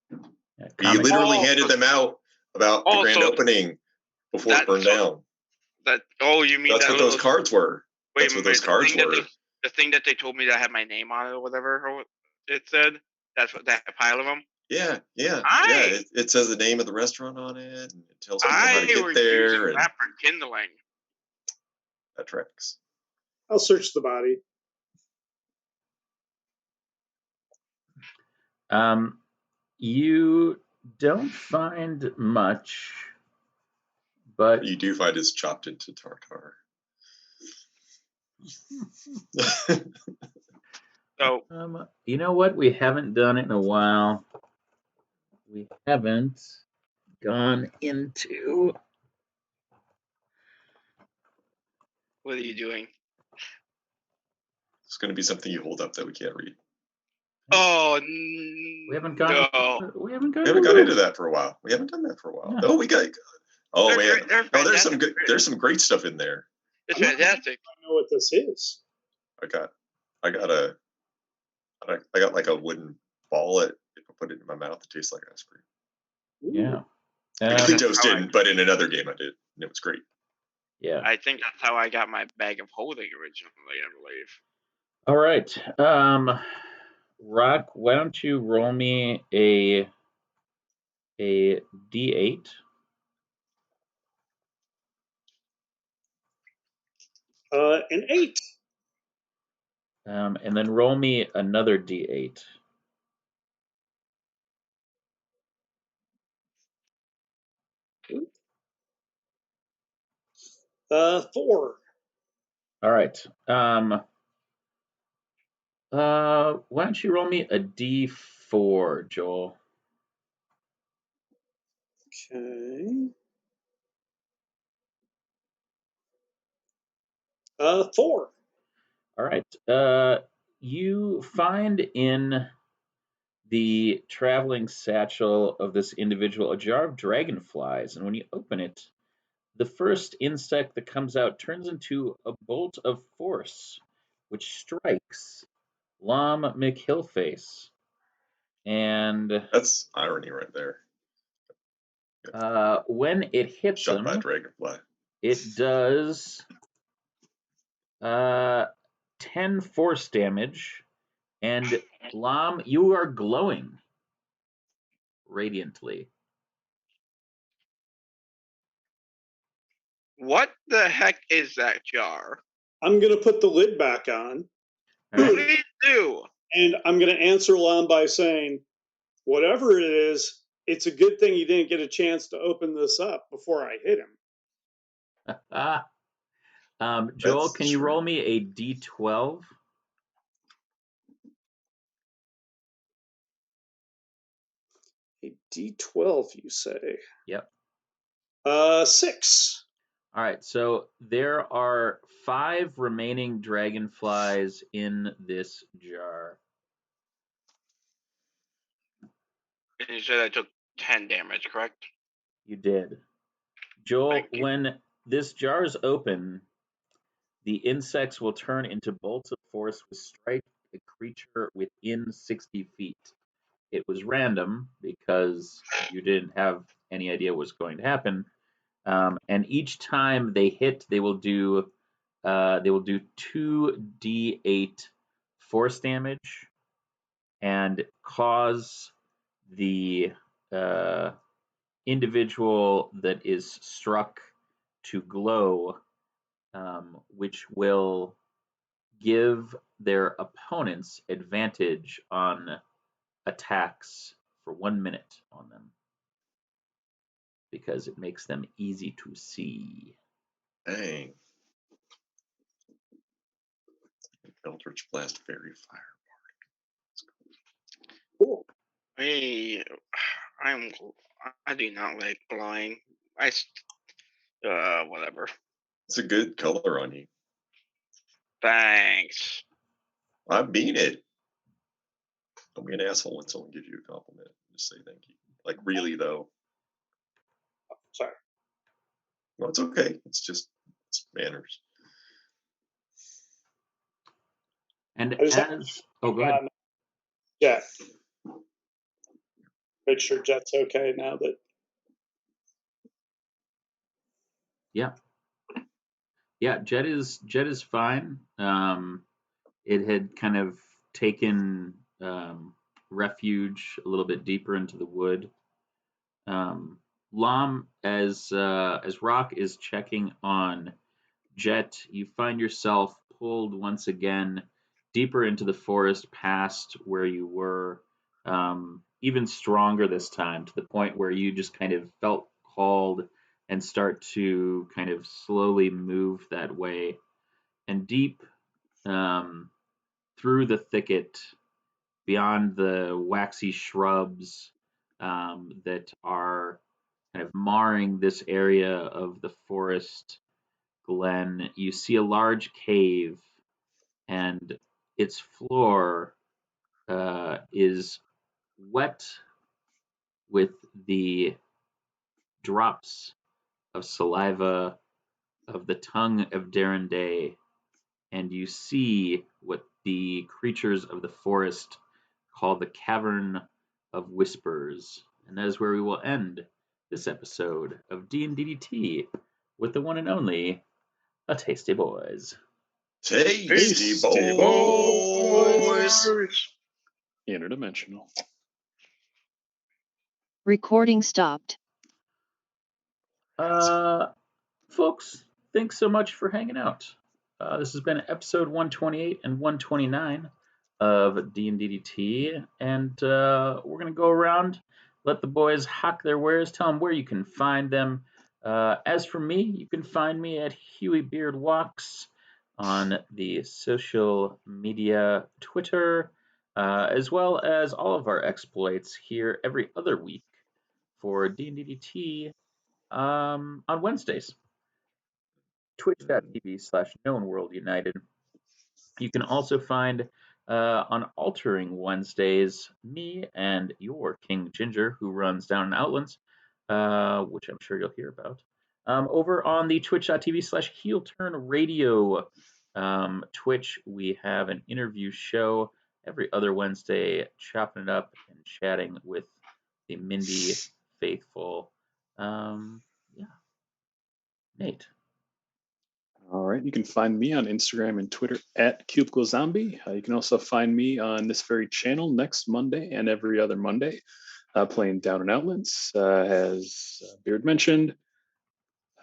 Yeah, We literally handed them out about the grand so opening before it burned down. You mean That's that what little, those cards were. Wait That's a what minute, those cards were. the thing that they told me that had my name on it or whatever, or what it said. That's what that pile of them. Yeah. It says the name of the restaurant on it, and it tells people how to get there. And that for kindling. that tracks. I'll search the body. You don't find much, but You do find it's chopped into tartar. So you know what? We haven't done it in a while. We haven't gone into. what are you doing? It's going to be something you hold up that we can't read. Oh, We haven't gone. no. We haven't gone. We haven't got into that for a while. We haven't done that for a while. No. No, we got. Oh man, they're there's some good. There's some great stuff in there. It's fantastic. I don't know what this is. I got like a wooden ball that if I put it in my mouth, it tastes like ice cream. Yeah. Cletos didn't, but in another game I did, and it was great. Yeah. I think that's how I got my bag of holding originally, I believe. All right. Rock, why don't you roll me a D8? An 8. And then roll me another D8. 4. All right. Why don't you roll me a D4, Joel? Okay. 4. All right. You find in the traveling satchel of this individual a jar of dragonflies, and when you open it, the first insect that comes out turns into a bolt of force, which strikes Lom McHillface. And That's irony right there. when it hits Shot by a him, dragonfly. it does 10 force damage. And Lom, you are glowing radiantly. What the heck is that jar? I'm going to put the lid back on, All right. Please do. and I'm going to answer Lon by saying, whatever it is, it's a good thing you didn't get a chance to open this up before I hit him. Joel, That's can you true. roll me a d12? A D12, you say? Yep. 6. All right, so there are 5 remaining dragonflies in this jar. And you said I took 10 damage, correct? You did. Joel, Thank you. when this jar is open, the insects will turn into bolts of force which strike a creature within 60 feet. It was random because you didn't have any idea what was going to happen. And each time they hit, they will do 2d8 force damage and cause the individual that is struck to glow, which will give their opponents advantage on attacks for 1 minute on them because it makes them easy to see. Dang. Eldritch Blast Fairy Fire. Cool. I do not like glowing. Whatever. It's a good color on you. Thanks. I mean it. Don't be an asshole when someone gives you a compliment. Just say thank you. Like, really, though. Sorry. No, it's okay. It's manners. And I just as go ahead. Jet. Make sure Jet's okay now that. Yeah, Jet is fine. It had kind of taken refuge a little bit deeper into the wood. Lom, as Rock is checking on Jet, you find yourself pulled once again deeper into the forest past where you were, even stronger this time, to the point where you just kind of felt called and start to kind of slowly move that way. And deep through the thicket, beyond the waxy shrubs that are kind of marring this area of the forest glen, you see a large cave, and its floor is wet with the drops of saliva of the tongue of Darren Day, and you see what the creatures of the forest call the Cavern of Whispers. And that is where we will end this episode of D&DDT with the one and only A Tasty Boys. Tasty Tasty boys. Interdimensional. Recording stopped. Folks, thanks so much for hanging out. This has been episode 128 and 129 of D&DDT, and we're going to go around, let the boys hawk their wares, tell them where you can find them. As for me, you can find me at Huey Beard Walks on the social media Twitter, as well as all of our exploits here every other week for D&DDT on Wednesdays. Twitch.tv/KnownWorldUnited. You can also find on Altering Wednesdays me and your King Ginger, who runs Down in Outlands, which I'm sure you'll hear about, over on the Twitch.tv/HeelTurnRadio Twitch. We have an interview show every other Wednesday, chopping it up and chatting with the Mindy faithful. Yeah, Nate. All right. You can find me on Instagram and Twitter at Cubicle Zombie. You can also find me on this very channel next Monday and every other Monday, playing Down and Outlands, as Beard mentioned,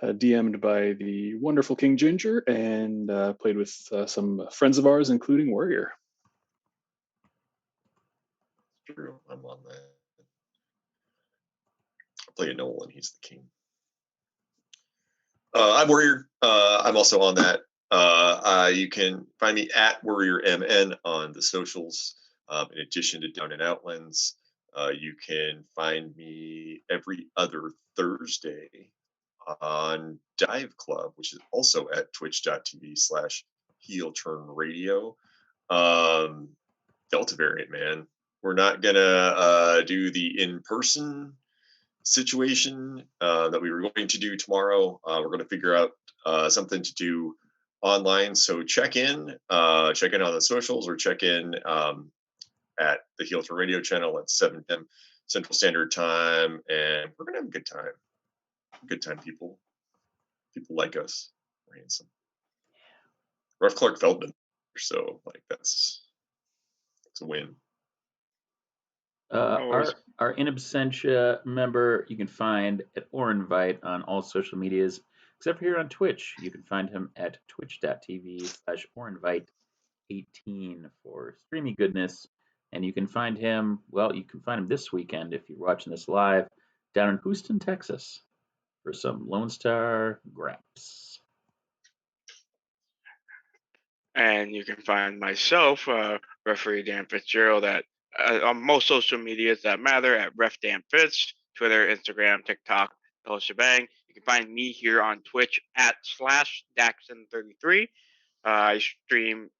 DM'd by the wonderful King Ginger, and played with some friends of ours, including Warrior. True, I'm on that. I play a Nolan, he's the king. I'm Warrior. I'm also on that. You can find me at WarriorMN on the socials. In addition to Down and Outlands, you can find me every other Thursday on Dive Club, which is also at twitch.tv/HeelTurnRadio. Delta variant, man. We're not gonna do the in-person situation that we were going to do tomorrow. We're going to figure out something to do online. So check in on the socials, or check in at the Heel Turn Radio channel at 7 p.m. Central Standard Time, and we're gonna have a good time. Good time, people. People like us. We're handsome. Ruff Clark Feldman. So like that's a win. Our In Absentia member you can find at or invite on all social medias, except for here on Twitch. You can find him at twitch.tv/orinvite18 for streamy goodness. And you can find him, this weekend if you're watching this live, down in Houston, Texas, for some Lone Star Graps. And you can find myself, referee Dan Fitzgerald, on most social medias that matter at Ref Dan Fitz, Twitter, Instagram, TikTok, the whole shebang. You can find me here on Twitch at /Daxon33. I stream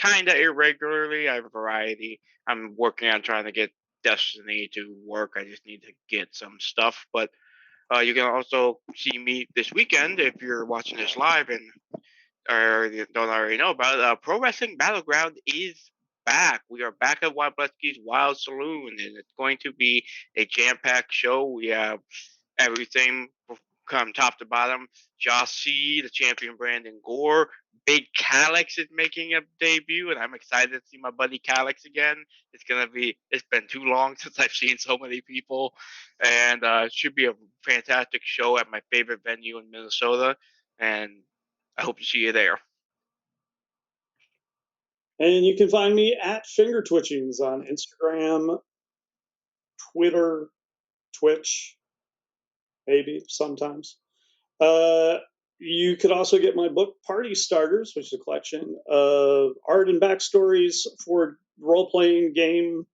kind of irregularly. I have a variety. I'm working on trying to get Destiny to work. I just need to get some stuff. But you can also see me this weekend if you're watching this live and or you don't already know about it. Pro Wrestling Battleground is back. We are back at Wableski's Wild Saloon, and it's going to be a jam-packed show. We have everything from top to bottom. Josh C, the champion Brandon Gore, Big Calix is making a debut, and I'm excited to see my buddy Calix again. It's been too long since I've seen so many people, and it should be a fantastic show at my favorite venue in Minnesota, and I hope to see you there. And you can find me at Finger Twitchings on Instagram, Twitter, Twitch, maybe sometimes. You could also get my book, Party Starters, which is a collection of art and backstories for role-playing game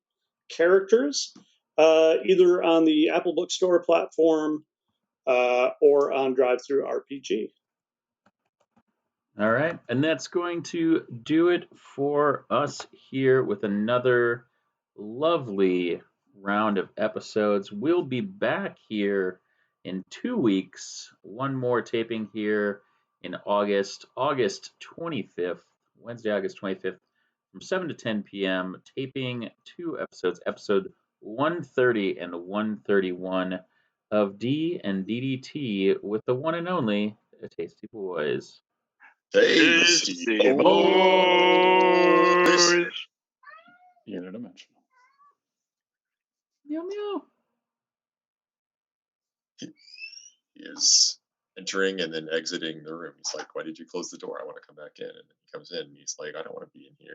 characters, either on the Apple Bookstore platform or on Drive-Thru RPG. All right, and that's going to do it for us here with another lovely round of episodes. We'll be back here in 2 weeks. One more taping here in August 25th, Wednesday, August 25th, from 7 to 10 p.m., taping 2 episodes, episode 130 and 131 of D and DDT with the one and only Tasty Boys. Tasty Boys. Interdimensional. Meow meow. He is entering and then exiting the room. He's like, "Why did you close the door? I want to come back in." And then he comes in and he's like, "I don't want to be in here."